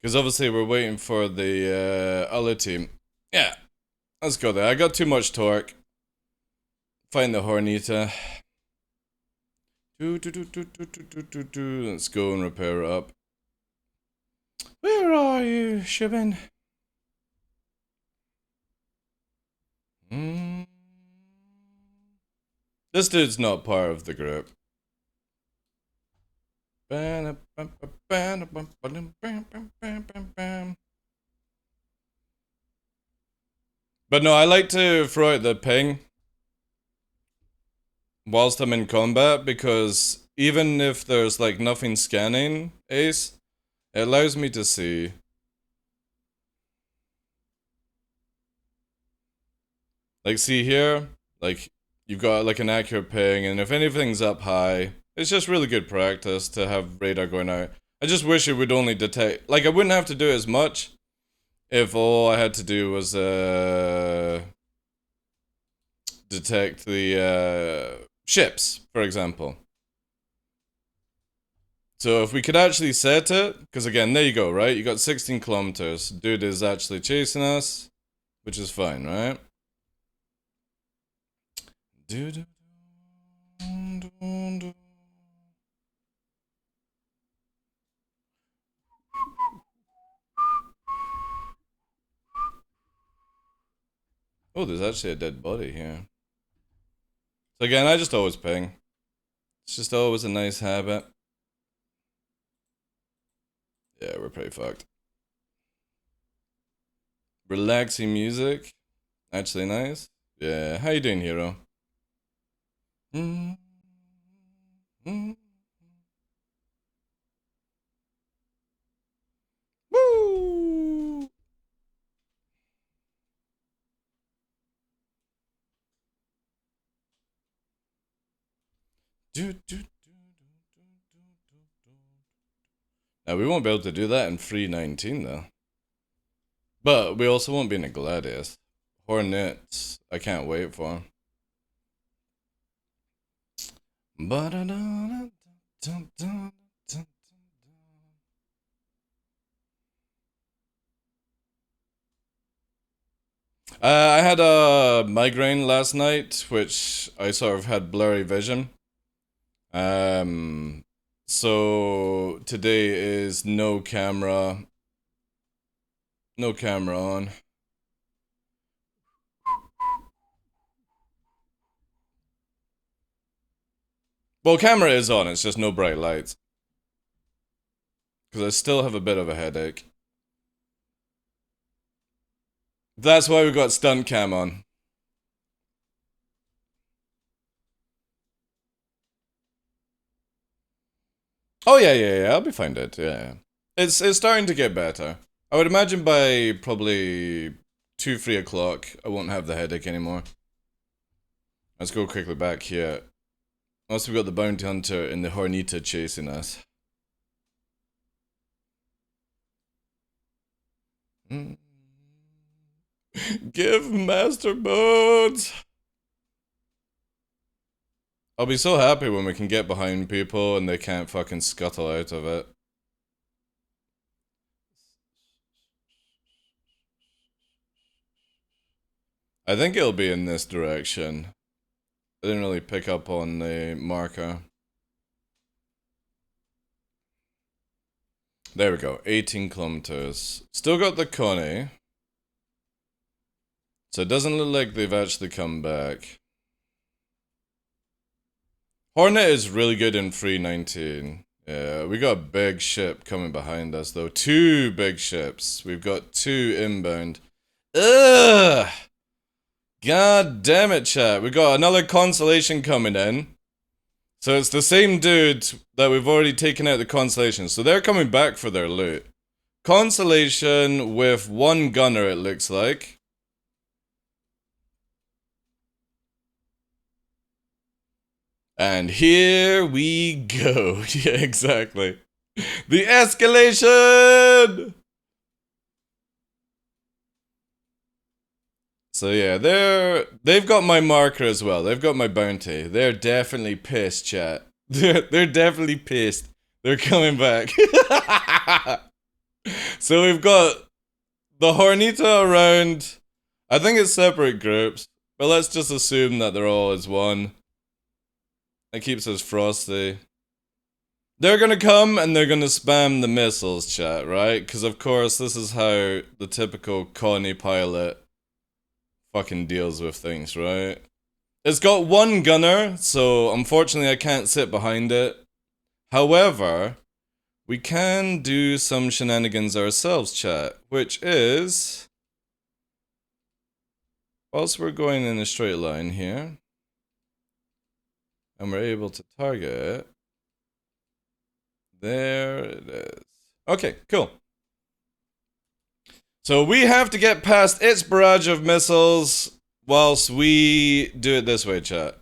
Because obviously we're waiting for the other team. Yeah, let's go there. I got too much torque. Find the Hornita. Let's go and repair it up. Where are you, Shibin? This dude's not part of the group. But no, I like to throw out the ping whilst I'm in combat, because even if there's like nothing scanning Ace, it allows me to see. Like, see here? Like, you've got like an accurate ping, and if anything's up high, It's just really good practice to have radar going out. I just wish it would only detect... Like, I wouldn't have to do it as much if all I had to do was, detect the, ships, for example. So if we could actually set it... Because again, there you go, right? You got 16 kilometers. Dude is actually chasing us, which is fine, right? Dude... Oh, there's actually a dead body here. So again, I just always ping. It's just always a nice habit. Yeah, we're pretty fucked. Relaxing music. Actually nice. Yeah, how you doing, hero? Woo! Now, we won't be able to do that in 319, though. But we also won't be in a Gladius. Hornets, I can't wait for. I had a migraine last night, which I sort of had blurry vision. So today is no camera. No camera on. Well, camera is on, it's just no bright lights. Because I still have a bit of a headache. That's why we got stunt cam on. Oh yeah, I'll be fine, dude. Yeah. It's starting to get better. I would imagine by probably 2, 3 o'clock, I won't have the headache anymore. Let's go quickly back here. Also, we got the bounty hunter and the Hornita chasing us. Give master modes! I'll be so happy when we can get behind people and they can't fucking scuttle out of it. I think it'll be in this direction. I didn't really pick up on the marker. There we go, 18 kilometers. Still got the Connie. So it doesn't look like they've actually come back. Hornet is really good in 319. Yeah, we got a big ship coming behind us though. 2 big ships. We've got 2 inbound. Ugh! God damn it, chat. We got another Constellation coming in. So it's the same dude that we've already taken out the Constellation. So they're coming back for their loot. Constellation with 1 gunner, it looks like. And here we go. Yeah, exactly. The escalation! So yeah, they've got my marker as well. They've got my bounty. They're definitely pissed, chat. They're definitely pissed. They're coming back. So we've got the Hornita around. I think it's separate groups, but let's just assume that they're all as one. That keeps us frosty. They're gonna come and they're gonna spam the missiles, chat, right? Because of course this is how the typical Connie pilot fucking deals with things, right? It's got 1 gunner, so unfortunately I can't sit behind it. However, we can do some shenanigans ourselves, chat, which is... Whilst we're going in a straight line here, and we're able to target it, there it is. Okay, cool. So we have to get past its barrage of missiles whilst we do it this way, chat.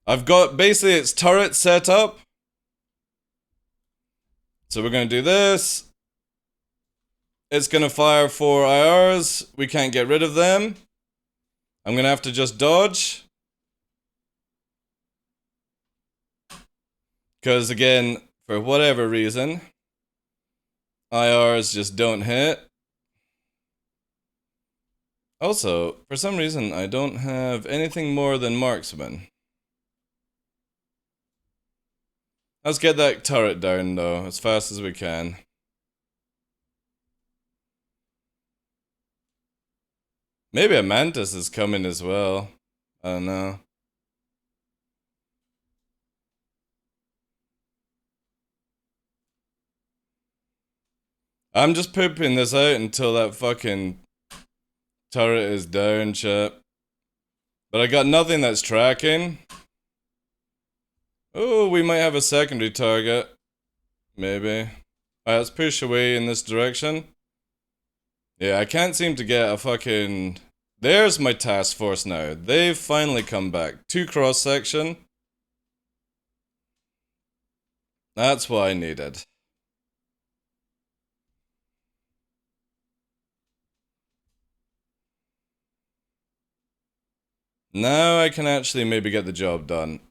I've got basically its turret set up. So we're gonna do this. It's gonna fire 4 IRs. We can't get rid of them. I'm gonna have to just dodge. Because again, for whatever reason, IRs just don't hit. Also, for some reason, I don't have anything more than marksman. Let's get that turret down though, as fast as we can. Maybe a mantis is coming as well. I don't know. I'm just pooping this out until that fucking turret is down, chat. But I got nothing that's tracking. Oh, we might have a secondary target. Maybe. Alright, let's push away in this direction. Yeah, I can't seem to get a fucking... There's my task force now. They've finally come back. 2 cross section. That's what I needed. Now I can actually maybe get the job done.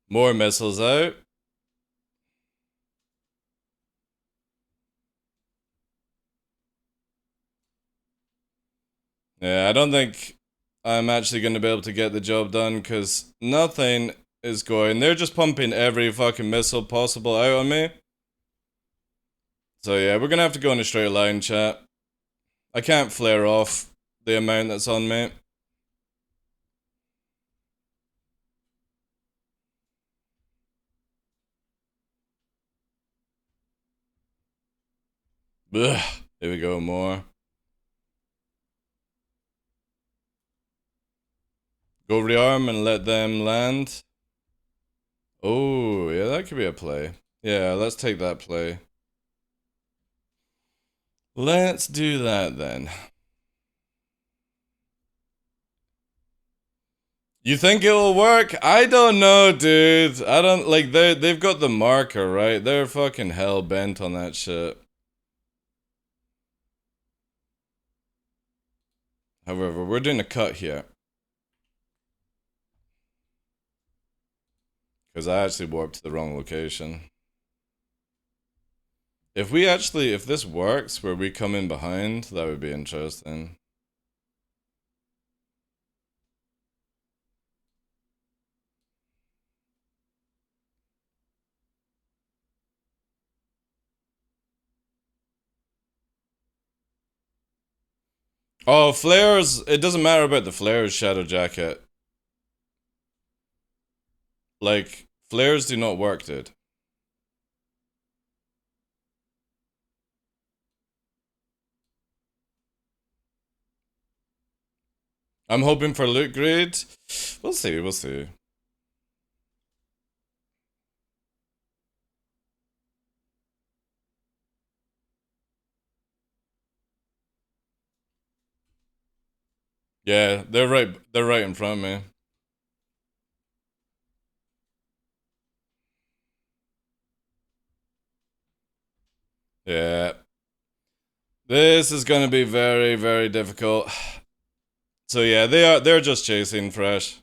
More missiles out. Yeah, I don't think I'm actually going to be able to get the job done because nothing is going. They're just pumping every fucking missile possible out on me. So yeah, we're going to have to go in a straight line, chat. I can't flare off the amount that's on me. Ugh, here we go, more. Go rearm and let them land. Oh, yeah, that could be a play. Yeah, let's take that play. Let's do that then. You think it'll work? I don't know, dude. I don't like they've got the marker, right? They're fucking hell bent on that shit. However, we're doing a cut here. Because I actually warped to the wrong location. If this works, where we come in behind, that would be interesting. Oh, flares, it doesn't matter about the flares, Shadow Jacket. Like, flares do not work, dude. I'm hoping for loot grade. We'll see, we'll see. Yeah, they're right in front of me. Yeah. This is gonna be very, very difficult. So yeah, they're just chasing fresh.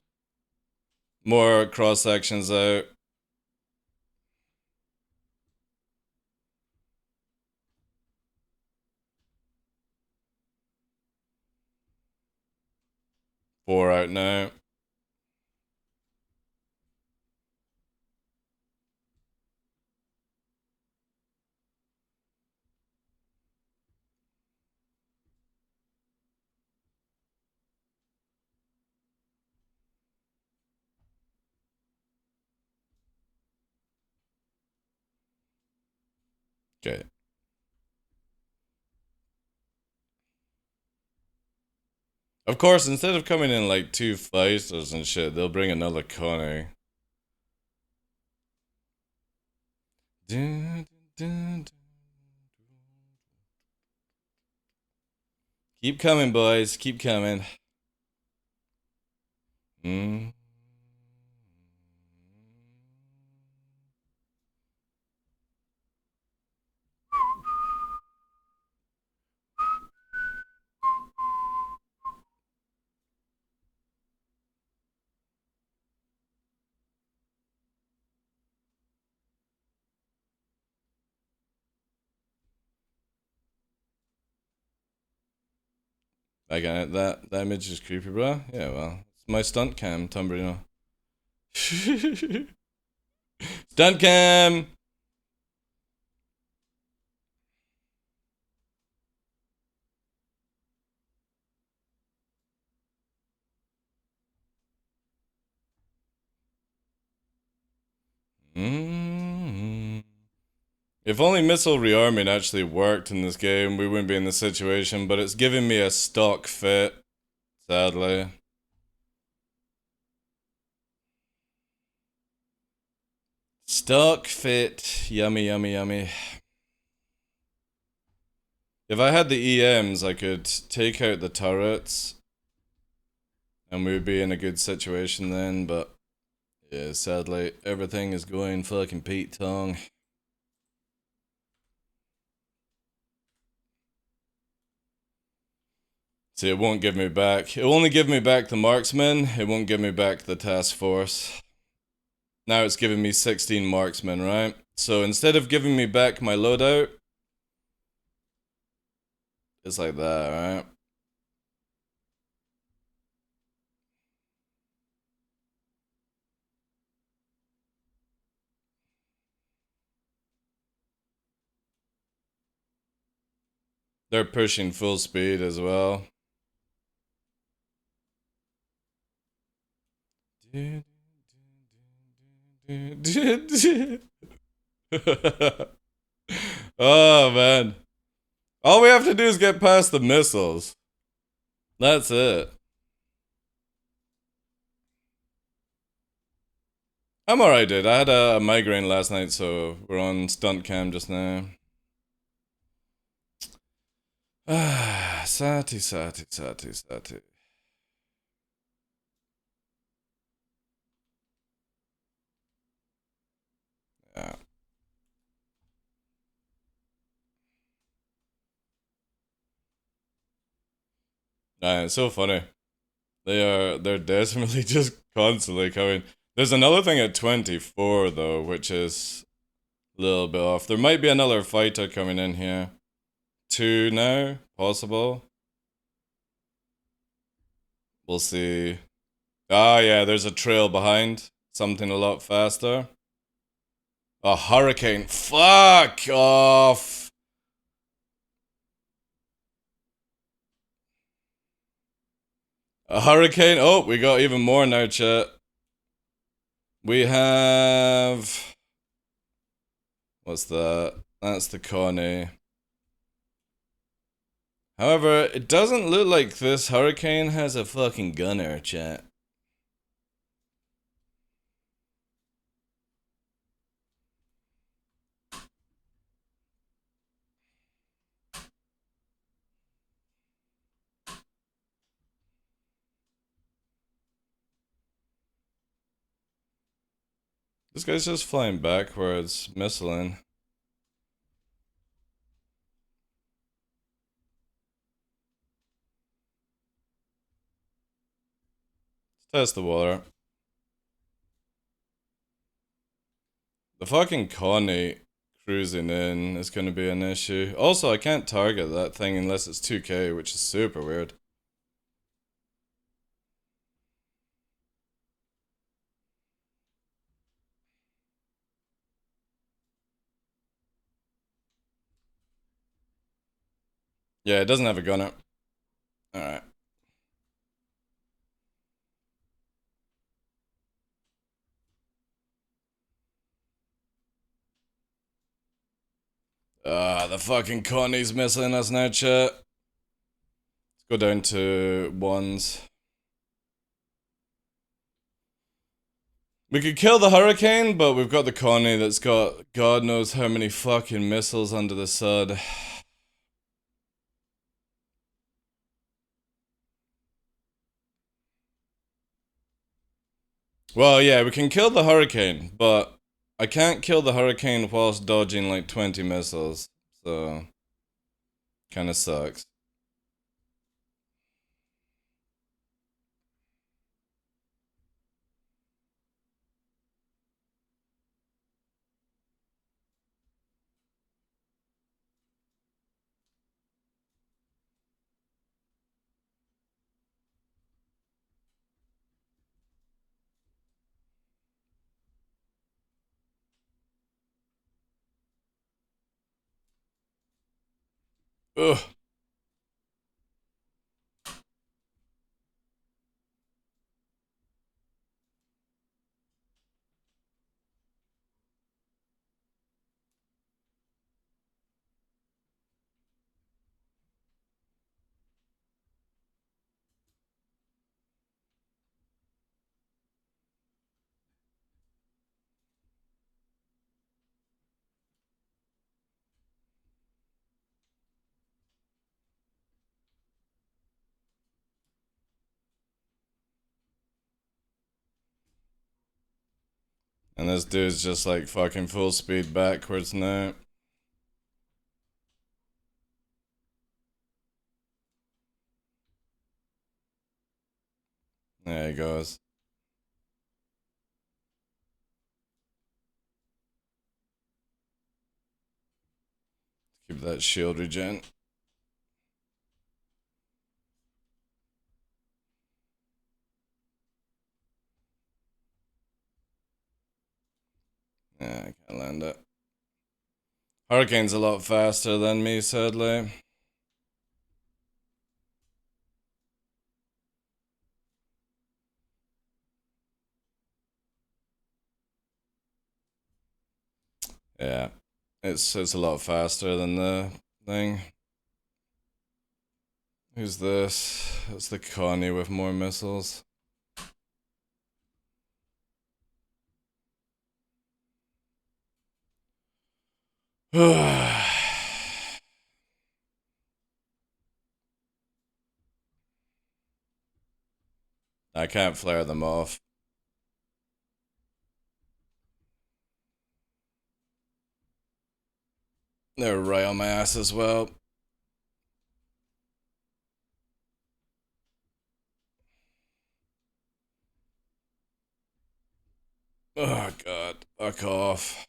More cross sections out. Four out now. Okay. Of course, instead of coming in like 2 fighters and shit, they'll bring another Connie. Keep coming, boys. Keep coming. Mm. I got it. That image is creepy, bro. Yeah, well, it's my stunt cam, Tumbrino. Stunt cam. Mm. If only missile rearming actually worked in this game, we wouldn't be in this situation. But it's giving me a stock fit, sadly. Stock fit. Yummy, yummy, yummy. If I had the EMs, I could take out the turrets. And we would be in a good situation then, but... yeah, sadly, everything is going fucking Pete Tong. See, it won't give me back. It will only give me back the marksman. It won't give me back the task force. Now it's giving me 16 marksmen, right? So instead of giving me back my loadout, it's like that, right? They're pushing full speed as well. Oh, man. All we have to do is get past the missiles. That's it. I'm alright, dude. I had a migraine last night, so we're on stunt cam just now. Ah, sati. Yeah. It's so funny. They're definitely just constantly coming. There's another thing at 24 though, which is a little bit off. There might be another fighter coming in here. 2 now, possible. We'll see. Ah, yeah, there's a trail behind. Something a lot faster. A hurricane. Fuck off. A hurricane. Oh, we got even more now, chat. We have... what's that? That's the Connie. However, it doesn't look like this hurricane has a fucking gunner, chat. This guy's just flying backwards, missiling. Let's test the water. The fucking Connie cruising in is gonna be an issue. Also, I can't target that thing unless it's 2K, which is super weird. Yeah, it doesn't have a gunner. Alright. The fucking Connie's missing us now, chat. Let's go down to 1s. We could kill the hurricane, but we've got the Connie that's got God knows how many fucking missiles under the sud. Well, yeah, we can kill the hurricane, but I can't kill the hurricane whilst dodging like 20 missiles. So, kinda sucks. Ugh. And this dude's just like fucking full speed backwards now. There he goes. Keep that shield regen. Yeah, I can't land it. Hurricane's a lot faster than me, sadly. Yeah, it's a lot faster than the thing. Who's this? It's the Connie with more missiles. I can't flare them off. They're right on my ass as well. Oh god, fuck off.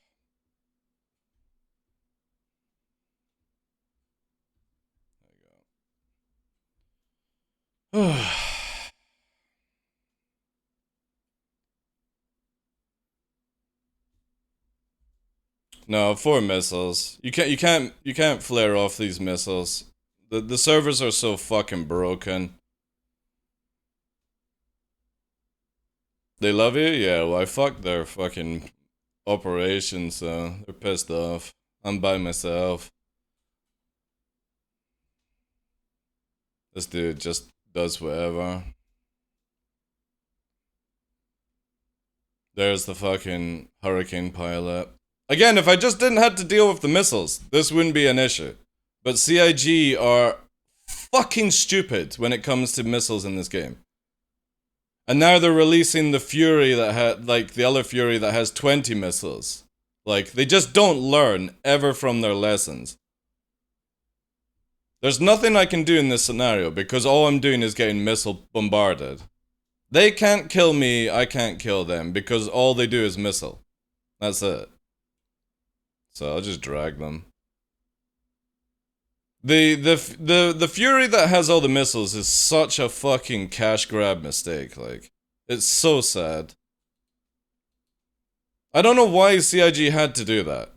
There you go. No, 4 missiles. You can't flare off these missiles. The servers are so fucking broken. They love you? Yeah, well I fucked their fucking operation, so they're pissed off. I'm by myself. This dude just does whatever. There's the fucking hurricane pilot. Again, if I just didn't have to deal with the missiles, this wouldn't be an issue. But CIG are fucking stupid when it comes to missiles in this game. And now they're releasing the Fury that had, like, the other Fury that has 20 missiles. Like, they just don't learn ever from their lessons. There's nothing I can do in this scenario because all I'm doing is getting missile bombarded. They can't kill me, I can't kill them because all they do is missile. That's it. So I'll just drag them. The Fury that has all the missiles is such a fucking cash grab mistake, like. It's so sad. I don't know why CIG had to do that.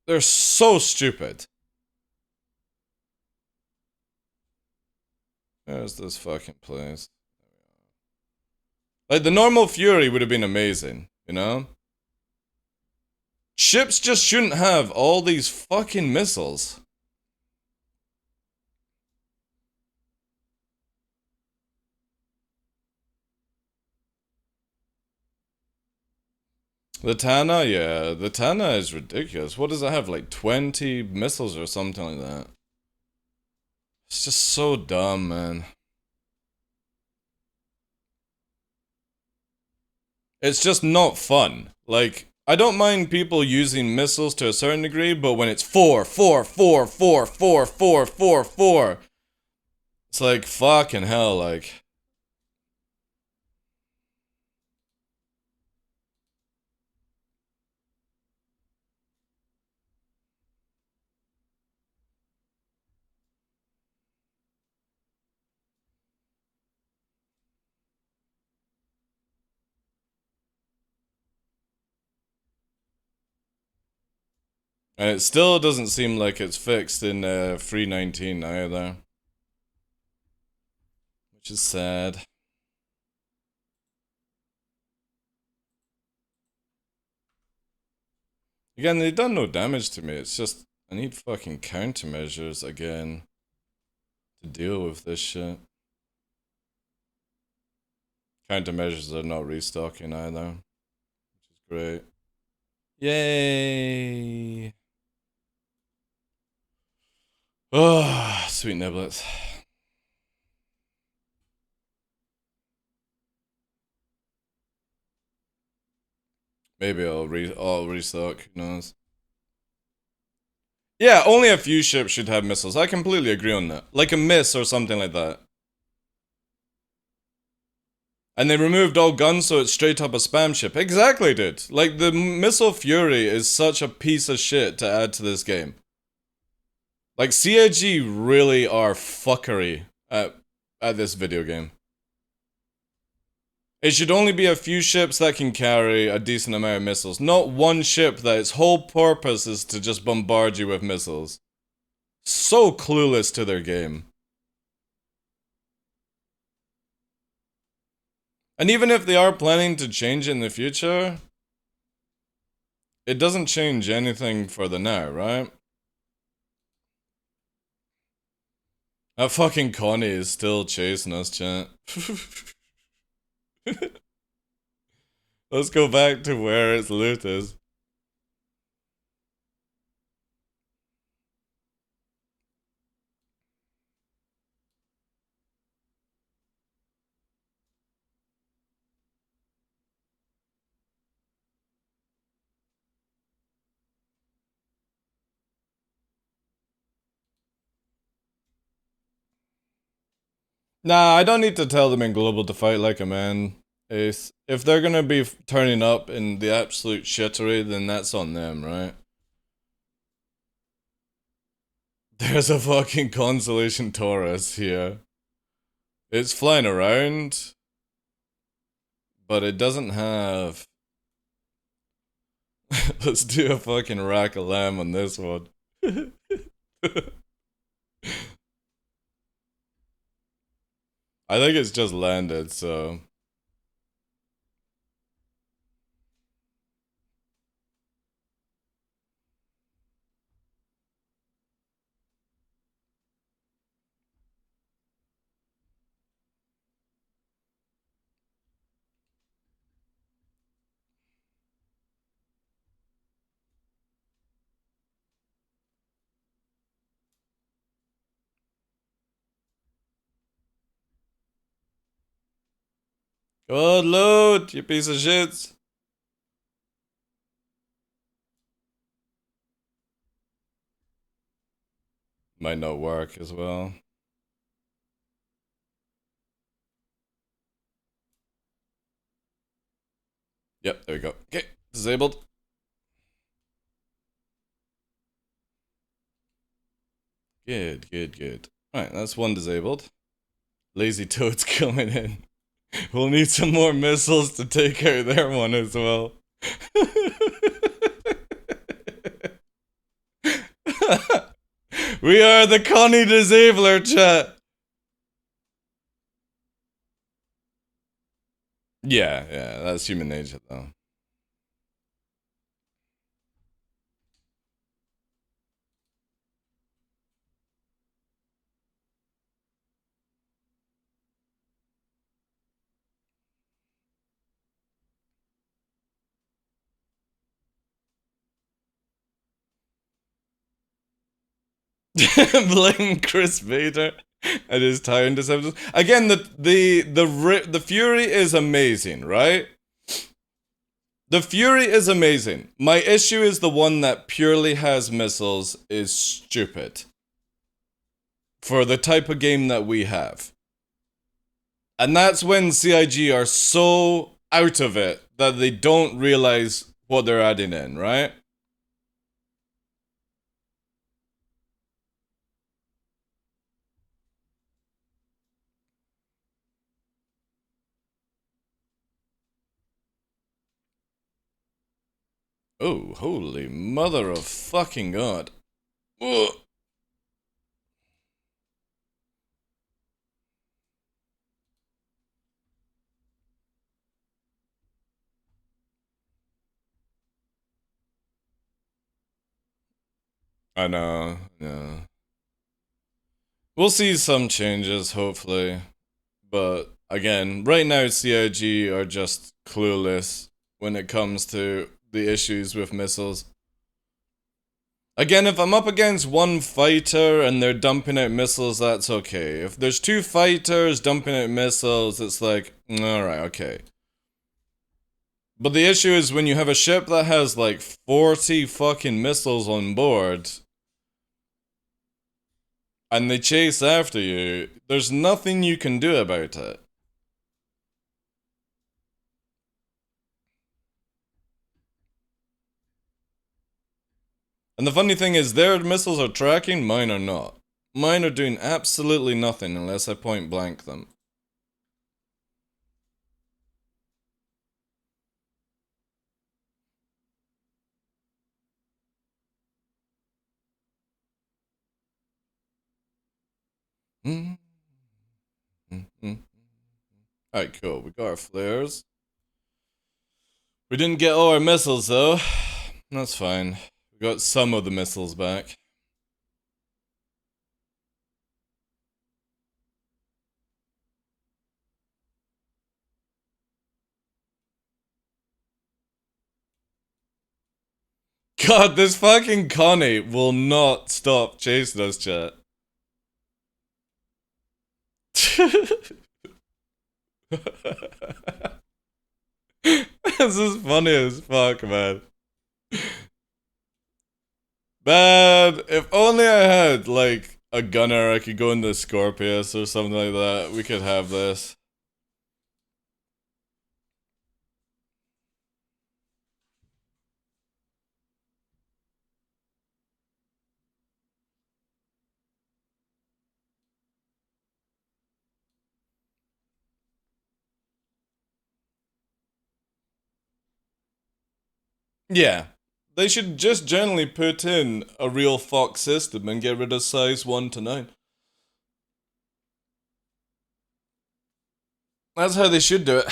They're so stupid. There's this fucking place. Like, the normal Fury would have been amazing, you know? Ships just shouldn't have all these fucking missiles. The Tana, yeah, the Tana is ridiculous. What does it have, like 20 missiles or something like that? It's just so dumb, man. It's just not fun. Like, I don't mind people using missiles to a certain degree, but when it's 4, 4, 4, 4, 4, 4, 4, 4, it's like, fucking hell, like. And it still doesn't seem like it's fixed in 3.19 either. Which is sad. Again, they've done no damage to me, it's just, I need fucking countermeasures again to deal with this shit. Countermeasures are not restocking either, which is great. Yay! Oh, sweet niblets. Maybe I'll restock, who knows. Yeah, only a few ships should have missiles. I completely agree on that. Like a miss or something like that. And they removed all guns, so it's straight up a spam ship. Exactly, dude. Like, the Missile Fury is such a piece of shit to add to this game. Like, CIG really are fuckery at this video game. It should only be a few ships that can carry a decent amount of missiles. Not one ship that its whole purpose is to just bombard you with missiles. So clueless to their game. And even if they are planning to change it in the future, it doesn't change anything for the now, right? That fucking Connie is still chasing us, chat. Let's go back to where its loot is. Nah, I don't need to tell them in global to fight like a man, Ace. If they're gonna be turning up in the absolute shittery, then that's on them, right? There's a fucking Constellation Taurus here. It's flying around, but it doesn't have... Let's do a fucking rack of lamb on this one. I think it's just landed, so... Good loot, you piece of shit. Might not work as well. Yep, there we go. Okay, disabled. Good, good, good. Alright, that's one disabled. Lazy Toad's coming in. We'll need some more missiles to take out their one as well. We are the Connie Disabler, chat. Yeah, that's human nature, though. Blame Chris Vader and his time deceptions. Again, the Fury is amazing, right? The Fury is amazing. My issue is the one that purely has missiles is stupid. For the type of game that we have. And that's when CIG are so out of it that they don't realize what they're adding in, right? Oh, holy mother of fucking God. Ugh. I know, yeah. We'll see some changes, hopefully. But again, right now CIG are just clueless when it comes to the issues with missiles. Again, if I'm up against one fighter and they're dumping out missiles, that's okay. If there's two fighters dumping out missiles, it's like, alright, okay. But the issue is when you have a ship that has like 40 fucking missiles on board and they chase after you, there's nothing you can do about it. And the funny thing is, their missiles are tracking, mine are not. Mine are doing absolutely nothing unless I point blank them. Alright, cool. We got our flares. We didn't get all our missiles though. That's fine. We got some of the missiles back. God, this fucking Connie will not stop chasing us, chat. This is funny as fuck, man. Man, if only I had, like, a gunner I could go into Scorpius or something like that, we could have this. Yeah. They should just generally put in a real Fox system and get rid of size 1 to 9. That's how they should do it.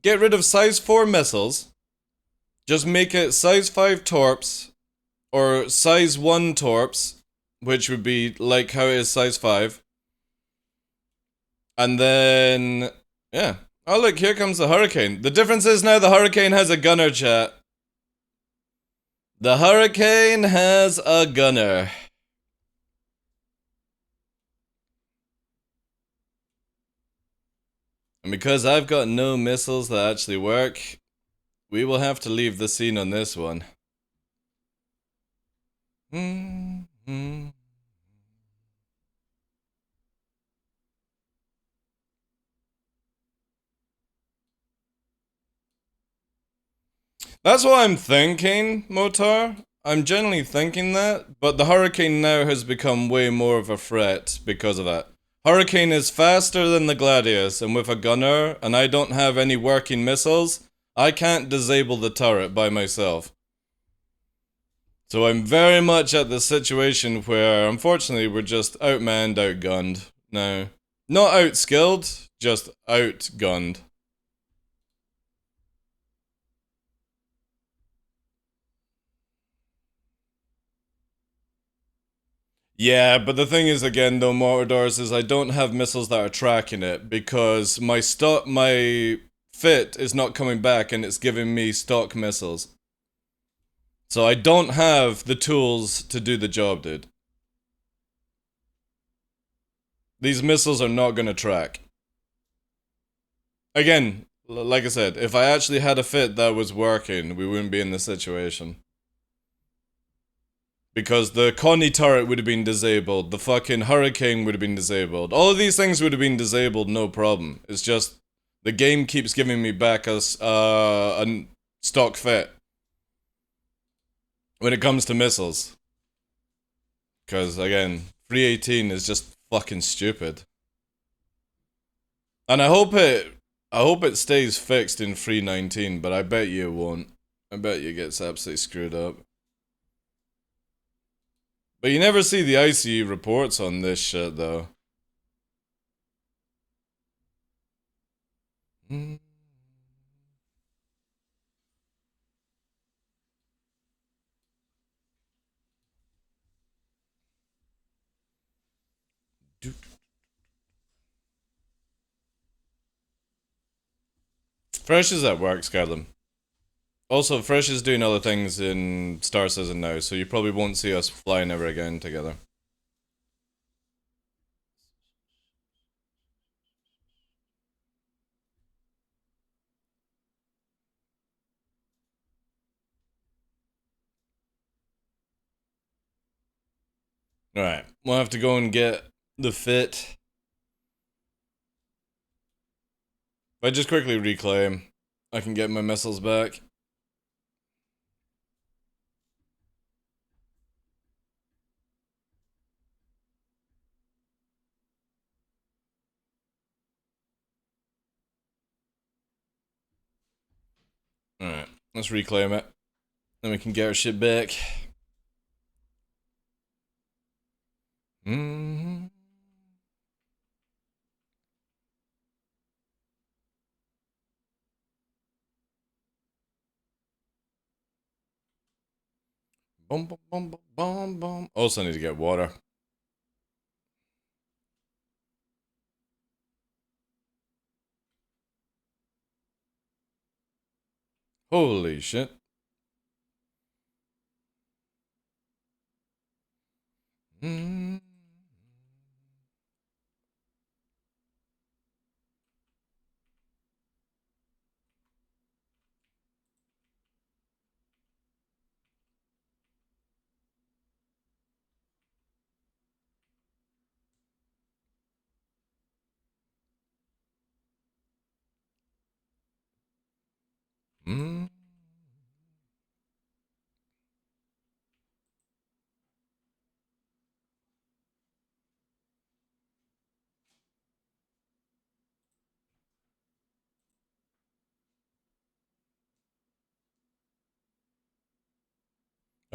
Get rid of size 4 missiles. Just make it size 5 torps. Or size 1 torps. Which would be like how it is size 5. And then... yeah. Oh look, here comes the Hurricane. The difference is now the Hurricane has a gunner, chat. The Hurricane has a gunner. And because I've got no missiles that actually work, we will have to leave the scene on this one. That's what I'm thinking, Motar. I'm generally thinking that, but the Hurricane now has become way more of a threat because of that. Hurricane is faster than the Gladius, and with a gunner, and I don't have any working missiles, I can't disable the turret by myself. So I'm very much at the situation where, unfortunately, we're just outmanned, outgunned now. Not outskilled, just outgunned. Yeah, but the thing is, again, though, Mortars, is I don't have missiles that are tracking it because my fit is not coming back and it's giving me stock missiles. So I don't have the tools to do the job, dude. These missiles are not gonna track. Again, Like I said, if I actually had a fit that was working, we wouldn't be in this situation. Because the Connie turret would have been disabled, the fucking Hurricane would have been disabled. All of these things would have been disabled, no problem. It's just the game keeps giving me back a stock fit when it comes to missiles. Because again, 318 is just fucking stupid. And I hope it stays fixed in 319, but I bet you it won't. I bet you it gets absolutely screwed up. But you never see the ICE reports on this shit, though. Fresh is at work, Skyrim. Also, Fresh is doing other things in Star Citizen now, so you probably won't see us flying ever again together. Alright, we'll have to go and get the fit. If I just quickly reclaim, I can get my missiles back. Alright, let's reclaim it. Then we can get our shit back. Mm-hmm. Boom, boom, boom, boom, boom, boom. Also need to get water. Holy shit. Mm. Mm.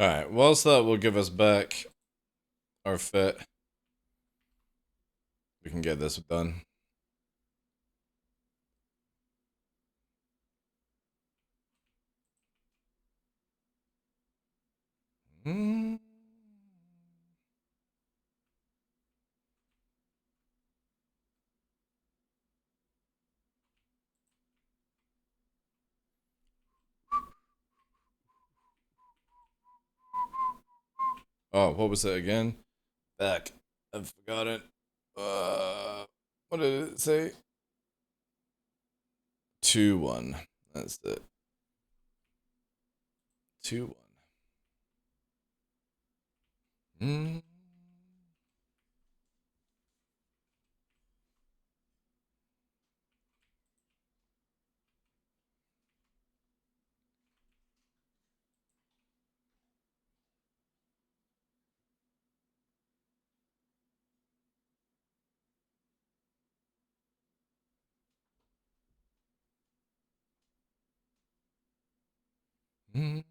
Alright, whilst that will give us back our fit, we can get this done. Mm. Oh, what was it again? Back. I forgot it. What did it say? 2-1. That's it. 2-1. Mm. Mm.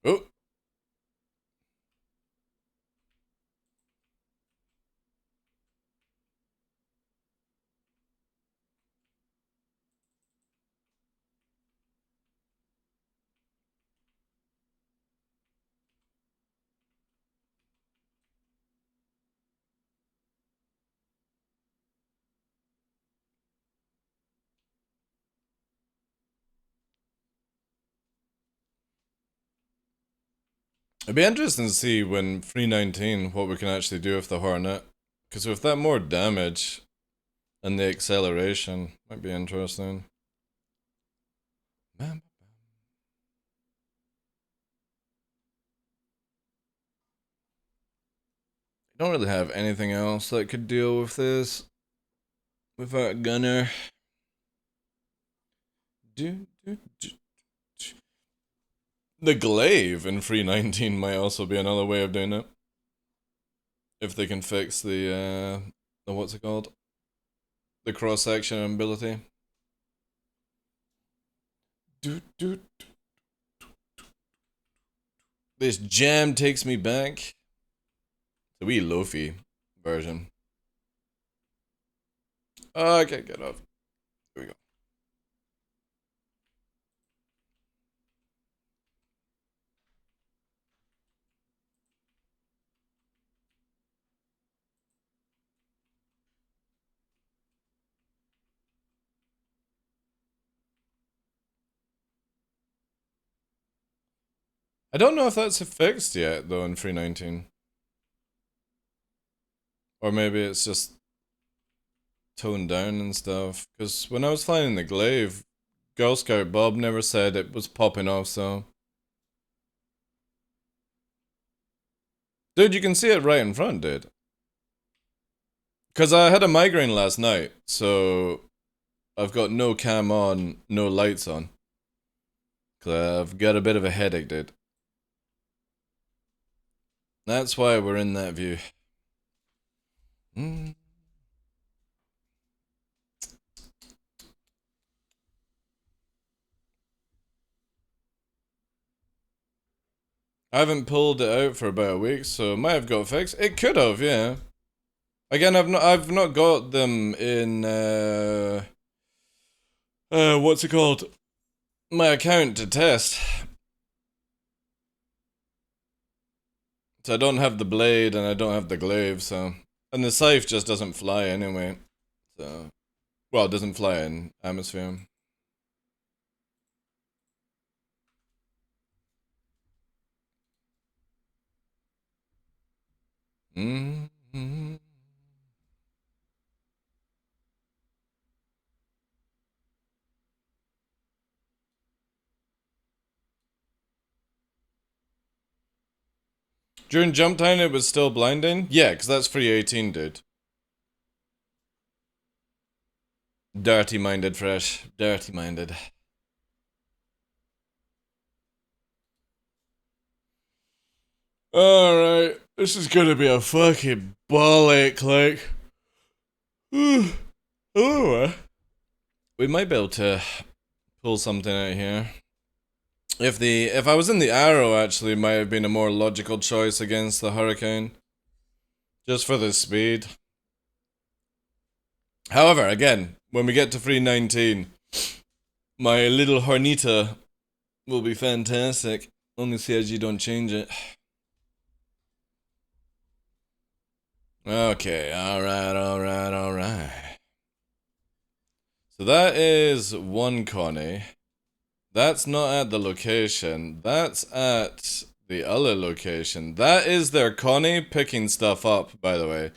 Oh. It'd be interesting to see when 319 what we can actually do with the Hornet. Because with that more damage and the acceleration, might be interesting. Man. I don't really have anything else that could deal with this without a gunner. The glaive in 319 might also be another way of doing it. If they can fix the what's it called? The cross-section ability. This jam takes me back. The wee loafy version. Oh, I can't get off. Here we go. I don't know if that's fixed yet, though, in 319. Or maybe it's just toned down and stuff. Because when I was flying the glaive, Girl Scout Bob never said it was popping off, so... Dude, you can see it right in front, dude. Because I had a migraine last night, so... I've got no cam on, no lights on. Because I've got a bit of a headache, dude. That's why we're in that view. I haven't pulled it out for about a week, so it might have got fixed. It could have, yeah. Again, I've not got them in what's it called? My account to test. So I don't have the blade and I don't have the glaive, so... And the scythe just doesn't fly anyway. So... Well, it doesn't fly in atmosphere. Mm-hmm. During jump time it was still blinding? Yeah, because that's 318, dude. Dirty-minded, Fresh. Dirty-minded. Alright, this is gonna be a fucking ball ache, like. Oh, we might be able to pull something out here. If I was in the Arrow, actually, it might have been a more logical choice against the Hurricane. Just for the speed. However, again, when we get to 319, my little Hornita will be fantastic. Only see as you don't change it. Okay, alright. So that is one Connie. That's not at the location. That's at the other location. That is their Connie picking stuff up, by the way.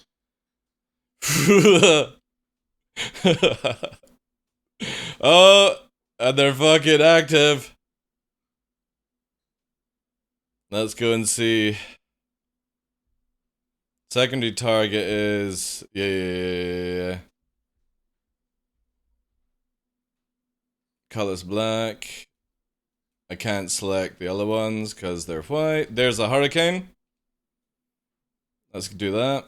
Oh, and they're fucking active. Let's go and see. Secondary target is... Yeah. Color's black. I can't select the other ones because they're white. There's a Hurricane. Let's do that.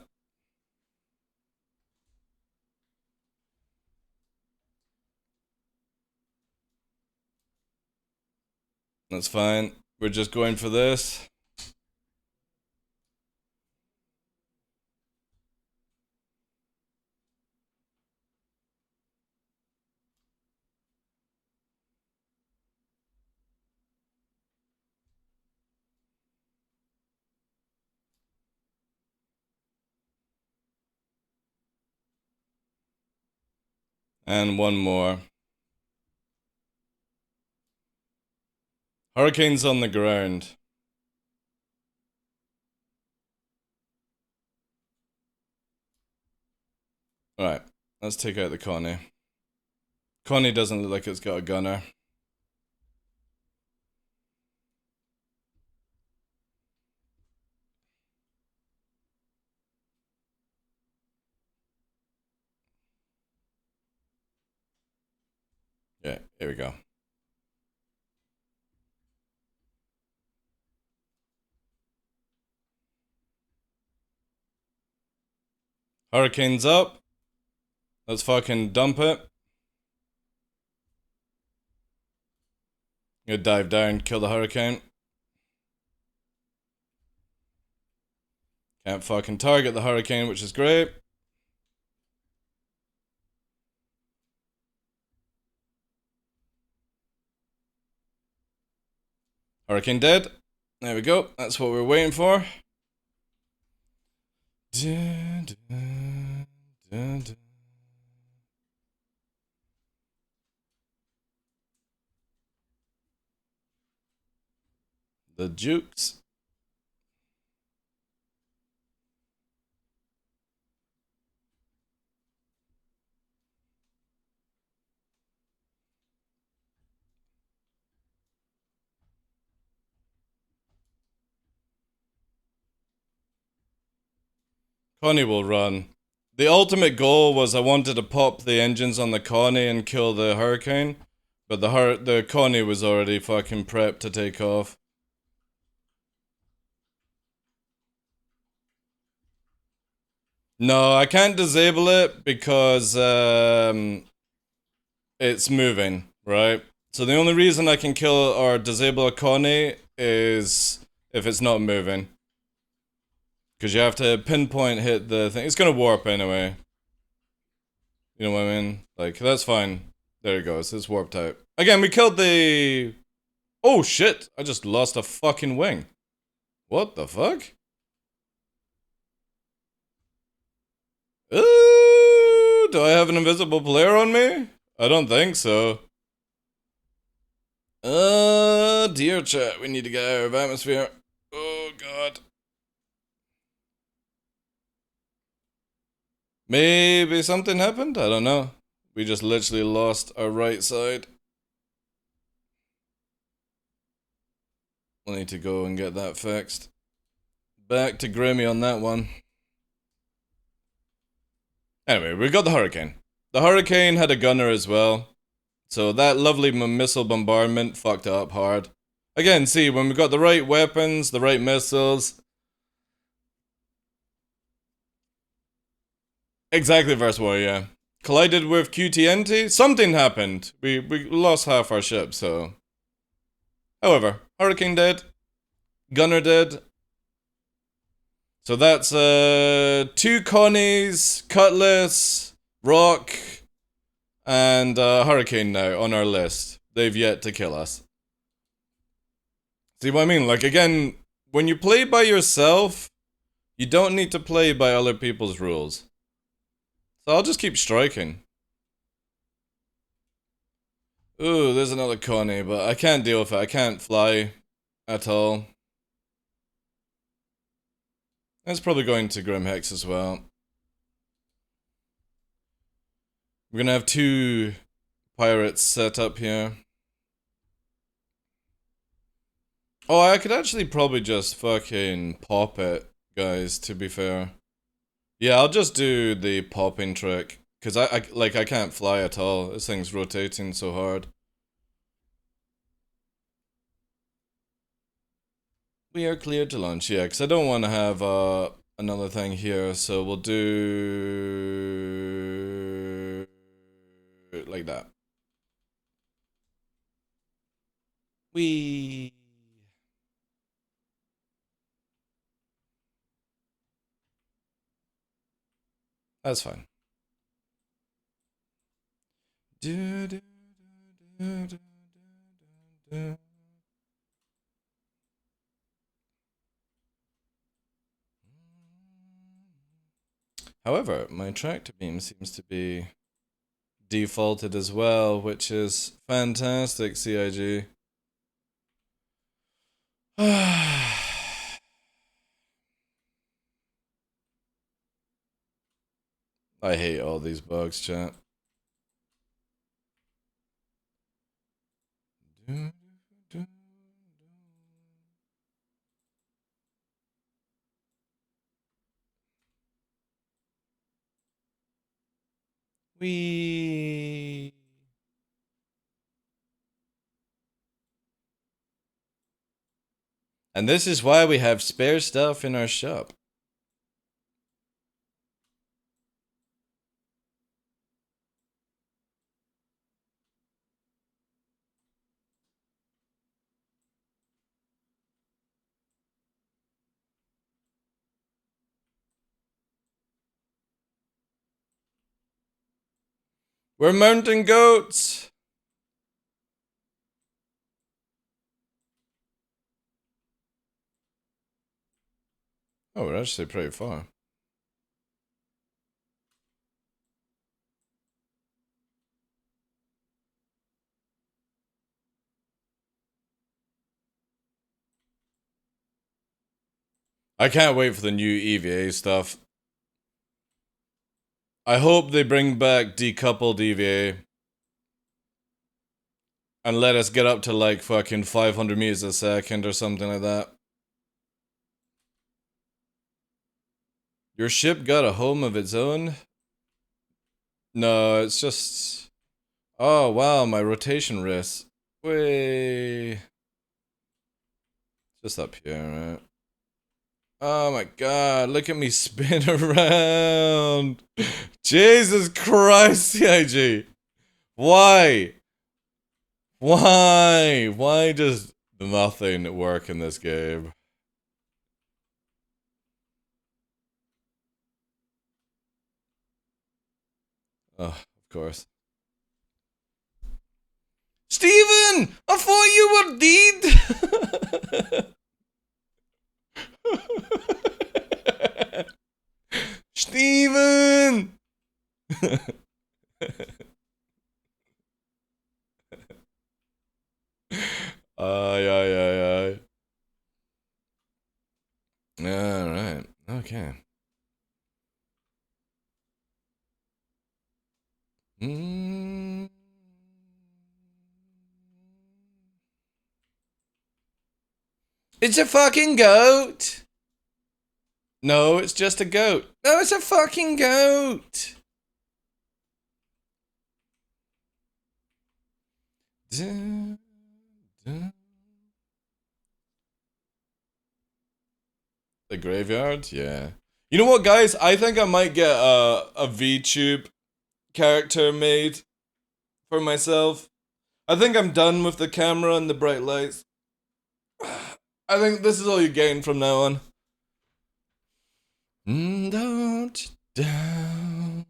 That's fine. We're just going for this. And one more. Hurricane's on the ground. Alright, let's take out the Connie. Connie doesn't look like it's got a gunner. Yeah, here we go. Hurricane's up. Let's fucking dump it. Gonna dive down, kill the Hurricane. Can't fucking target the Hurricane, which is great. Hurricane dead. There we go. That's what we're waiting for. Dun, dun, dun, dun. The jukes. Connie will run. The ultimate goal was I wanted to pop the engines on the Connie and kill the Hurricane, but the Connie was already fucking prepped to take off. No, I can't disable it because it's moving, right? So the only reason I can kill or disable a Connie is if it's not moving. Because you have to pinpoint hit the thing. It's gonna warp anyway. You know what I mean? Like, that's fine. There it goes. It's warped out. Again, we killed the... Oh, shit. I just lost a fucking wing. What the fuck? Do I have an invisible player on me? I don't think so. Dear chat, we need to get out of atmosphere. Oh, God. Maybe something happened? I don't know. We just literally lost our right side. We'll need to go and get that fixed. Back to Grimmy on that one. Anyway, we got the Hurricane. The Hurricane had a gunner as well. So that lovely missile bombardment fucked up hard. Again, see, when we got the right weapons, the right missiles... Exactly, verse war, yeah. Collided with QTNT? Something happened. We lost half our ship, so... However, Hurricane dead. Gunner dead. So that's 2 Connies, Cutlass, Rock, and Hurricane now on our list. They've yet to kill us. See what I mean? Like, again, when you play by yourself, you don't need to play by other people's rules. So I'll just keep striking. Ooh, there's another Connie, but I can't deal with it. I can't fly at all. It's probably going to Grim Hex as well. We're gonna have 2 pirates set up here. Oh, I could actually probably just fucking pop it, guys, to be fair. Yeah, I'll just do the popping trick. Because I can't fly at all. This thing's rotating so hard. We are cleared to launch, yeah, because I don't want to have another thing here, so we'll do it like that. That's fine. However, my tractor beam seems to be defaulted as well, which is fantastic, CIG. I hate all these bugs, chat. Wee. And this is why we have spare stuff in our shop. We're mountain goats! Oh, we're actually pretty far. I can't wait for the new EVA stuff. I hope they bring back decoupled EVA. And let us get up to like fucking 500 meters a second or something like that. Your ship got a home of its own? No, it's just... Oh, wow, my rotation wrist. Way. Just up here, right? Oh my god, look at me spin around. Jesus Christ, CIG. Why? Why? Why does nothing work in this game? Oh, of course. Steven! I thought you were dead! Steven! Ay, ay, ay, ay. Alright, okay. It's a fucking goat! No, it's just a goat. No, it's a fucking goat! Dun, dun. The graveyard? Yeah. You know what, guys? I think I might get a VTube character made for myself. I think I'm done with the camera and the bright lights. I think this is all you gain from now on. Don't down.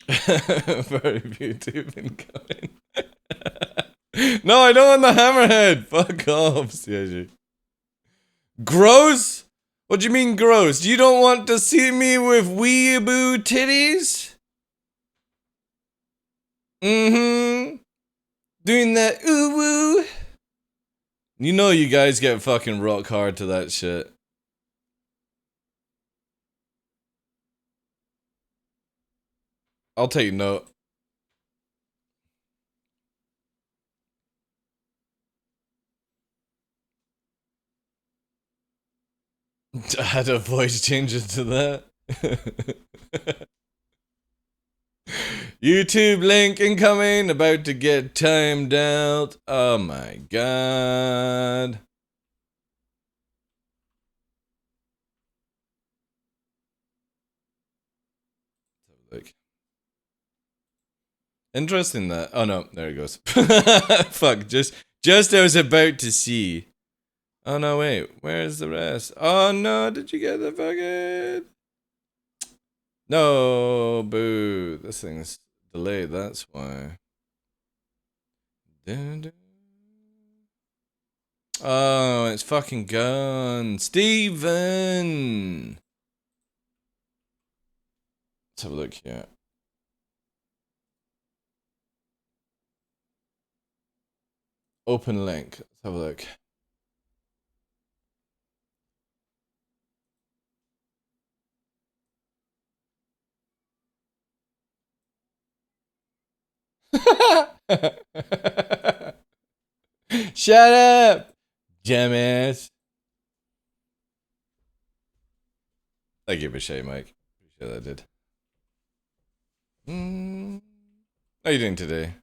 Very YouTube incoming. No, I don't want the hammerhead. Fuck off, CIG. Gross? What do you mean gross? You don't want to see me with weeaboo titties? Mm-hmm. Doing that ooh woo. You know you guys get fucking rock hard to that shit. I'll take note. Add a voice changes to that. YouTube link incoming, about to get timed out. Oh my god. Look. Interesting that. Oh no, there it goes. Fuck, just I was about to see. Oh no, wait, where's the rest? Oh no, did you get the fucking... No, boo. This thing's delayed, that's why. Oh, it's fucking gone. Steven! Let's have a look here. Open link. Let's have a look. Shut up, Jemmis. Thank you for sharing, Mike. Appreciate that, did. How you doing today?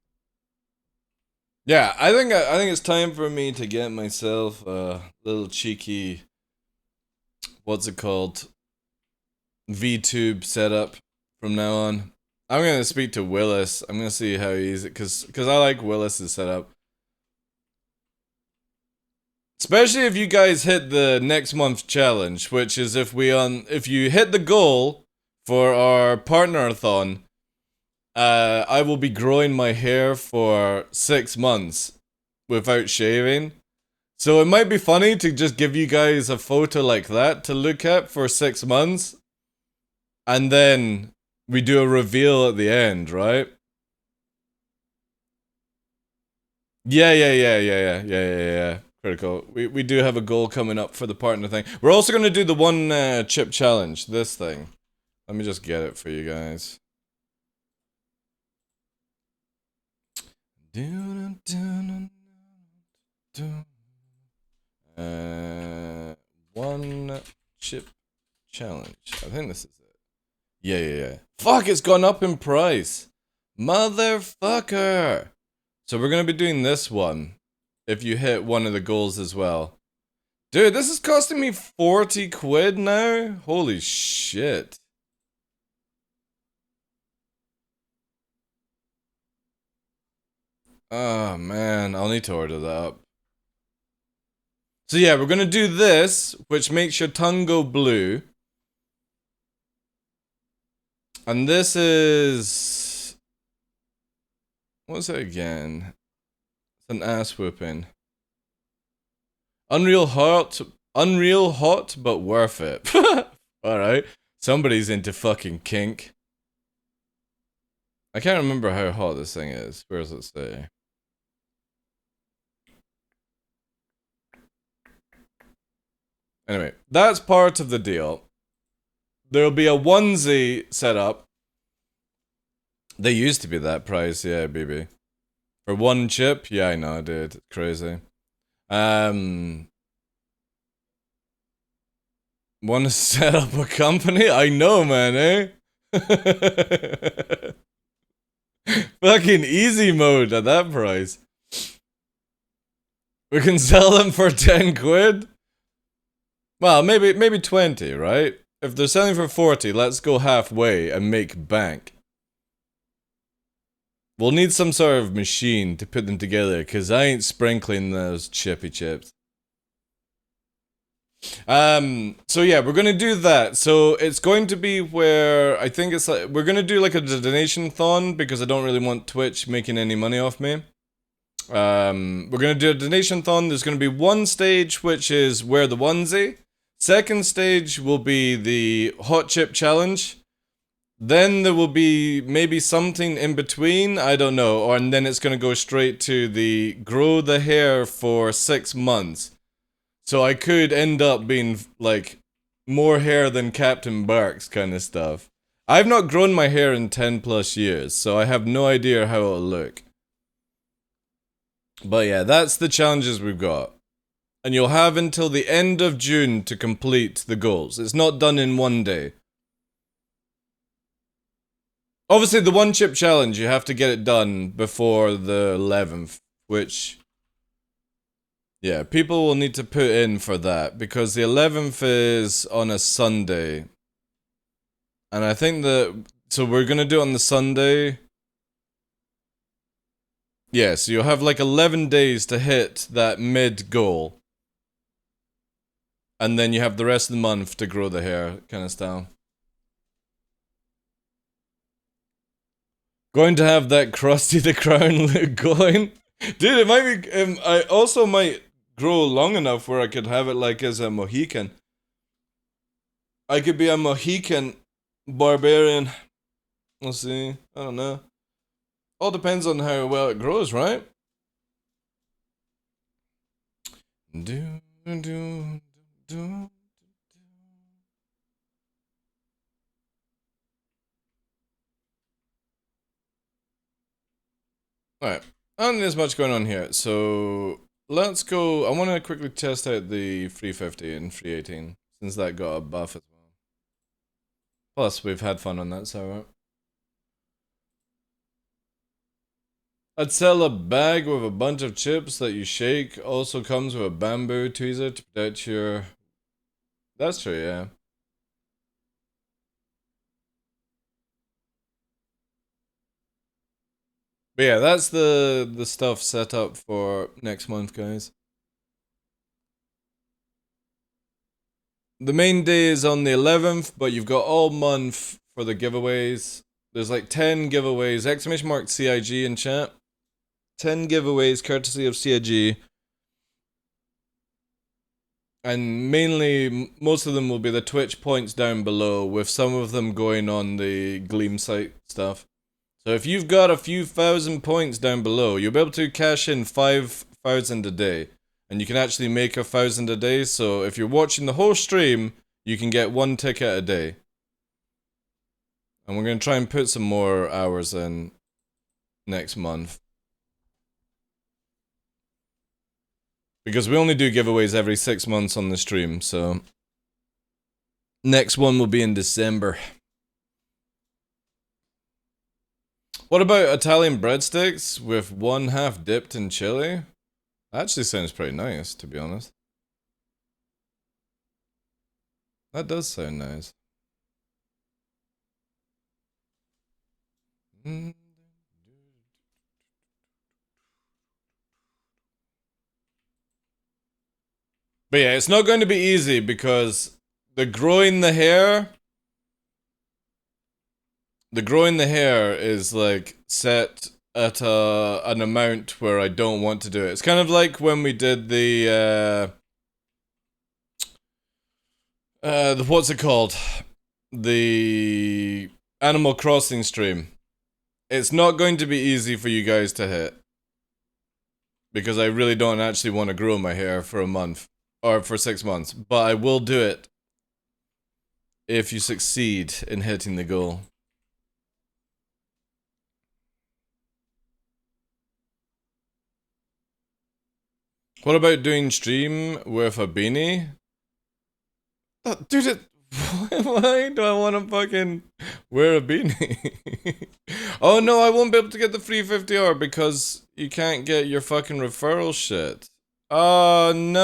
Yeah, I think it's time for me to get myself a little cheeky, what's it called, VTube setup from now on. I'm gonna speak to Willis. I'm gonna see how he's because I like Willis's setup. Especially if you guys hit the next month challenge, which is if you hit the goal for our partner-a-thon, I will be growing my hair for 6 months without shaving. So it might be funny to just give you guys a photo like that to look at for 6 months. And then we do a reveal at the end, right? Yeah. Critical. We do have a goal coming up for the partner thing. We're also going to do the one chip challenge, this thing. Let me just get it for you guys. One chip challenge. I think this is it. Yeah. Fuck, it's gone up in price. Motherfucker. So we're gonna be doing this one. If you hit one of the goals as well. Dude, this is costing me 40 quid now? Holy shit. Oh man, I'll need to order that up. So yeah, we're gonna do this, which makes your tongue go blue. And this is... what's it again? It's an ass whooping. Unreal hot, but worth it. Alright, somebody's into fucking kink. I can't remember how hot this thing is. Where does it say? Anyway, that's part of the deal. There'll be a onesie set up. They used to be that price, yeah, baby. For one chip? Yeah, I know, dude. It's crazy. Want to set up a company? I know, man, eh? Fucking easy mode at that price. We can sell them for 10 quid? Well, maybe 20, right? If they're selling for 40, let's go halfway and make bank. We'll need some sort of machine to put them together, because I ain't sprinkling those chippy chips. So yeah, we're gonna do that. So it's going to be where, I think it's like, we're gonna do like a donation-thon, because I don't really want Twitch making any money off me. We're gonna do a donation-thon. There's gonna be one stage, which is wear the onesie. Second stage will be the hot chip challenge. Then there will be maybe something in between, I don't know, and then it's gonna go straight to the grow the hair for 6 months. So I could end up being like more hair than Captain Barks kind of stuff. I've not grown my hair in 10 plus years, so I have no idea how it'll look. But yeah, that's the challenges we've got. And you'll have until the end of June to complete the goals. It's not done in one day. Obviously, the one chip challenge, you have to get it done before the 11th, which... yeah, people will need to put in for that, because the 11th is on a Sunday. And I think that... so we're gonna do it on the Sunday. Yeah, so you'll have like 11 days to hit that mid goal. And then you have the rest of the month to grow the hair, kind of style. Going to have that Krusty the Crown look going. Dude, it might be... I also might grow long enough where I could have it like as a Mohican. I could be a Mohican barbarian. We'll see. I don't know. All depends on how well it grows, right? Do, do, do. Alright, I don't think there's much going on here, so let's go. I want to quickly test out the 350 and 318, since that got a buff as well. Plus, we've had fun on that server. I'd sell a bag with a bunch of chips that you shake. Also comes with a bamboo tweezer to protect your... That's true, yeah. But yeah, that's the stuff set up for next month, guys. The main day is on the 11th, but you've got all month for the giveaways. There's like 10 giveaways. Exclamation mark CIG in chat. 10 giveaways courtesy of CIG. And mainly, most of them will be the Twitch points down below, with some of them going on the Gleam site stuff. So if you've got a few thousand points down below, you'll be able to cash in 5,000 a day. And you can actually make 1,000 a day, so if you're watching the whole stream, you can get 1 ticket a day. And we're going to try and put some more hours in next month. Because we only do giveaways every 6 months on the stream, so... Next one will be in December. What about Italian breadsticks with 1/2 dipped in chili? That actually sounds pretty nice, to be honest. That does sound nice. But yeah, it's not going to be easy because the growing the hair is like set at an amount where I don't want to do it. It's kind of like when we did the what's it called? The Animal Crossing stream. It's not going to be easy for you guys to hit. Because I really don't actually want to grow my hair for a month. Or for 6 months. But I will do it. If you succeed in hitting the goal. What about doing stream with a beanie? Oh, dude, why do I want to fucking wear a beanie? Oh no, I won't be able to get the free 50R because you can't get your fucking referral shit. Oh no!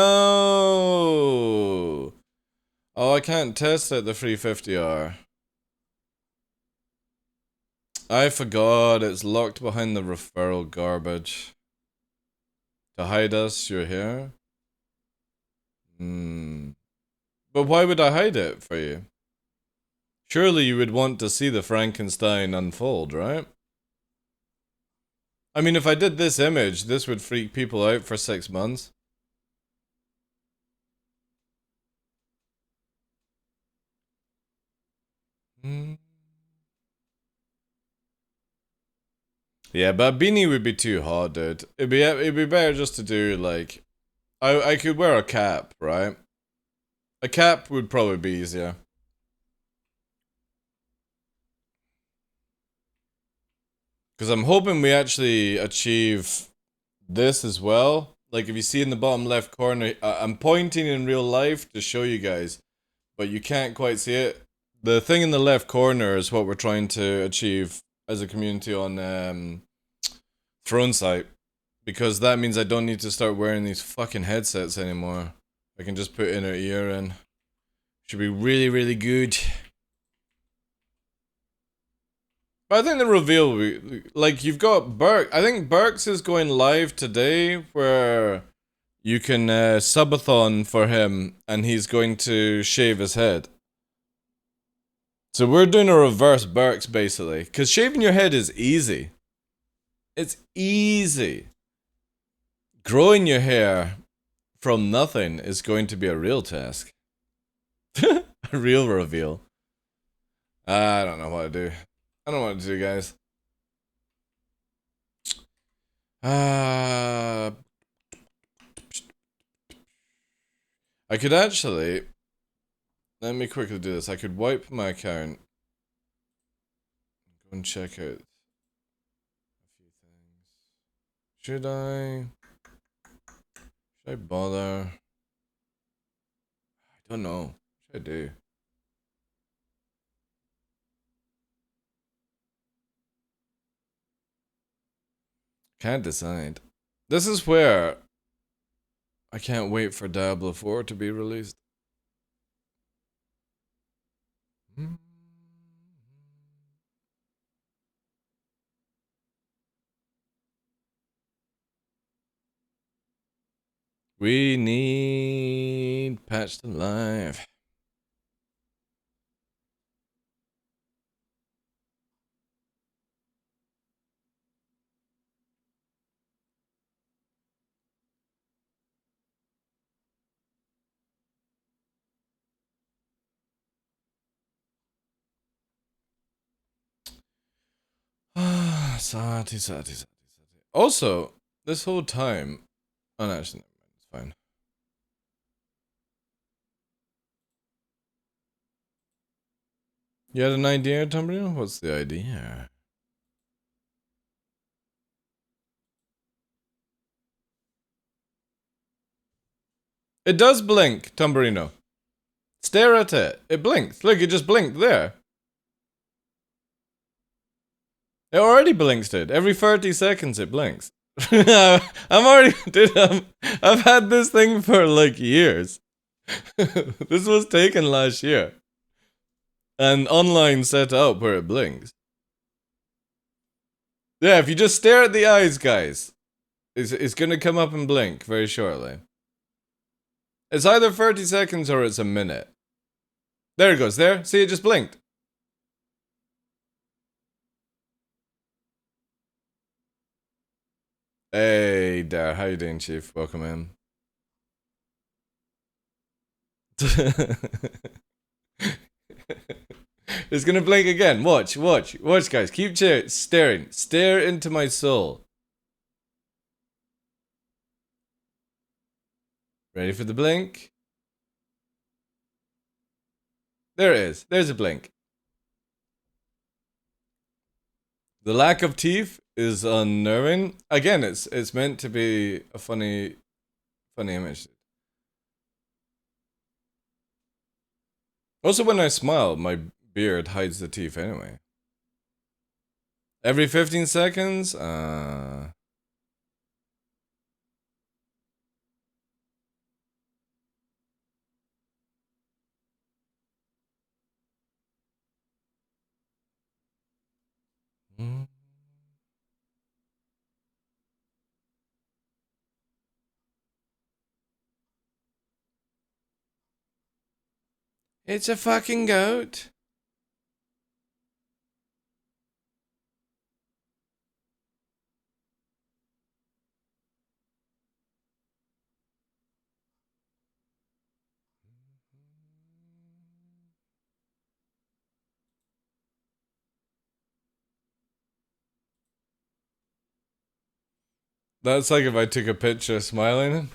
Oh, I can't test out the free 50R. I forgot, it's locked behind the referral garbage. To hide us, you're here? But why would I hide it for you? Surely you would want to see the Frankenstein unfold, right? I mean, if I did this image, this would freak people out for 6 months. Yeah, but a beanie would be too hot, dude. It'd be better just to do, like... I could wear a cap, right? A cap would probably be easier. Because I'm hoping we actually achieve this as well. Like, if you see in the bottom left corner, I'm pointing in real life to show you guys. But you can't quite see it. The thing in the left corner is what we're trying to achieve as a community on Throne Site. Because that means I don't need to start wearing these fucking headsets anymore. I can just put inner ear in. Should be really, really good. But I think the reveal will be, like, you've got Burke. I think Burks is going live today where you can subathon for him and he's going to shave his head. So we're doing a reverse Burks basically. Because shaving your head is easy. It's easy. Growing your hair from nothing is going to be a real task. A real reveal. I don't know what to do. I don't know what to do, guys. I could actually... Let me quickly do this. I could wipe my account. Go and check out a few things. Should I bother? I don't know. What should I do? Can't decide. This is where I can't wait for Diablo 4 to be released. We need patch to live. Sati. Also, this whole time... Oh, no, actually, never mind. It's fine. You had an idea, Tumbleweed? What's the idea? It does blink, Tumberino. Stare at it. It blinked. Look, it just blinked there. It already blinks, dude. Every 30 seconds it blinks. I'm already... Dude, I've had this thing for, like, years. This was taken last year. And online set up where it blinks. Yeah, if you just stare at the eyes, guys, it's gonna come up and blink very shortly. It's either 30 seconds or it's a minute. There it goes, there. See, it just blinked. Hey, Dar, how you doing, Chief? Welcome in. It's gonna blink again. Watch, guys. Keep staring. Stare into my soul. Ready for the blink? There it is. There's a blink. The lack of teeth is unnerving. Again, it's meant to be a funny image. Also, when I smile, my beard hides the teeth anyway. Every 15 seconds? It's a fucking goat. That's like if I took a picture smiling.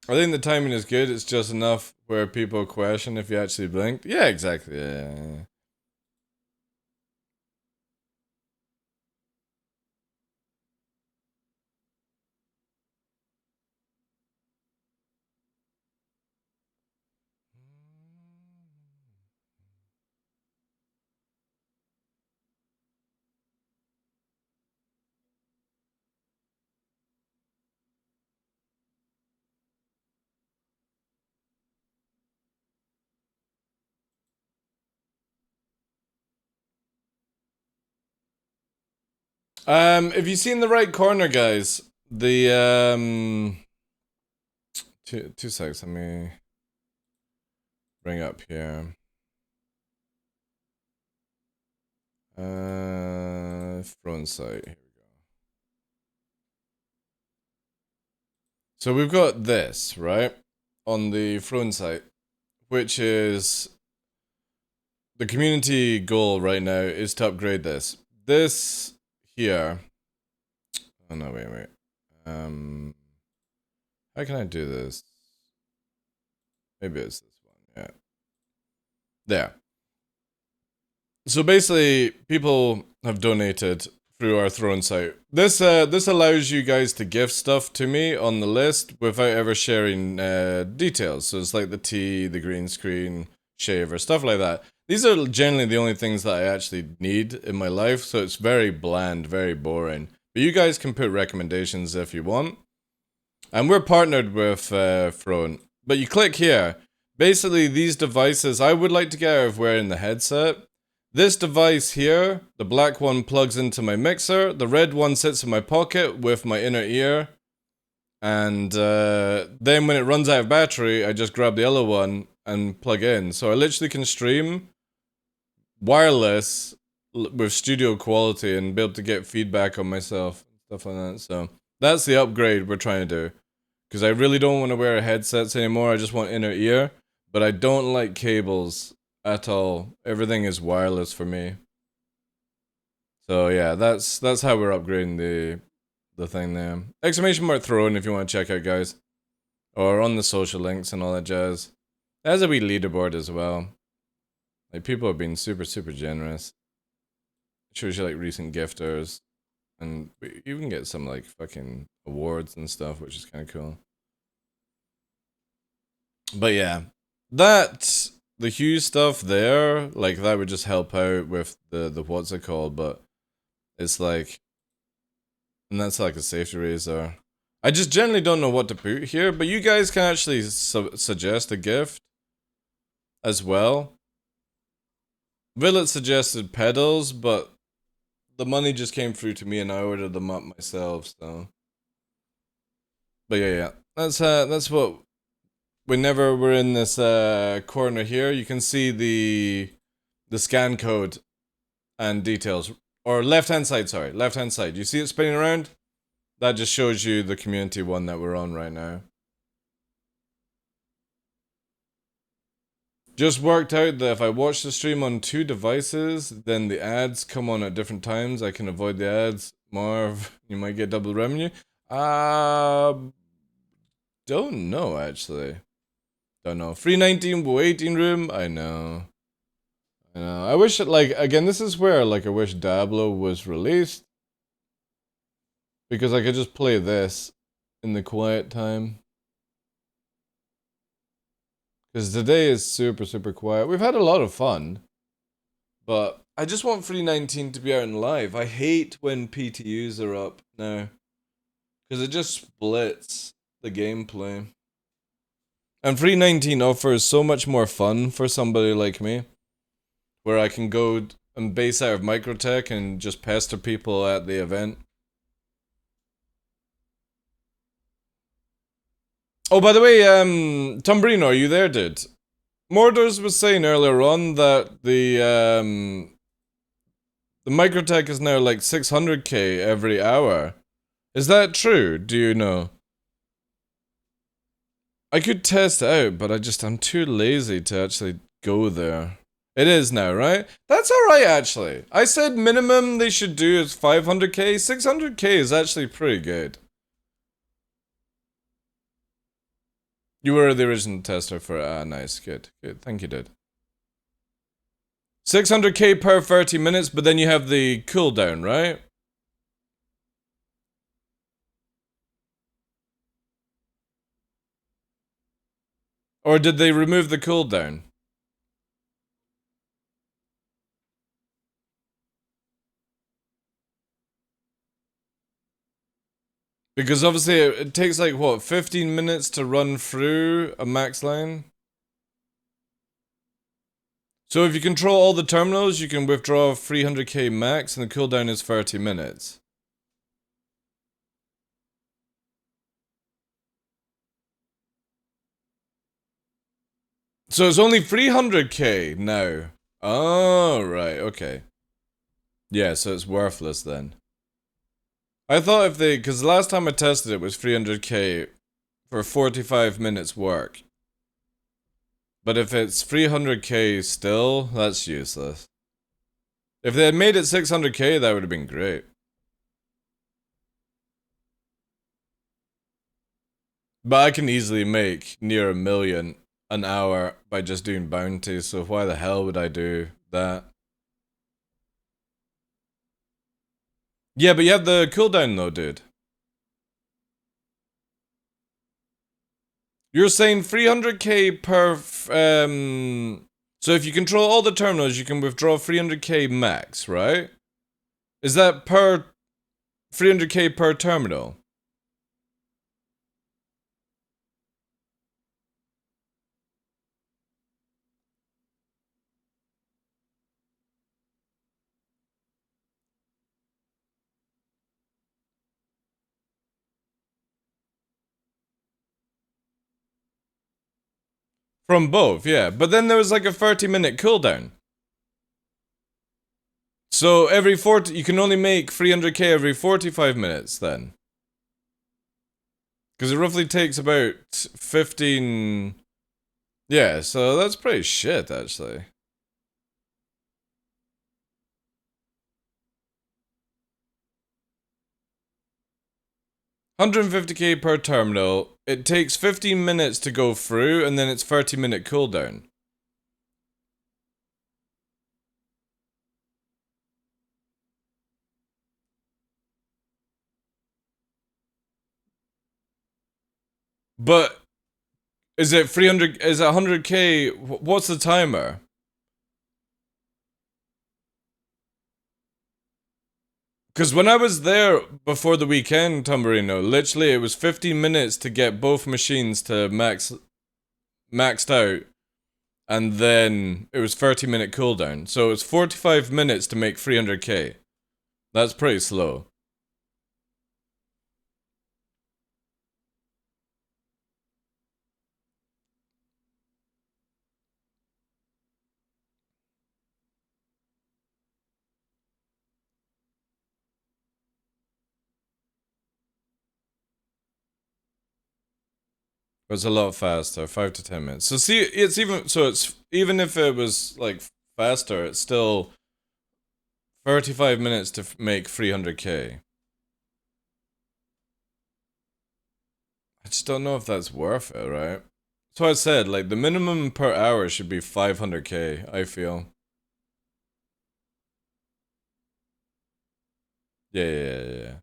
I think the timing is good. It's just enough where people question if you actually blinked. Yeah, exactly. Yeah. If you see in the right corner, guys, the two seconds. Let me bring up here. Front site. Here we go. So we've got this right on the front site, which is the community goal right now is to upgrade this. This here. Oh no! Wait. How can I do this? Maybe it's this one. Yeah. There. So basically, people have donated through our Throne site. This allows you guys to gift stuff to me on the list without ever sharing details. So it's like the tea, the green screen, shaver, stuff like that. These are generally the only things that I actually need in my life, so it's very bland, very boring. But you guys can put recommendations if you want. And we're partnered with Throne. But you click here. Basically, these devices, I would like to get out of wearing the headset. This device here, the black one plugs into my mixer, the red one sits in my pocket with my inner ear, and then when it runs out of battery, I just grab the yellow one and plug in. So I literally can stream wireless with studio quality and be able to get feedback on myself, stuff like that. So that's the upgrade we're trying to do. Because I really don't want to wear headsets anymore, I just want inner ear, but I don't like cables at all. Everything is wireless for me. So yeah, that's how we're upgrading the thing there. Exclamation mark Throne if you want to check out, guys. Or on the social links and all that jazz. It has a wee leaderboard as well. Like, people have been super, super generous. It shows you, like, recent gifters. And you can get some, like, fucking awards and stuff, which is kind of cool. But yeah, that... The Hue stuff there, like, that would just help out with the what's it called, but it's like, and that's like a safety razor. I just generally don't know what to put here, but you guys can actually suggest a gift as well. Villet suggested pedals, but the money just came through to me and I ordered them up myself, so. But yeah, that's what. Whenever we're in this corner here, you can see the scan code and details. Or left-hand side, sorry. Left-hand side. You see it spinning around? That just shows you the community one that we're on right now. Just worked out that if I watch the stream on 2 devices, then the ads come on at different times. I can avoid the ads. Marv, you might get double revenue. Don't know, actually. Don't know. Free 19 waiting room? I know. I know. I wish it, like, again, this is where, like, I wish Diablo was released. Because I could just play this in the quiet time. Because today is super, super quiet. We've had a lot of fun. But I just want Free 19 to be out in live. I hate when PTUs are up now. Because it just splits the gameplay. And Free 19 offers so much more fun for somebody like me. Where I can go and base out of Microtech and just pester people at the event. Oh, by the way, Tombrino, are you there, dude? Mordors was saying earlier on that the Microtech is now like 600k every hour. Is that true? Do you know? I could test it out, but I'm too lazy to actually go there. It is now, right? That's alright, actually. I said minimum they should do is 500k. 600k is actually pretty good. You were the original tester for nice, good. Thank you, dude. 600k per 30 minutes, but then you have the cooldown, right? Or did they remove the cooldown? Because obviously it takes like, what, 15 minutes to run through a max line? So if you control all the terminals, you can withdraw 300k max and the cooldown is 30 minutes. So it's only 300k now. Oh, right, okay. Yeah, so it's worthless then. I thought if they, because the last time I tested it was 300k for 45 minutes work. But if it's 300k still, that's useless. If they had made it 600k, that would have been great. But I can easily make near 1 million an hour by just doing bounties, so why the hell would I do that? Yeah, but you have the cooldown though, dude. You're saying 300k per, so if you control all the terminals, you can withdraw 300k max, right? Is that per 300k per terminal? From both, yeah. But then there was like a 30-minute cooldown. So every 40, you can only make 300k every 45 minutes then. Because it roughly takes about 15... Yeah, so that's pretty shit, actually. 150k per terminal. It takes 15 minutes to go through, and then it's 30-minute cooldown. But is it 300? Is it 100k? What's the timer? Because when I was there before the weekend, Tumberino, literally it was 15 minutes to get both machines to maxed out, and then it was 30-minute cooldown. So it was 45 minutes to make 300k. That's pretty slow. It was a lot faster, 5 to 10 minutes. So see, it's even if it was like faster, it's still 35 minutes to make 300k. I just don't know if that's worth it, right? That's why I said, like, the minimum per hour should be 500k, I feel. Yeah.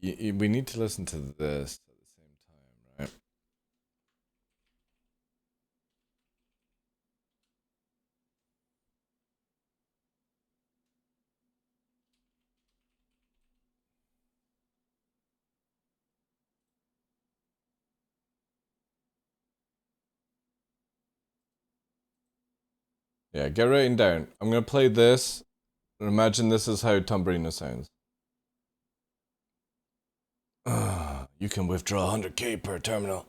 We need to listen to this at the same time, right? Yeah, get writing down. I'm gonna play this, and imagine this is how Tumbrina sounds. You can withdraw 100k per terminal.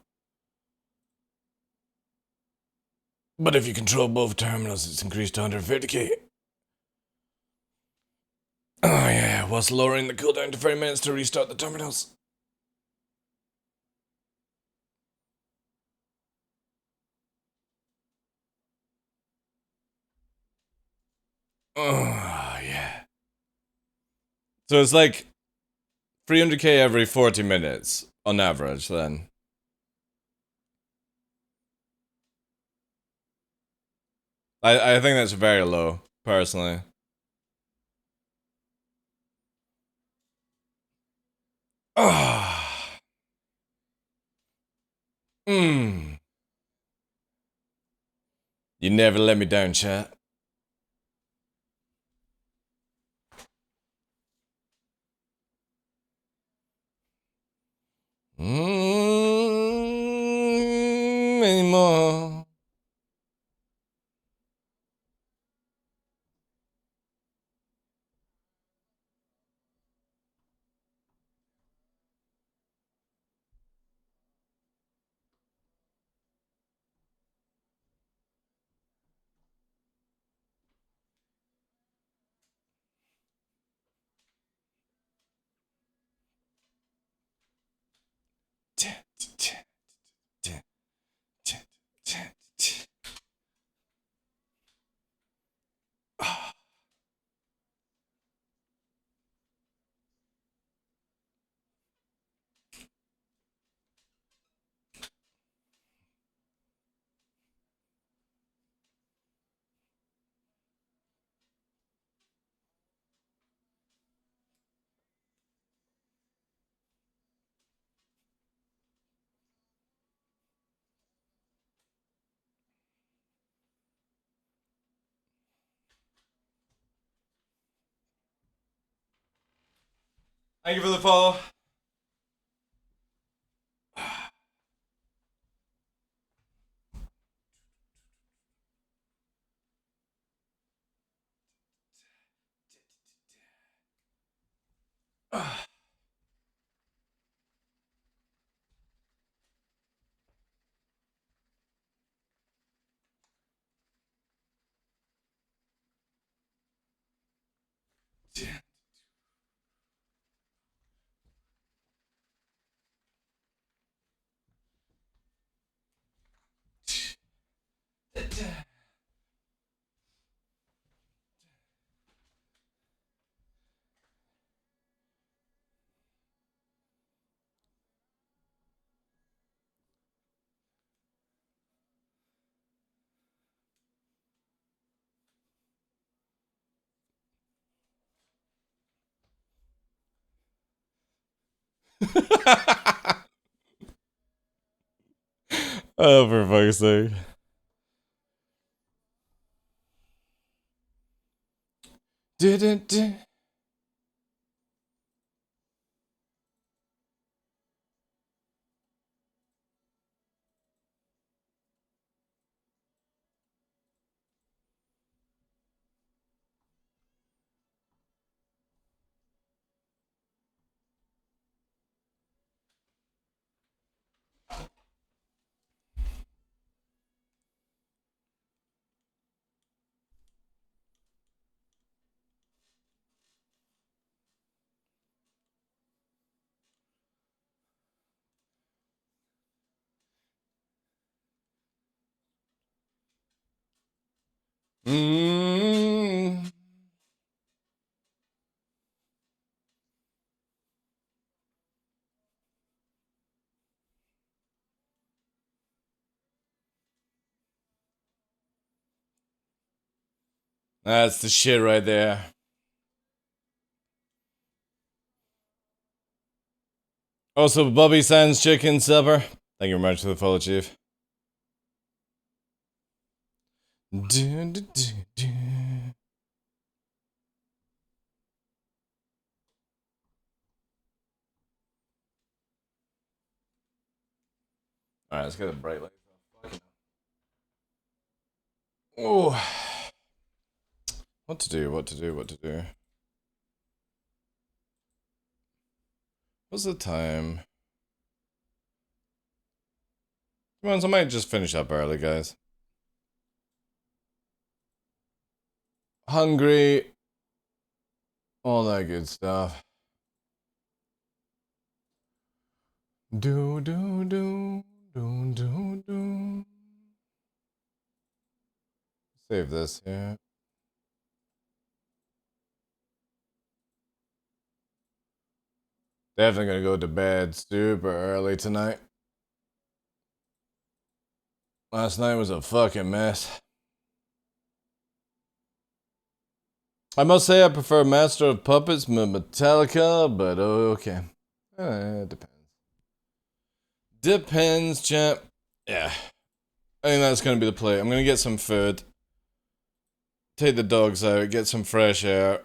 But if you control both terminals, it's increased to 150k. Oh yeah, whilst lowering the cooldown to 30 minutes to restart the terminals. Oh yeah. So it's like 300k every 40 minutes on average then. I think that's very low, personally. Ah. You never let me down, chat. Anymore. Thank you for the follow. Oh, for fuck's sake. Didn't. Mm. That's the shit right there. Also, Bobby Sands Chicken Supper. Thank you very much for the follow, Chief. Alright, let's get a bright light. Oh. What to do? What's the time? Come on, so I might just finish up early, guys. Hungry. All that good stuff. Do. Save this here. Definitely gonna go to bed super early tonight. Last night was a fucking mess. I must say I prefer Master of Puppets Metallica, but okay. It depends. Depends, champ. Yeah. I think that's gonna be the play. I'm gonna get some food, take the dogs out, get some fresh air,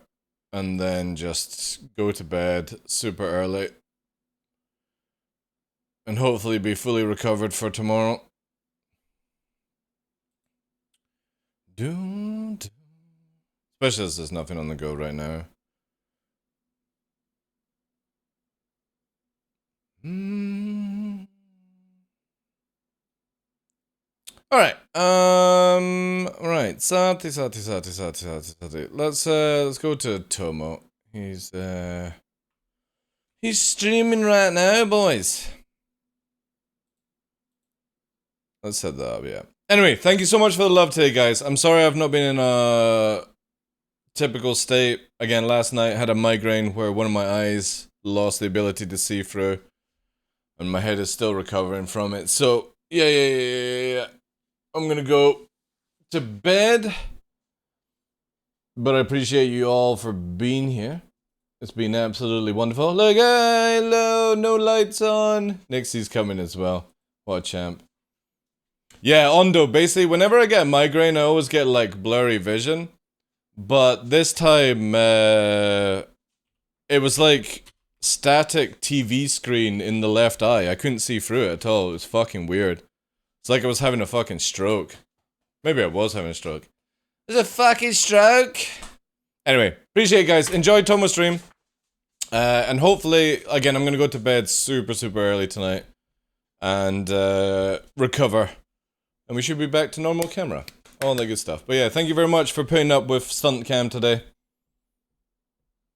and then just go to bed super early. And hopefully be fully recovered for tomorrow. Especially as there's nothing on the go right now. Alright, right, Sati. Let's go to Tomo. He's streaming right now, boys. Let's set that up, yeah. Anyway, thank you so much for the love today, guys. I'm sorry I've not been in a typical state. Again, last night I had a migraine where one of my eyes lost the ability to see through. And my head is still recovering from it. So, yeah. I'm gonna go to bed. But I appreciate you all for being here. It's been absolutely wonderful. Look, hello, no lights on. Nixie's coming as well. What a champ. Yeah, Ondo, basically, whenever I get a migraine, I always get, like, blurry vision. But this time, it was, like, static TV screen in the left eye. I couldn't see through it at all. It was fucking weird. It's like I was having a fucking stroke. Maybe I was having a stroke. It was a fucking stroke. Anyway, appreciate it, guys. Enjoy Tomo's stream. And hopefully, again, I'm gonna go to bed super early tonight. And recover. And we should be back to normal camera. All that good stuff. But yeah, thank you very much for putting up with Stunt Cam today.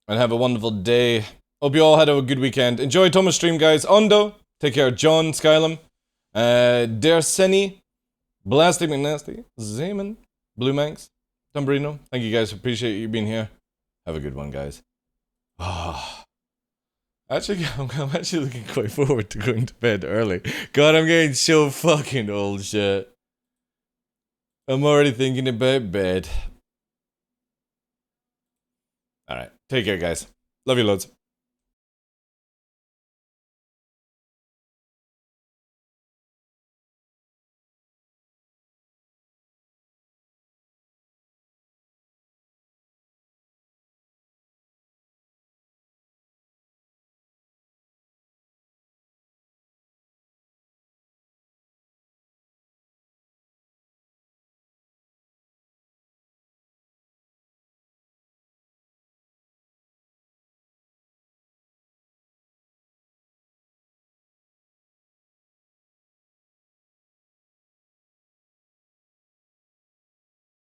And have a wonderful day. Hope you all had a good weekend. Enjoy Thomas' stream, guys. Ondo, take care. John, Skylum, Derseni, Blastic McNasty, Zeman, Blue Manx, Dumbrino. Thank you guys. Appreciate you being here. Have a good one, guys. Actually, I'm actually looking quite forward to going to bed early. God, I'm getting so fucking old, shit. I'm already thinking about bed. Alright, take care, guys. Love you loads.